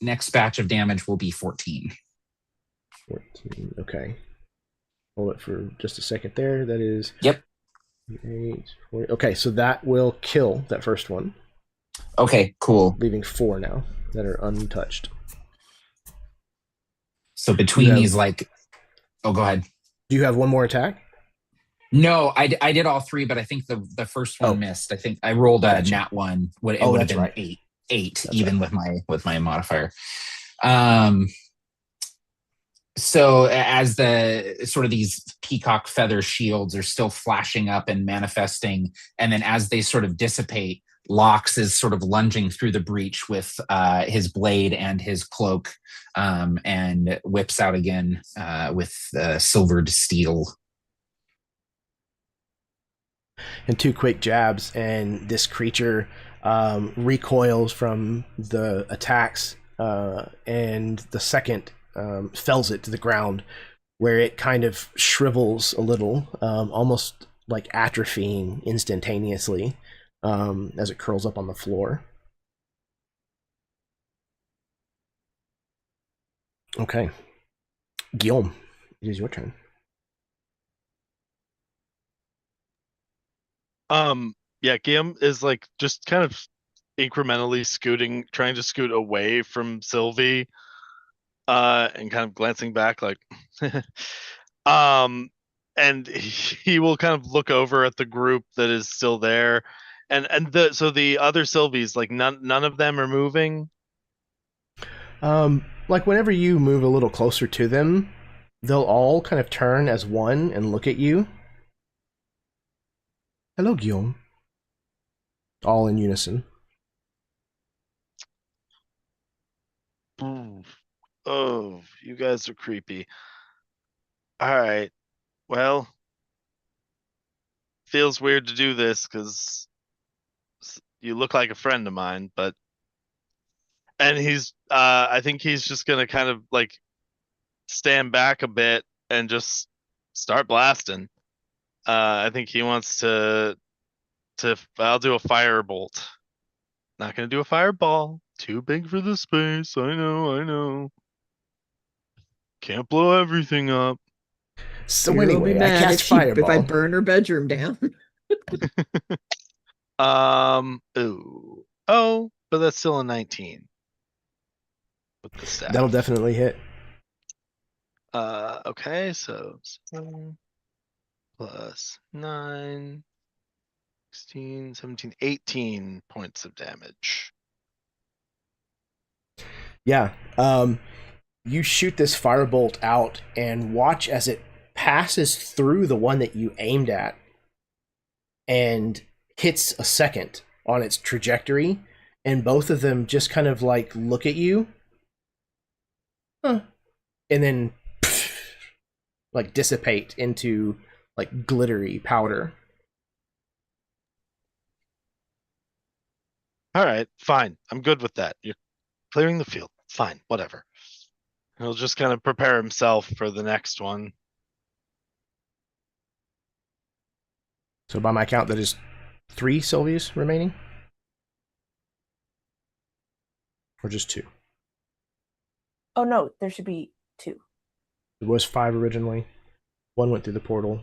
next batch of damage will be 14. 14, okay. Hold it for just a second there. That is... Yep. 8, 40. Okay, so that will kill that first one. Okay, cool. Leaving 4 now that are untouched. So between these, oh, go ahead. Do you have one more attack? No, I did all 3, but I think the first one missed. I think I rolled a nat 1. It would have been right. 8 that's even right. with my modifier. So as the sort of these peacock feather shields are still flashing up and manifesting, and then as they sort of dissipate, Lox is sort of lunging through the breach with his blade and his cloak, and whips out again with silvered steel. And 2 quick jabs, and this creature recoils from the attacks, and the second fells it to the ground, where it kind of shrivels a little, almost like atrophying instantaneously, as it curls up on the floor. Okay. Guillaume, it is your turn. Yeah, Guillaume is like just kind of incrementally trying to scoot away from Sylvie, and kind of glancing back like and he will kind of look over at the group that is still there, and the other Sylvies, like none of them are moving. Like whenever you move a little closer to them, they'll all kind of turn as one and look at you. Hello, Guillaume. All in unison. Oh, you guys are creepy. All right. Well, feels weird to do this because you look like a friend of mine, but I think he's just gonna kind of like stand back a bit and just start blasting. I think he wants to I'll do a firebolt. Not gonna do a fireball. Too big for the space. I know. Can't blow everything up. So Vera will be anyway, I mad cast if I fireball. burn her bedroom down. Ooh. Oh, but that's still a 19 with the staff. That'll definitely hit. Okay, so 7 plus 9, 16, 17, 18 points of damage. Yeah. You shoot this firebolt out and watch as it passes through the one that you aimed at and hits a second on its trajectory, and both of them just kind of like look at you, and then like dissipate into like glittery powder. All right, fine. I'm good with that. You're clearing the field. Fine, whatever. He'll just kind of prepare himself for the next one. So by my count, that is 3 Sylvias remaining? Or just 2? Oh no, there should be 2. It was 5 originally. 1 went through the portal.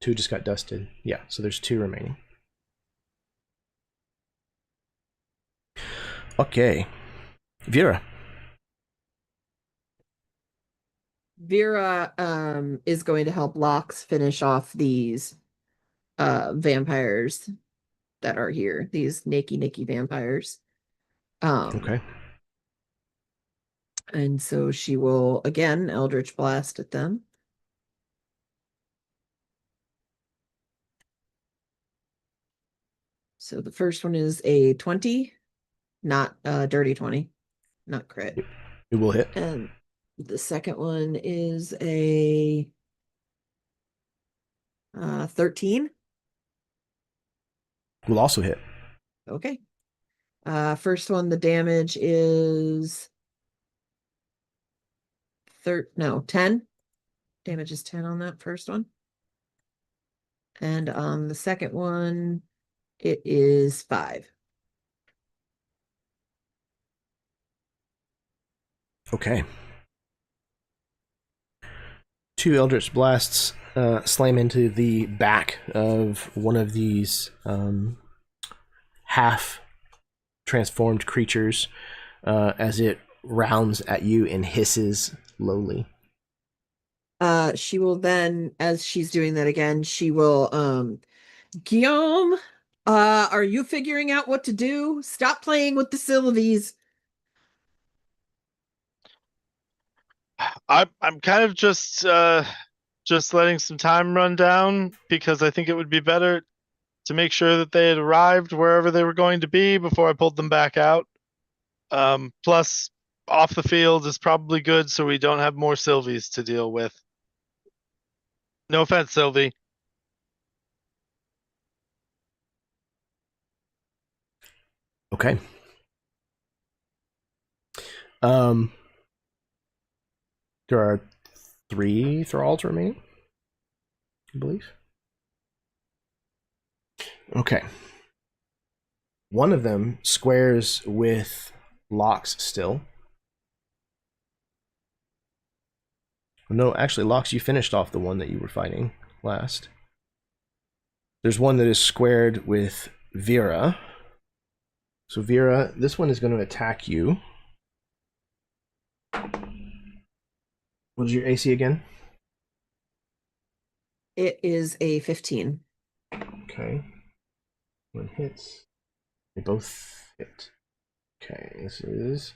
2 just got dusted. Yeah, so there's 2 remaining. Okay. Vera. Vera is going to help Lox finish off these vampires that are here, these Nicky vampires. Okay. And so she will again Eldritch Blast at them. So the first one is a 20, not a dirty 20, not crit. It will hit. And the second one is a 13. Will also hit. Okay. First one, the damage is 10. Damage is 10 on that first one. And on the second one, it is 5. Okay. 2 Eldritch Blasts slam into the back of one of these half transformed creatures as it rounds at you and hisses lowly. She will then, as she's doing that again, she will Guillaume, are you figuring out what to do? Stop playing with the Sylvies. I'm kind of just letting some time run down because I think it would be better to make sure that they had arrived wherever they were going to be before I pulled them back out. Plus, off the field is probably good so we don't have more Sylvies to deal with. No offense, Sylvie. Okay. There are 3 thralls remaining, I believe. Okay. One of them squares with Locks still. No, actually, Locks, you finished off the one that you were fighting last. There's one that is squared with Vera. So Vera, this one is going to attack you. What is your AC again? It is a 15. Okay. One hits. They both hit. Okay, this is...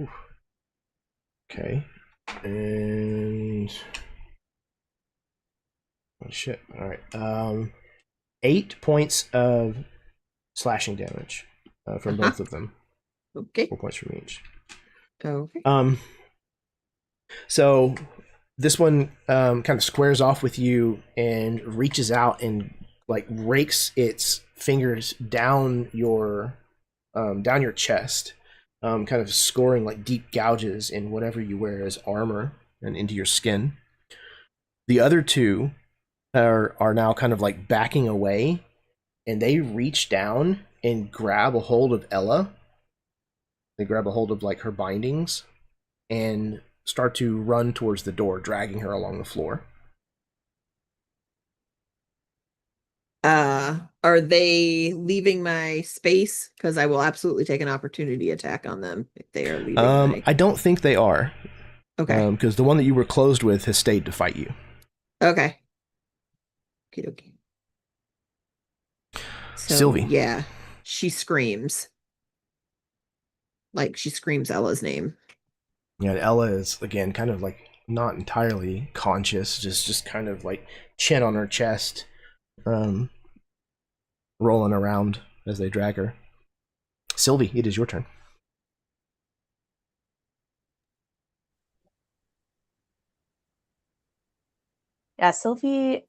Oof. Okay. And... oh shit. Alright. 8 points of slashing damage from both of them. Okay. 4 points from each. Okay. So this one kind of squares off with you and reaches out and like rakes its fingers down your chest, kind of scoring like deep gouges in whatever you wear as armor and into your skin. The other 2 are now kind of like backing away, and they reach down and grab a hold of Ella. They grab a hold of like her bindings and start to run towards the door, dragging her along the floor. Are they leaving my space? Because I will absolutely take an opportunity attack on them if they are leaving. I don't think they are. Okay. Because the one that you were closed with has stayed to fight you. Okay. Okay. So, Sylvie. yeah, she screams. Like, she screams Ella's name. Yeah, and Ella is, again, kind of like not entirely conscious, just kind of like chin on her chest, rolling around as they drag her. Sylvie, it is your turn. Yeah, Sylvie.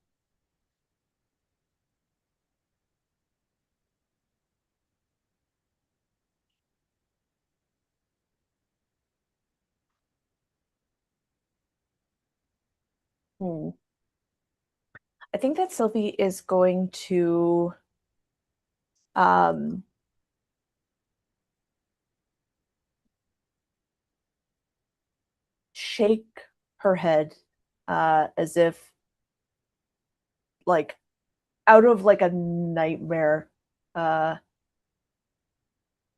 I think that Sylvie is going to shake her head as if like out of like a nightmare.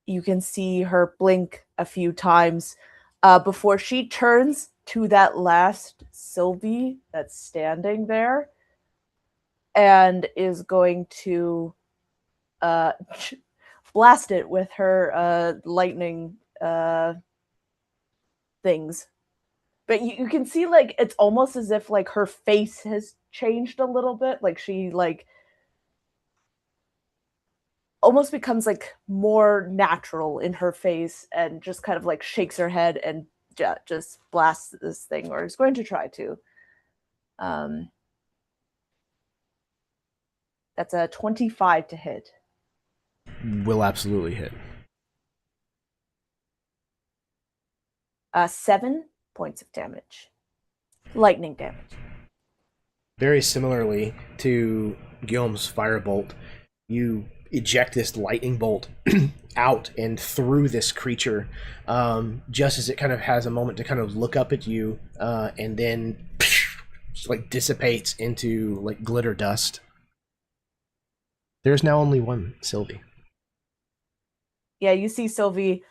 You can see her blink a few times before she turns to that last Sylvie that's standing there and is going to blast it with her lightning things. But you can see like it's almost as if like her face has changed a little bit. Like she like almost becomes like more natural in her face and just kind of like shakes her head and just blasts this thing, or is going to try to. That's a 25 to hit. Will absolutely hit. 7 points of damage. Lightning damage. Very similarly to Guillaume's firebolt, you eject this lightning bolt out and through this creature, just as it kind of has a moment to kind of look up at you, and then just like dissipates into like glitter dust. There's now only one Sylvie. Yeah, you see Sylvie.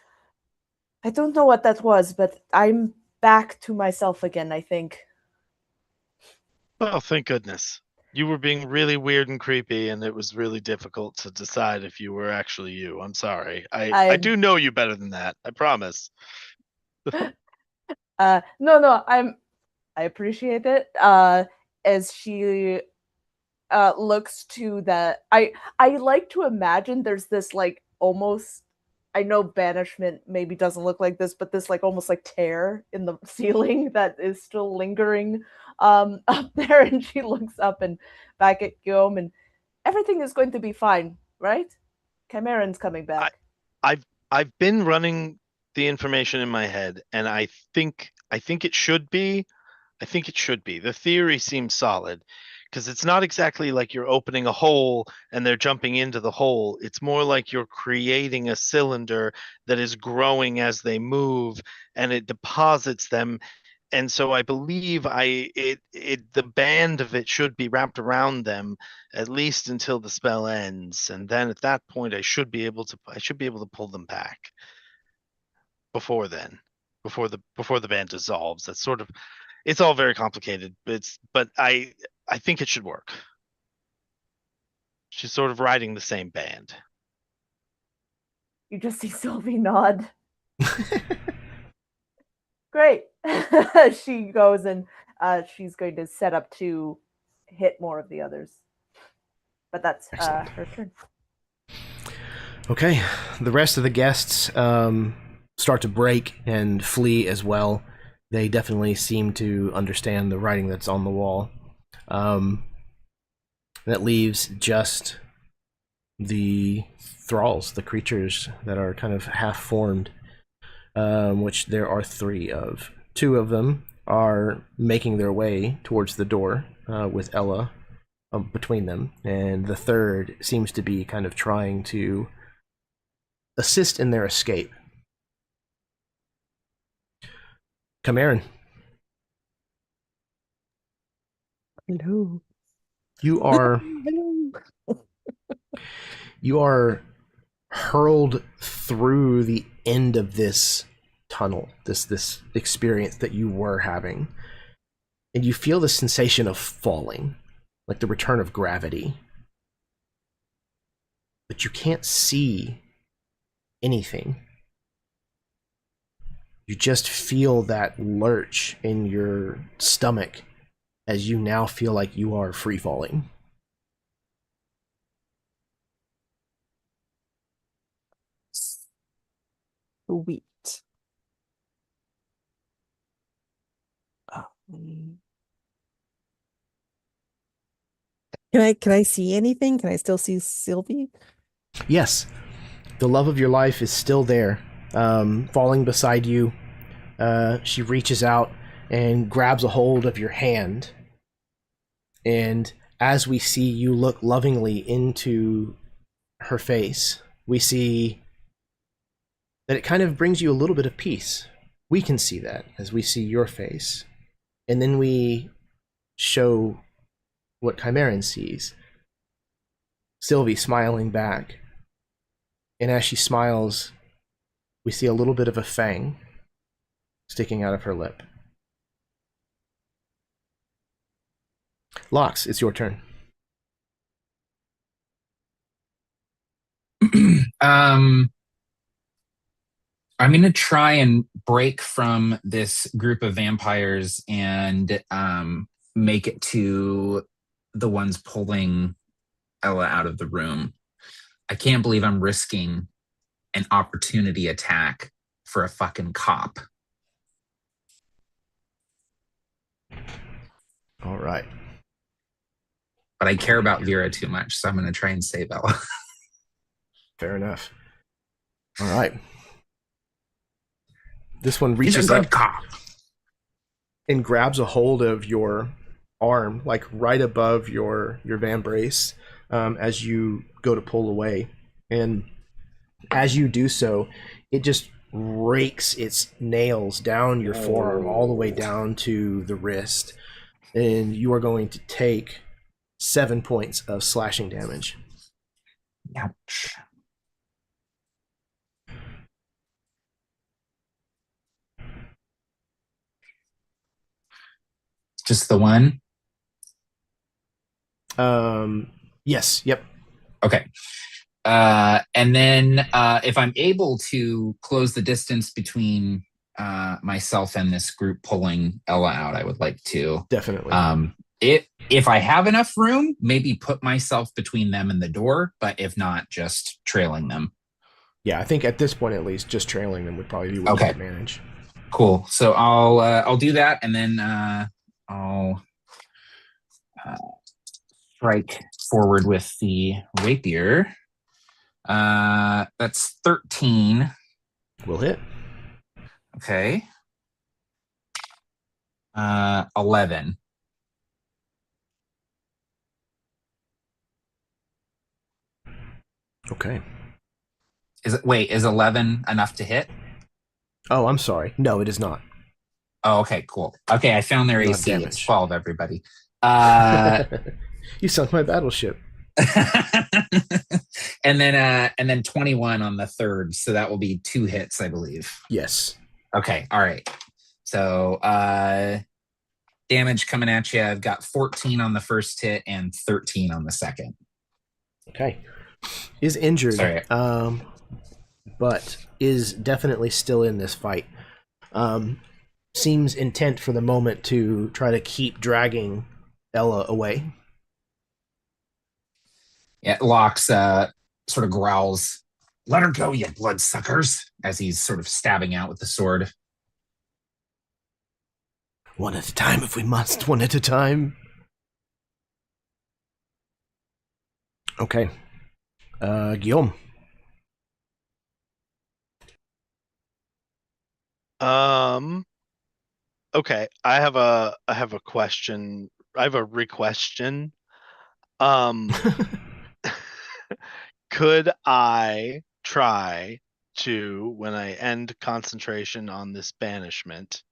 I don't know what that was, but I'm back to myself again, I think. Oh, thank goodness. You were being really weird and creepy, and it was really difficult to decide if you were actually you. I'm sorry. I I'm do know you better than that. I promise. no, I appreciate it. As she looks to the I like to imagine there's this like almost, I know banishment maybe doesn't look like this, but this like almost like tear in the ceiling that is still lingering up there, and she looks up and back at Guillaume, and everything is going to be fine, right? Chimeran's coming I, back. I've been running the information in my head, and I think it should be. I think it should be. The theory seems solid because it's not exactly like you're opening a hole and they're jumping into the hole. It's more like you're creating a cylinder that is growing as they move and it deposits them. And so I believe the band of it should be wrapped around them at least until the spell ends. And then at that point I should be able to pull them back before then. Before the band dissolves. That's sort of, it's all very complicated, but I think it should work. She's sort of riding the same band. You just see Sylvie nod. Great. She goes and she's going to set up to hit more of the others. But that's her turn. Okay, the rest of the guests start to break and flee as well. They definitely seem to understand the writing that's on the wall. That leaves just the thralls, the creatures that are kind of half-formed, which there are 3 of. 2 of them are making their way towards the door with Ella between them, and the 3rd seems to be kind of trying to assist in their escape. Chimeran, Hello. you are Hello. you are hurled through the end of this tunnel, this experience that you were having, and you feel the sensation of falling, like the return of gravity. But you can't see anything. You just feel that lurch in your stomach as you now feel like you are free falling. Sweet. Um, can I see anything? Can I still see Sylvie? Yes, the love of your life is still there, falling beside you. She reaches out and grabs a hold of your hand. And as we see you look lovingly into her face, we see that it kind of brings you a little bit of peace. We can see that as we see your face. And then we show what Chimeran sees. Sylvie smiling back. And as she smiles, we see a little bit of a fang sticking out of her lip. Lox, it's your turn. I'm going to try and break from this group of vampires and make it to the ones pulling Ella out of the room. I can't believe I'm risking an opportunity attack for a fucking cop. All right. But I care about Vera too much, so I'm going to try and save Ella. Fair enough. All right. This one He's a reaches good up cop. and grabs a hold of your arm, like right above your vambrace, as you go to pull away. And as you do so, it just rakes its nails down your forearm all the way down to the wrist. And you are going to take 7 points of slashing damage. Ouch. Just the one? Yes. Yep. Okay. And then if I'm able to close the distance between myself and this group pulling Ella out, I would like to. Definitely. If I have enough room, maybe put myself between them and the door, but if not, just trailing them. Yeah, I think at this point at least, just trailing them would probably be what you could manage. Cool. So I'll do that, and then I'll strike forward with the rapier. That's 13. Will hit. Okay. 11. Okay. Is 11 enough to hit? Oh, I'm sorry. No, it is not. Oh, okay, cool. Okay, I found their Not AC. damage. It's 12, everybody. You sunk my battleship. and then 21 on the third, so that will be 2 hits, I believe. Yes. Okay, all right. So damage coming at you. I've got 14 on the first hit and 13 on the second. Okay. Is injured. Sorry. But is definitely still in this fight. Seems intent for the moment to try to keep dragging Ella away. Yeah, Locks sort of growls, "Let her go, you bloodsuckers," as he's sort of stabbing out with the sword. One at a time if we must, one at a time. Okay. Guillaume. Okay, I have a question. I have a requestion. Um, could I try to, when I end concentration on this banishment,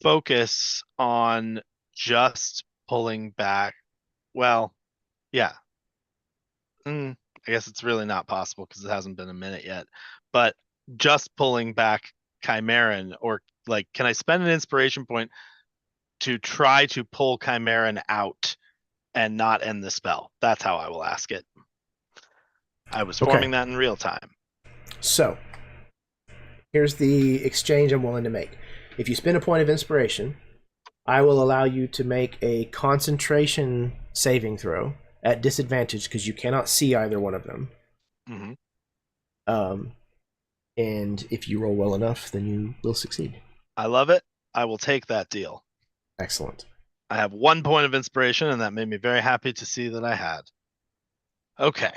focus on just pulling back? Well, yeah. I guess it's really not possible because it hasn't been a minute yet. But just pulling back Chimeran, or like, can I spend an inspiration point to try to pull Chimeran out and not end the spell? That's how I will ask it. I was forming that in real time. So, here's the exchange I'm willing to make. If you spend a point of inspiration, I will allow you to make a concentration saving throw at disadvantage because you cannot see either one of them. Mm-hmm. And if you roll well enough, then you will succeed. I love it. I will take that deal. Excellent. I have 1 point of inspiration, and that made me very happy to see that I had. Okay.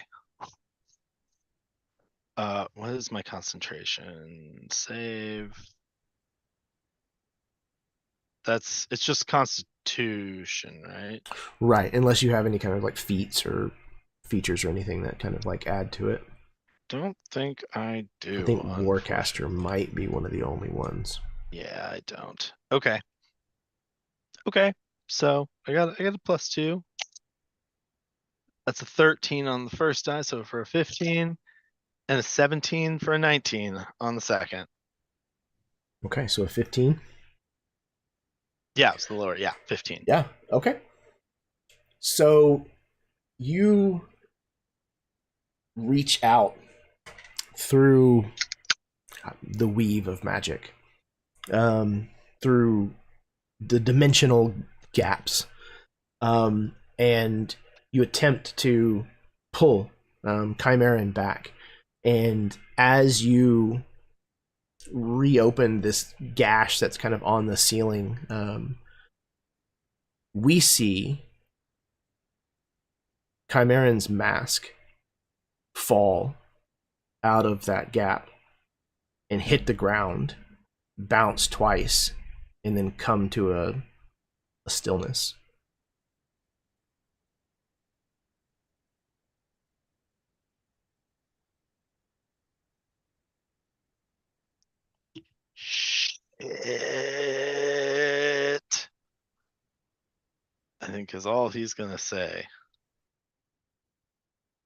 What is my concentration save? It's just Constitution, right? Right, unless you have any kind of like feats or features or anything that kind of like add to it. Don't think I do. I think Warcaster might be one of the only ones. Yeah, I don't. Okay. Okay. So I got a +2. That's a 13 on the first die, so for a 15, and a 17 for a 19 on the second. Okay, so a 15. Yeah, it's the lower. Yeah, 15. Yeah. Okay. So you reach out through the weave of magic, through the dimensional gaps, and you attempt to pull Chimeran back. And as you reopen this gash that's kind of on the ceiling, we see Chimeran's mask fall out of that gap and hit the ground, bounce twice, and then come to a stillness. Shit. I think is all he's gonna say.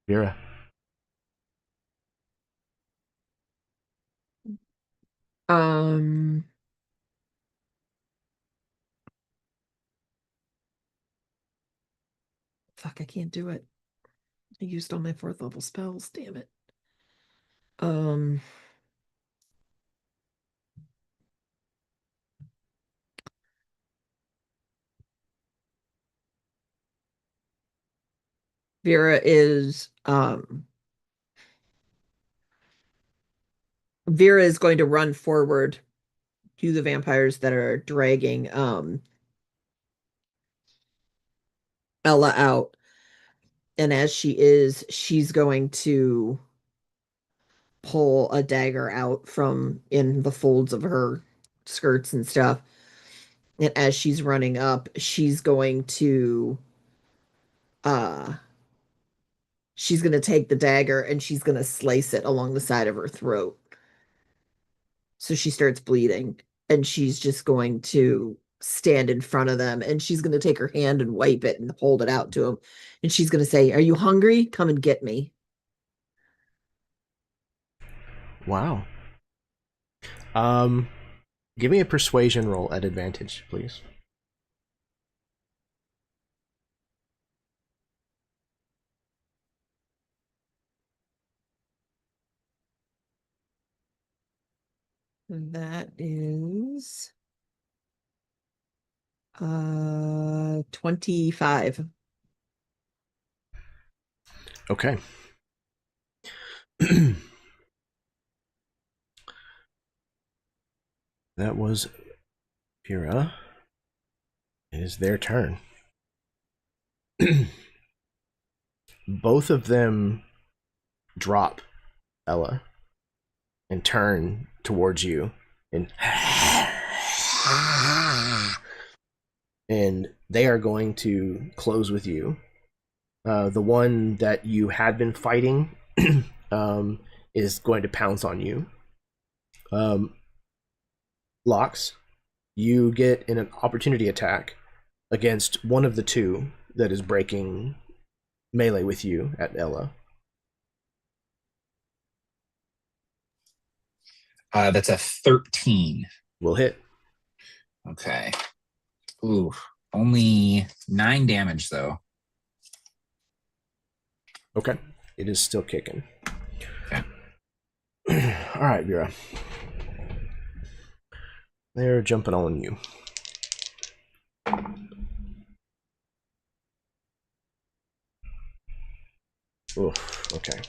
Vera. The I can't do it. I used all my 4th level spells, damn it. Vera is going to run forward to the vampires that are dragging Ella out. And as she's going to pull a dagger out from in the folds of her skirts and stuff. And as she's running up, she's going to take the dagger and she's going to slice it along the side of her throat. So she starts bleeding, and she's just going to stand in front of them, and she's going to take her hand and wipe it and hold it out to him. And she's going to say, "Are you hungry? Come and get me." Wow. Give me a persuasion roll at advantage, please. That is 25. Okay. That was Vera. It is their turn. Both of them drop Ella and turn towards you and they are going to close with you. The one that you had been fighting is going to pounce on you. Locks, you get an opportunity attack against one of the two that is breaking melee with you at Ella. That's a 13. Will hit. Okay. Ooh, only 9 damage though. Okay. It is still kicking. Okay. All right, Vera. They're jumping on you. Oof, okay.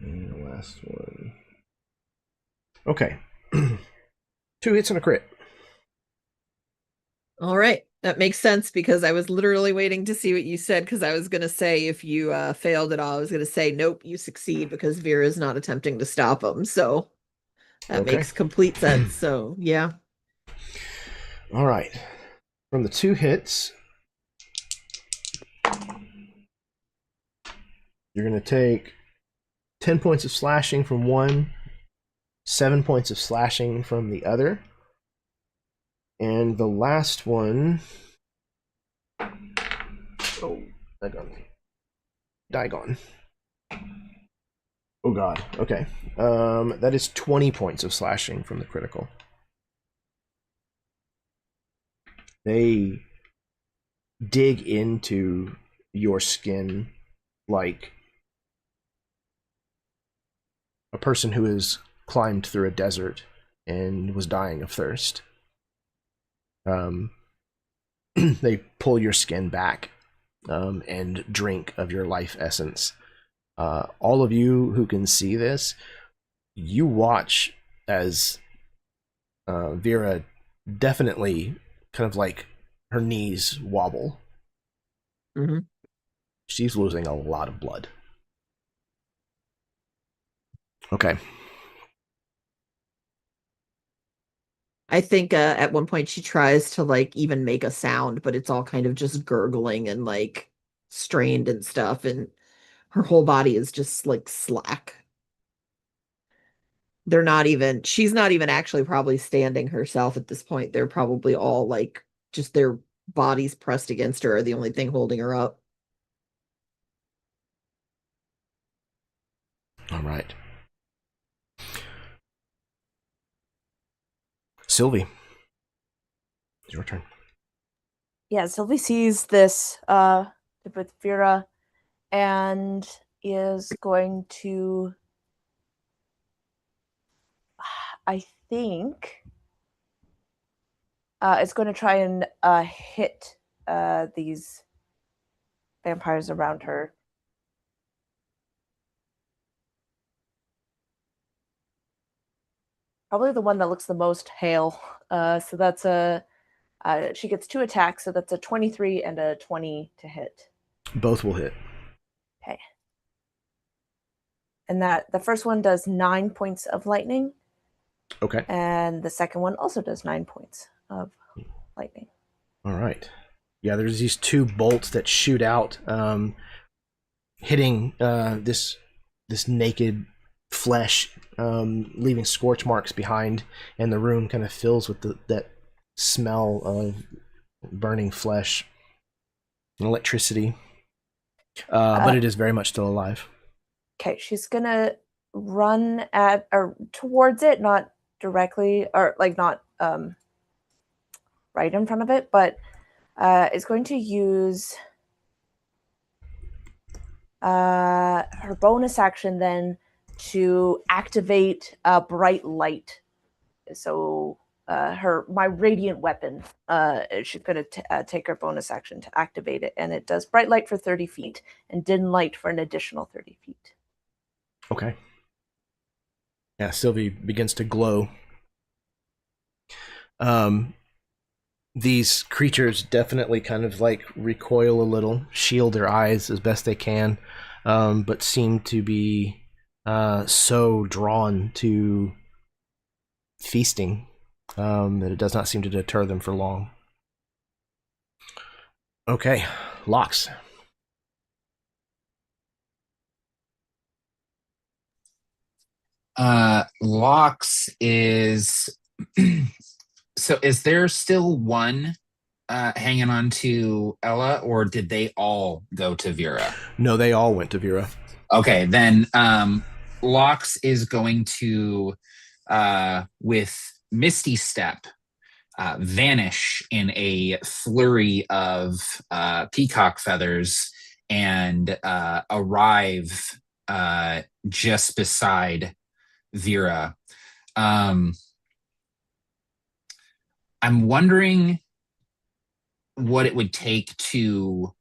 And the last one. Okay. 2 hits and a crit. All right. That makes sense, because I was literally waiting to see what you said, because I was going to say if you failed at all, I was going to say, nope, you succeed, because Vera is not attempting to stop him. So that Okay. makes complete sense. So, yeah. All right. From the 2 hits, you're going to take 10 points of slashing from one, 7 points of slashing from the other. And the last one... Oh, Digon. Oh god, okay. That is 20 points of slashing from the critical. They dig into your skin like a person who has climbed through a desert and was dying of thirst. They pull your skin back and drink of your life essence. All of you who can see this, you watch as Vera definitely kind of like her knees wobble. Mm-hmm. She's losing a lot of blood. Okay. I think at one point she tries to like even make a sound, but it's all kind of just gurgling and like strained and stuff, and her whole body is just like slack. She's not even actually probably standing herself at this point. They're probably all like just their bodies pressed against her are the only thing holding her up. All right. Sylvie, it's your turn. Yeah, Sylvie sees this with Vera and is going to, I think, it's going to try and hit these vampires around her. Probably the one that looks the most hale. So that's she gets 2 attacks, so that's a 23 and a 20 to hit. Both will hit. Okay. And that the first one does 9 points of lightning. Okay. And the second one also does 9 points of lightning. All right. Yeah, there's these 2 bolts that shoot out, hitting this naked flesh, leaving scorch marks behind, and the room kind of fills with that smell of burning flesh and electricity. But it is very much still alive. Okay, she's gonna run at or towards it, not directly or like not right in front of it, but is going to use her bonus action then to activate a bright light. So my radiant weapon, she's going to take her bonus action to activate it, and it does bright light for 30 feet and dim light for an additional 30 feet. Okay. Yeah, Sylvie begins to glow. These creatures definitely kind of like recoil a little, shield their eyes as best they can, but seem to be so drawn to feasting that it does not seem to deter them for long. Okay, Locks. Locks is so is there still one hanging on to Ella, or did they all go to Vera? No, they all went to Vera. Okay, then Locks is going to with Misty Step vanish in a flurry of peacock feathers and arrive just beside Vera. I'm wondering what it would take to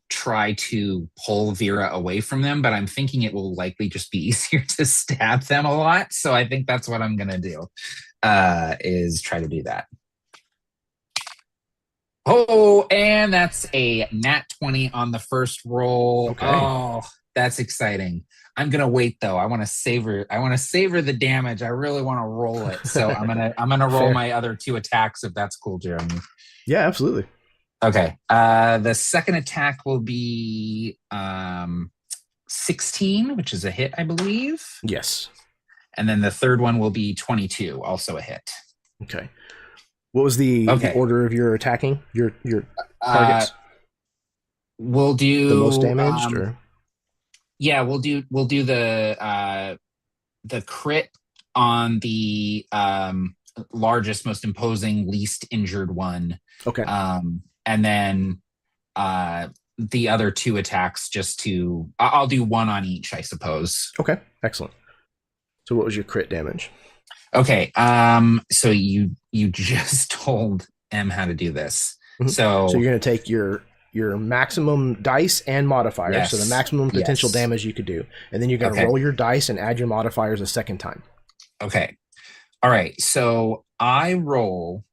try to pull Vera away from them, but I'm thinking it will likely just be easier to stab them a lot. So I think that's what I'm going to do, is try to do that. Oh, and that's a nat 20 on the first roll. Okay. Oh, that's exciting. I'm gonna wait though. I want to savor the damage. I really want to roll it. So I'm gonna roll Fair. my other 2 attacks if that's cool, Jeremy. Yeah, absolutely. Okay. The second attack will be 16, which is a hit, I believe. Yes. And then the third one will be 22, also a hit. Okay. What was the order of your attacking? Your targets? We'll do the most damaged, or yeah, we'll do the crit on the largest, most imposing, least injured one. Okay. And then the other 2 attacks I'll do 1 on each, I suppose. Okay, excellent. So what was your crit damage? Okay, so you just told M how to do this. Mm-hmm. So you're going to take your maximum dice and modifiers, yes, so the maximum potential damage you could do, and then you're going to roll your dice and add your modifiers a second time. Okay. All right, so I roll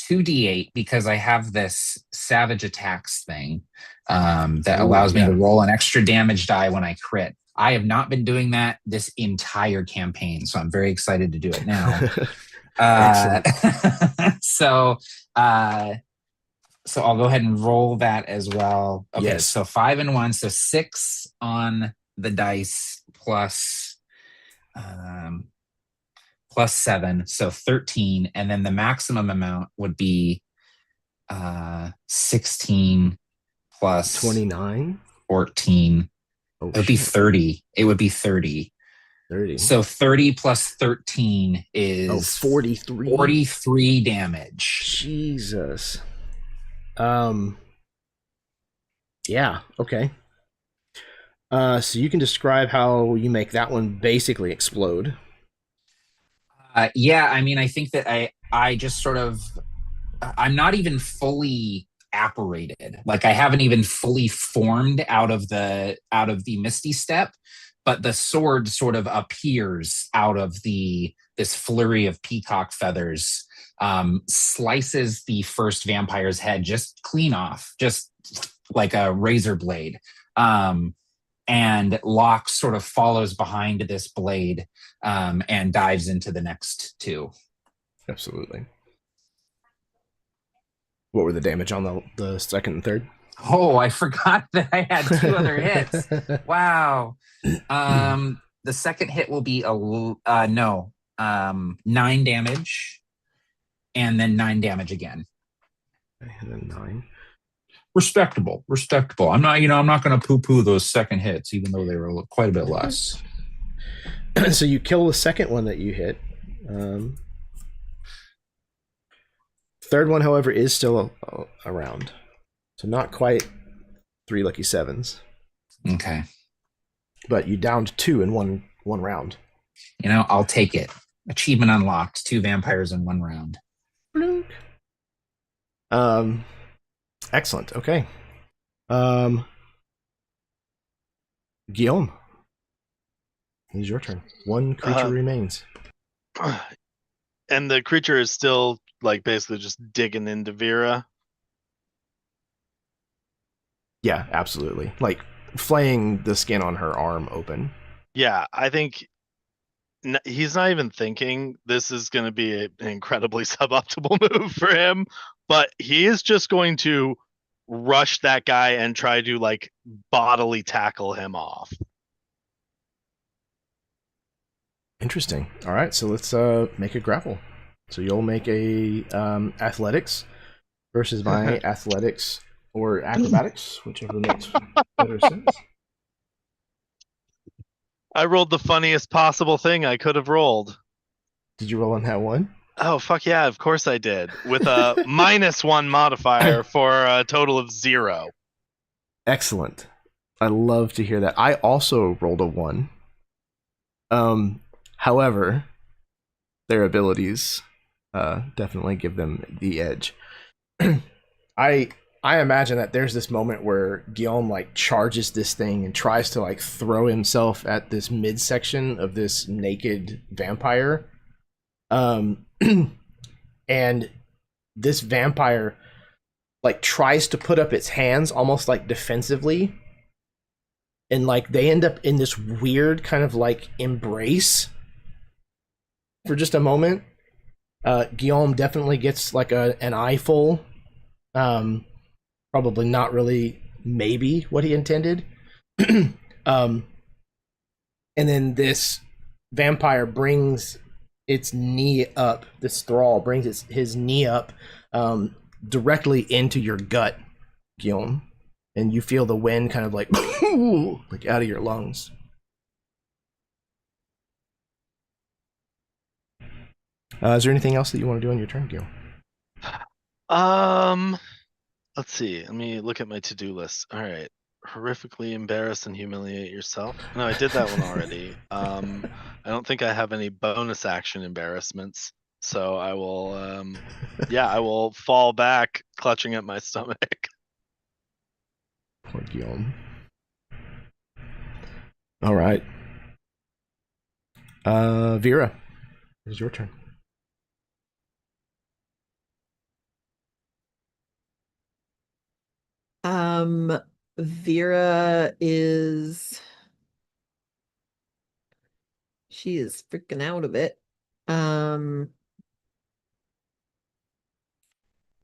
2d8 because I have this savage attacks thing that allows me to roll an extra damage die when I crit. I have not been doing that this entire campaign, so I'm very excited to do it now. So I'll go ahead and roll that as well. Okay, yes. So 5 and 1, so 6 on the dice plus 7, so 13, and then the maximum amount would be 16 plus 29, 14. Oh, it would be 30. It would be 30. 30. So 30 plus 13 is 43. 43 damage. Jesus. Yeah, okay. So you can describe how you make that one basically explode. Yeah, I mean, I think that I just sort of, I'm not even fully apparated. Like I haven't even fully formed out of the misty step, but the sword sort of appears out of this flurry of peacock feathers, slices the first vampire's head just clean off, just like a razor blade. And Locke sort of follows behind this blade, and dives into the next two. Absolutely. What were the damage on the second and third? Oh, I forgot that I had two other hits. Wow. The second hit will be 9 damage, and then 9 damage again. And then 9. Respectable. I'm not going to poo-poo those second hits, even though they were quite a bit less. So you kill the second one that you hit. Third one, however, is still around. So not quite 3 lucky 7s. Okay. But you downed 2 in one round. I'll take it. Achievement unlocked. 2 vampires in 1 round. Blink. Excellent. Okay. Guillaume, it is your turn. One creature remains. And the creature is still like basically just digging into Vera. Yeah, absolutely. Like flaying the skin on her arm open. Yeah, I think he's not even thinking this is going to be an incredibly suboptimal move for him, but he is just going to rush that guy and try to like bodily tackle him off. Interesting. All right, so let's make a grapple. So you'll make a athletics versus my athletics or acrobatics, whichever makes better sense. I rolled the funniest possible thing I could have rolled. Did you roll on that one? Oh, fuck yeah, of course I did. With a -1 modifier for a total of 0. Excellent. I love to hear that. I also rolled a 1. However, their abilities definitely give them the edge. I imagine that there's this moment where Guillaume like charges this thing and tries to like throw himself at this midsection of this naked vampire. And this vampire like tries to put up its hands almost like defensively. And like they end up in this weird kind of like embrace for just a moment. Guillaume definitely gets like an eyeful. Probably not really maybe what he intended. And then this vampire brings its knee up, this thrall brings his knee up directly into your gut, Guillaume. And you feel the wind kind of like like out of your lungs. Is there anything else that you want to do on your turn, Guillaume? Let's see. Let me look at my to-do list. All right. Horrifically embarrass and humiliate yourself. No, I did that one already. I don't think I have any bonus action embarrassments. So I will I will fall back clutching at my stomach. Poor Guillaume. All right. Vera, it is your turn. Vera she is freaking out of it. But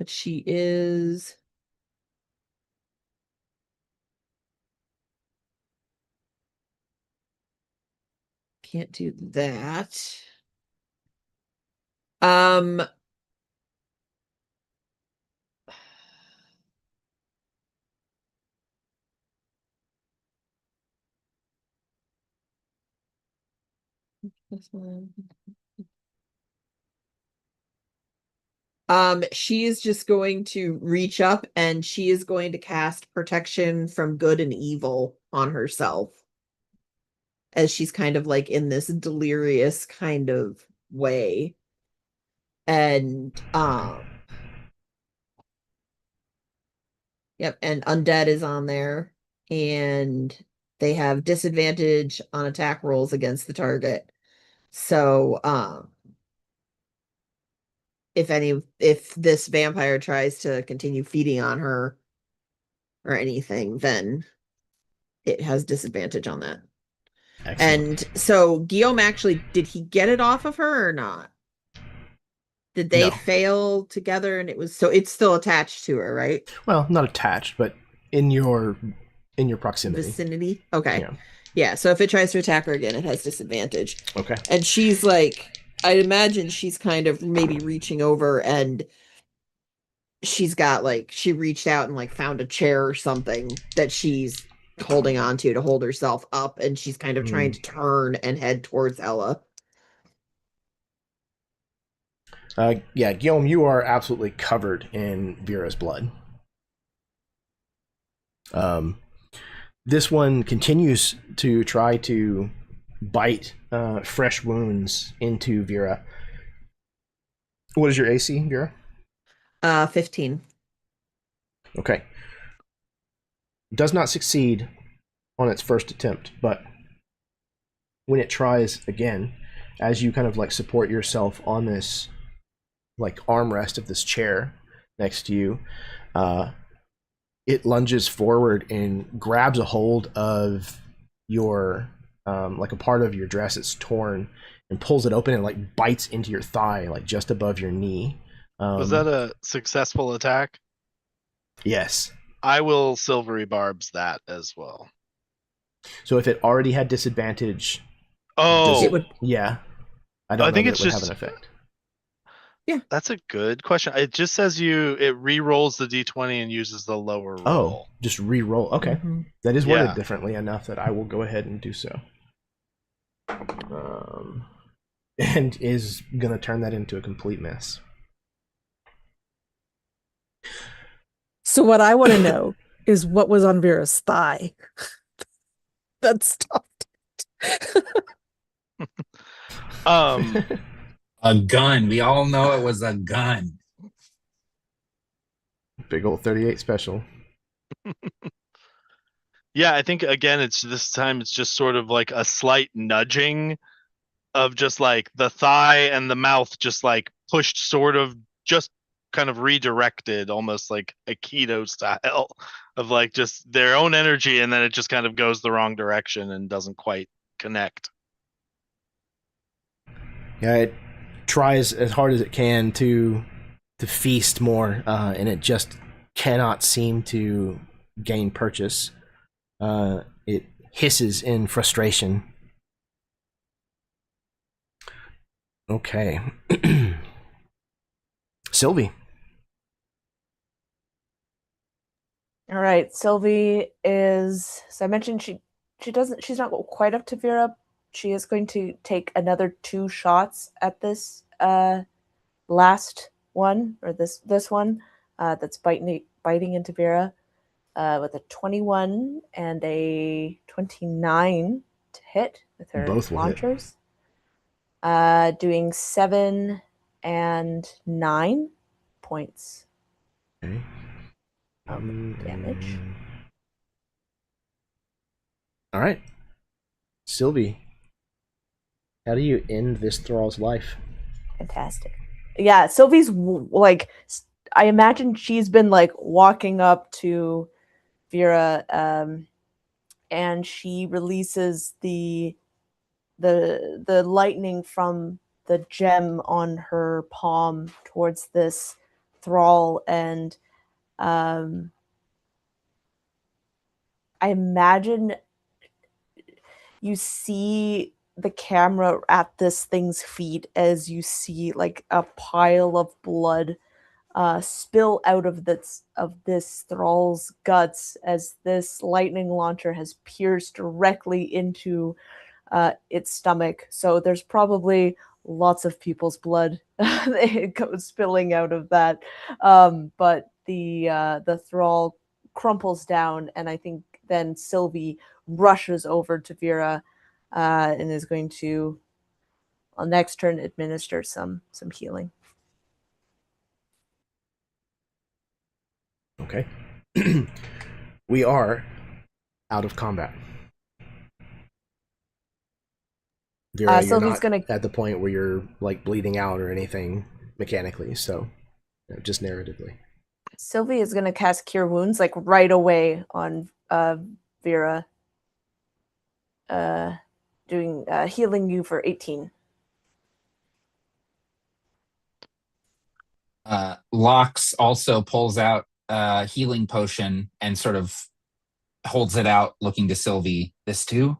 she is can't do that. She is just going to reach up and she is going to cast protection from good and evil on herself. As she's kind of like in this delirious kind of way. And yep, and undead is on there, and they have disadvantage on attack rolls against the target. So if this vampire tries to continue feeding on her or anything, then it has disadvantage on that. Excellent. And so Guillaume actually, did he get it off of her or not? Did they No. fail together and it's still attached to her, right? Well, not attached, but in your proximity. Vicinity? Okay. Yeah, so if it tries to attack her again, it has disadvantage. Okay. And she's like, I'd imagine she's kind of maybe reaching over and she's got like, she reached out and like found a chair or something that she's holding on to hold herself up, and she's kind of trying to turn and head towards Ella. Yeah, Guillaume, you are absolutely covered in Vera's blood. This one continues to try to bite fresh wounds into Vera. What is your AC, Vera? 15. Okay. Does not succeed on its first attempt, but when it tries again, as you kind of like support yourself on this like armrest of this chair next to you, it lunges forward and grabs a hold of your like a part of your dress that's torn and pulls it open and like bites into your thigh, like just above your knee. Was that a successful attack? Yes. I will silvery barbs that as well. So if it already had disadvantage, Oh, yeah. I don't know think that it's it would just have an effect. Yeah, that's a good question. It just says it re-rolls the d20 and uses the lower roll. Oh, just re-roll. Okay. Mhm. That is worded Yeah. differently enough that I will go ahead and do so. And is going to turn that into a complete mess. So what I want to know is what was on Vera's thigh. That stopped. A gun. We all know it was a gun. Big old 38 special. Yeah, I think again it's this time it's just sort of like a slight nudging of just like the thigh and the mouth just like pushed sort of just kind of redirected, almost like a keto style of like just their own energy, and then it just kind of goes the wrong direction and doesn't quite connect. Yeah, it tries as hard as it can to feast more, and it just cannot seem to gain purchase. It hisses in frustration. Okay. Sylvie. All right, Sylvie is. So I mentioned she's not quite up to Vera. She is going to take another 2 shots at this last one, or this one that's biting into Vera with a 21 and a 29 to hit with her Both will hit. launchers. Doing 7 and 9 points. Okay. Damage. All right. Sylvie, how do you end this thrall's life? Fantastic. Yeah, Sylvie's like, I imagine she's been like walking up to Vera, and she releases the lightning from the gem on her palm towards this thrall, and I imagine you see the camera at this thing's feet as you see like a pile of blood spill out of this thrall's guts as this lightning launcher has pierced directly into its stomach. So there's probably lots of people's blood it goes spilling out of that. But the thrall crumples down, and I think then Sylvie rushes over to Vera and is going to, on next turn, administer some healing. Okay. We are out of combat. Vera, you're Sylvie's not gonna at the point where you're like bleeding out or anything mechanically, so just narratively. Sylvie is gonna cast Cure Wounds like right away on Vera, doing healing you for 18. Lox also pulls out a healing potion and sort of holds it out, looking to Sylvie. This too?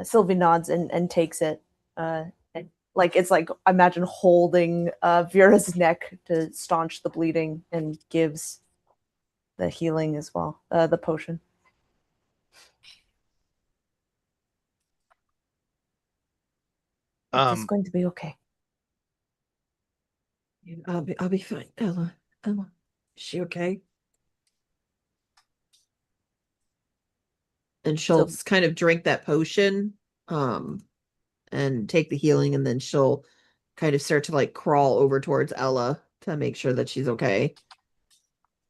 Sylvie nods and takes it. And, like it's like, imagine holding Vera's neck to staunch the bleeding, and gives the healing as well, the potion. It's going to be okay. I'll be fine. Ella, is she okay? And she'll kind of drink that potion, and take the healing, and then she'll kind of start to like crawl over towards Ella to make sure that she's okay.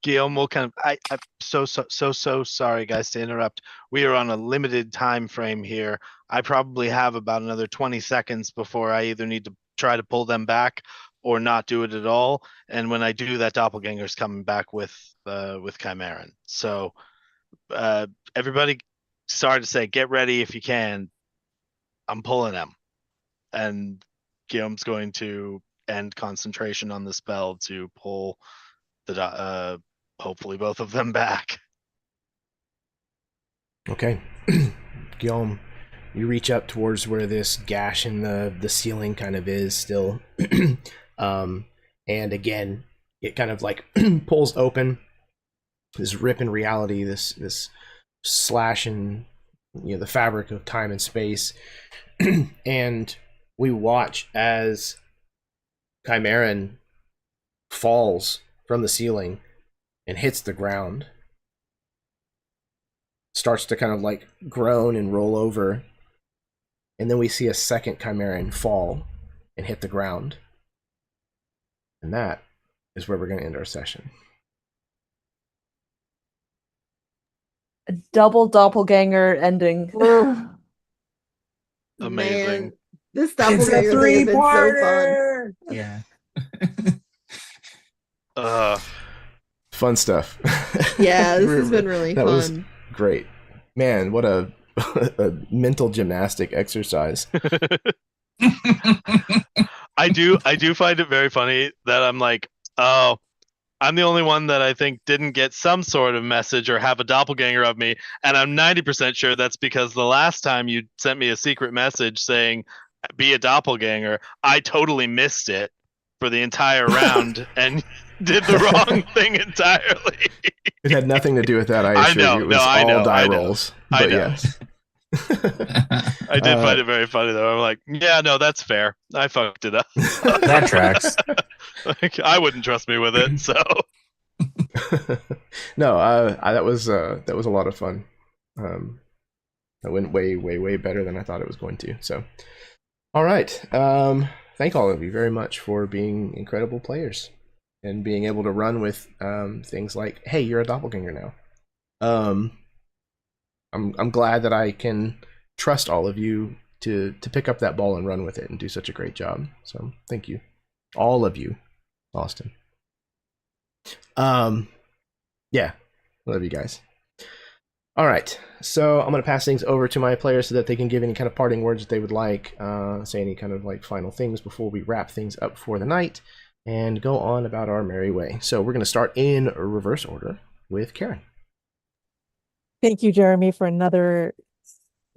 Guillaume will kind of, I'm so sorry, guys, to interrupt. We are on a limited time frame here. I probably have about another 20 seconds before I either need to try to pull them back or not do it at all. And when I do, that doppelganger's coming back with Chimeran. So everybody, sorry to say, get ready if you can. I'm pulling them. And Guillaume's going to end concentration on the spell to pull the hopefully both of them back. Okay. Guillaume, you reach up towards where this gash in the ceiling kind of is still. And again, it kind of like pulls open. This rip in reality, this slash in the fabric of time and space. And we watch as Chimeran falls from the ceiling and hits the ground, starts to kind of like groan and roll over, and then we see a second Chimeran fall and hit the ground. And that is where we're going to end our session. A double doppelganger ending. Amazing. Man, this doppelganger thing has been so fun. Yeah. Fun stuff. Yeah, this has been really that fun. Was great. Man, what a mental gymnastic exercise. I do find it very funny that I'm like, oh, I'm the only one that I think didn't get some sort of message or have a doppelganger of me, and I'm 90% sure that's because the last time you sent me a secret message saying be a doppelganger, I totally missed it for the entire round and did the wrong thing entirely. It had nothing to do with that, I assure you. It was all die rolls. But yes. I did find it very funny though. I'm like, yeah, no, that's fair. I fucked it up. That tracks. Like, I wouldn't trust me with it, so. No, that was a lot of fun. That went way better than I thought it was going to. So, all right. Thank all of you very much for being incredible players and being able to run with things like, hey, you're a doppelganger now. I'm glad that I can trust all of you to pick up that ball and run with it and do such a great job. So thank you, all of you, Austin. Yeah, love you guys. All right, so I'm gonna pass things over to my players so that they can give any kind of parting words that they would like, say any kind of like final things before we wrap things up for the night and go on about our merry way. So we're gonna start in reverse order with Karen. Thank you, Jeremy, for another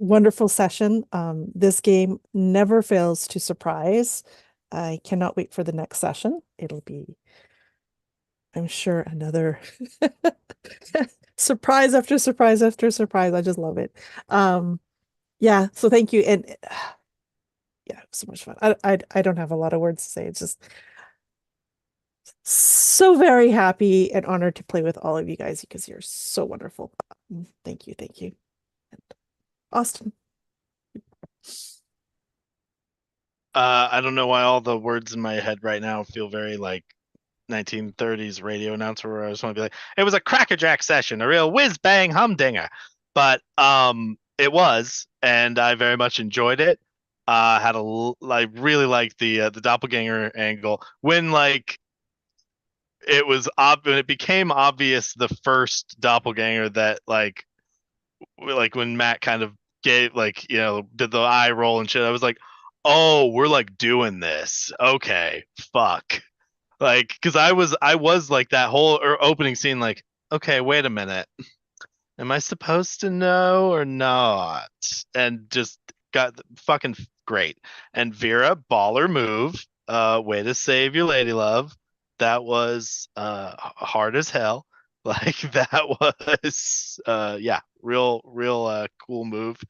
wonderful session. This game never fails to surprise. I cannot wait for the next session. It'll be, I'm sure, another surprise after surprise after surprise. I just love it. Yeah, so thank you. And yeah, it was so much fun. I don't have a lot of words to say. It's just so very happy and honored to play with all of you guys because you're so wonderful. Thank you, thank you. And Austin. I don't know why all the words in my head right now feel very like 1930s radio announcer where I just want to be like, it was a crackerjack session, a real whiz bang humdinger. But it was, and I very much enjoyed it. I really liked the doppelganger angle when like when it became obvious the first doppelganger that like when Matt kind of gave like did the eye roll and shit. I was like, oh, we're like doing this. Okay, fuck. Like, because I was like that whole opening scene, like, okay, wait a minute, am I supposed to know or not? And just got fucking great. And Vera, baller move, way to save your lady love. That was hard as hell. Like that was yeah, real cool move.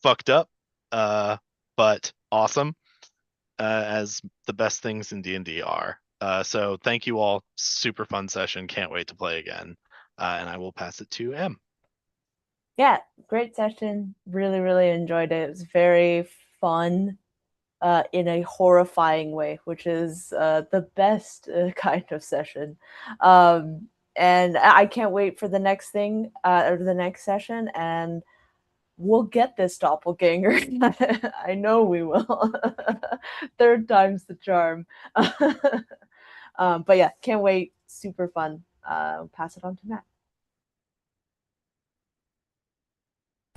Fucked up, but awesome, as the best things in D&D are. So thank you all. Super fun session. Can't wait to play again. And I will pass it to M. Yeah, great session. Really, really enjoyed it. It was very fun in a horrifying way, which is the best kind of session. And I can't wait for the next thing or the next session. And we'll get this doppelganger. I know we will. Third time's the charm. But yeah, can't wait. Super fun. Pass it on to Matt.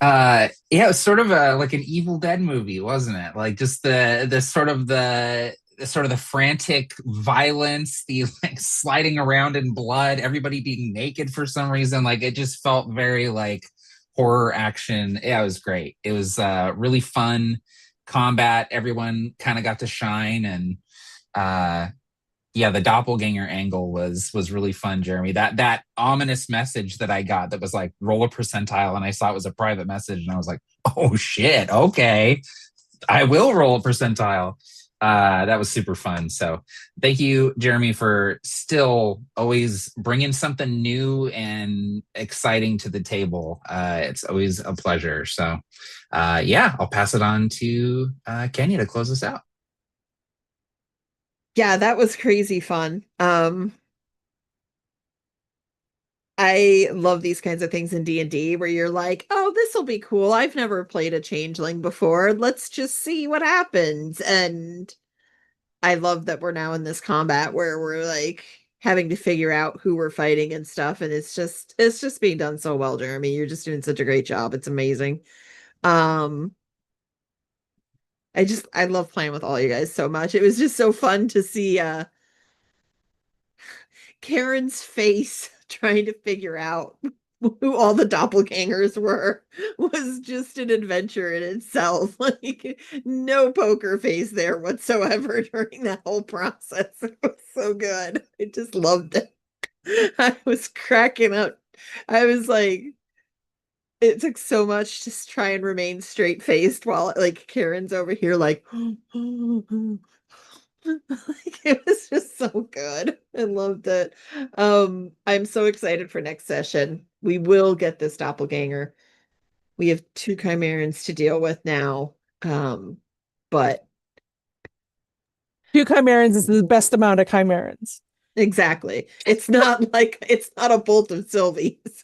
Yeah, it was sort of like an Evil Dead movie, wasn't it? Like just the sort of the frantic violence, the like sliding around in blood, everybody being naked for some reason. Like it just felt very like horror action. Yeah, it was great. It was really fun combat. Everyone kind of got to shine, and yeah, the doppelganger angle was really fun, Jeremy. That ominous message that I got that was like roll a percentile, and I saw it was a private message, and I was like, oh shit, okay, I will roll a percentile. That was super fun. So thank you, Jeremy, for still always bringing something new and exciting to the table. It's always a pleasure. So yeah, I'll pass it on to Kenya to close us out. Yeah, that was crazy fun. I love these kinds of things in D&D where you're like, oh, this will be cool. I've never played a changeling before. Let's just see what happens. And I love that we're now in this combat where we're like having to figure out who we're fighting and stuff. And it's just being done so well, Jeremy. You're just doing such a great job. It's amazing. Um, I love playing with all you guys so much. It was just so fun to see Karen's face trying to figure out who all the doppelgangers were was just an adventure in itself. Like no poker face there whatsoever during that whole process. It was so good. I just loved it. I was cracking up. I was like, it took so much to try and remain straight faced while like Karen's over here like like, it was just so good. I loved it. I'm so excited for next session. We will get this doppelganger. We have 2 chimerans to deal with now. But 2 chimerans is the best amount of chimerans. exactly. It's not a bolt of Sylvies.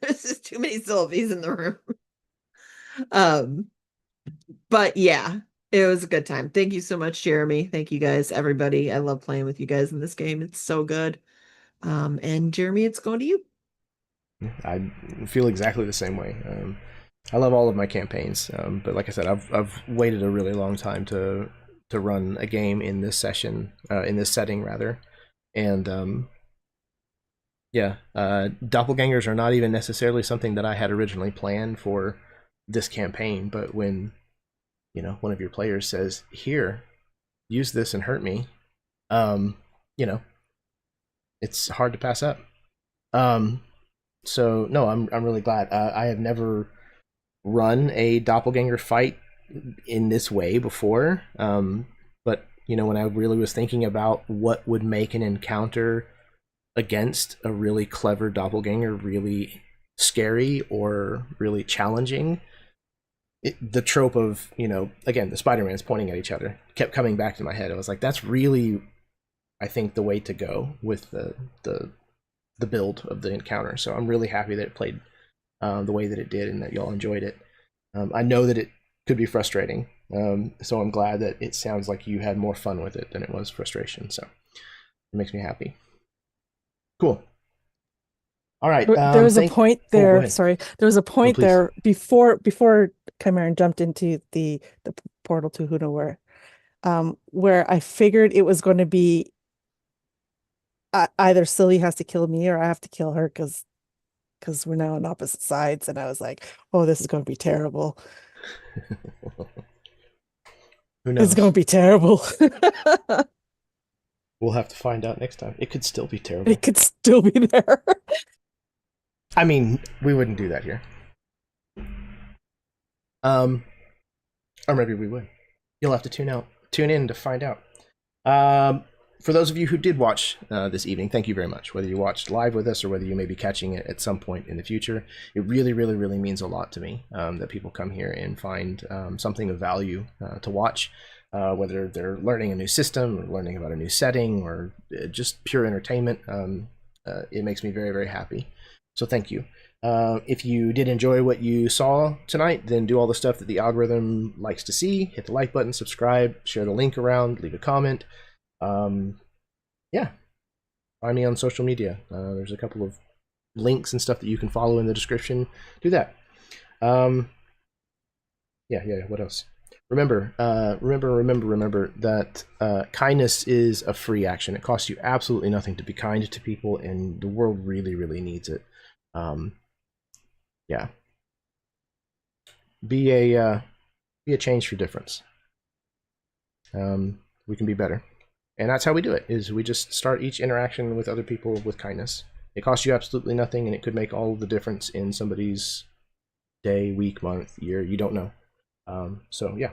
There's just too many Sylvies in the room. But yeah, it was a good time. Thank you so much, Jeremy. Thank you guys, everybody. I love playing with you guys in this game. It's so good. And Jeremy, it's going to you. I feel exactly the same way. I love all of my campaigns, but like I said, I've waited a really long time to run a game in this session, in this setting rather, and yeah, doppelgangers are not even necessarily something that I had originally planned for this campaign, but when one of your players says, "Here, use this and hurt me," you know, it's hard to pass up. So no, I'm really glad. I have never run a doppelganger fight in this way before. But when I really was thinking about what would make an encounter against a really clever doppelganger really scary or really challenging, the trope of again, the Spider-Mans pointing at each other kept coming back to my head. I was like, that's really, I think, the way to go with the build of the encounter. So I'm really happy that it played the way that it did and that y'all enjoyed it. I know that it could be frustrating, so I'm glad that it sounds like you had more fun with it than it was frustration. So it makes me happy. Cool. All right. There was a point there. Sorry, there was a point please. there before Chimaran jumped into the portal to who know where I figured it was going to be either Silly has to kill me or I have to kill her because we're now on opposite sides, and I was like, oh, this is going to be terrible. Who knows? It's going to be terrible. We'll have to find out next time. It could still be terrible. It could still be there. I mean, we wouldn't do that here. Or maybe we would. You'll have to tune in to find out. For those of you who did watch this evening, thank you very much. Whether you watched live with us or whether you may be catching it at some point in the future, it really, really, really means a lot to me that people come here and find something of value to watch, whether they're learning a new system or learning about a new setting or just pure entertainment. It makes me very, very happy. So thank you. If you did enjoy what you saw tonight, then do all the stuff that the algorithm likes to see. Hit the like button, subscribe, share the link around, leave a comment. Yeah, find me on social media. There's a couple of links and stuff that you can follow in the description. Do that. Yeah. What else? Remember that kindness is a free action. It costs you absolutely nothing to be kind to people, and the world really, really needs it. Yeah. Be a change for difference. We can be better. And that's how we do it, is we just start each interaction with other people with kindness. It costs you absolutely nothing, and it could make all the difference in somebody's day, week, month, year. You don't know. So, yeah.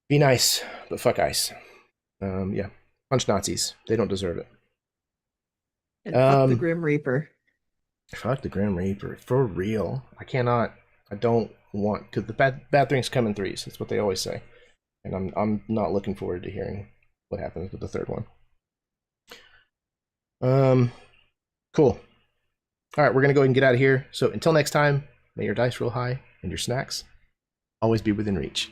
Be nice, but fuck ice. Yeah. Punch Nazis. They don't deserve it. And fuck the Grim Reaper. Fuck the Grim Reaper. For real. I don't want... Because the bad things come in threes. That's what they always say. And I'm not looking forward to hearing what happens with the third one. Cool. All right, we're gonna go ahead and get out of here. So until next time, may your dice roll high and your snacks always be within reach.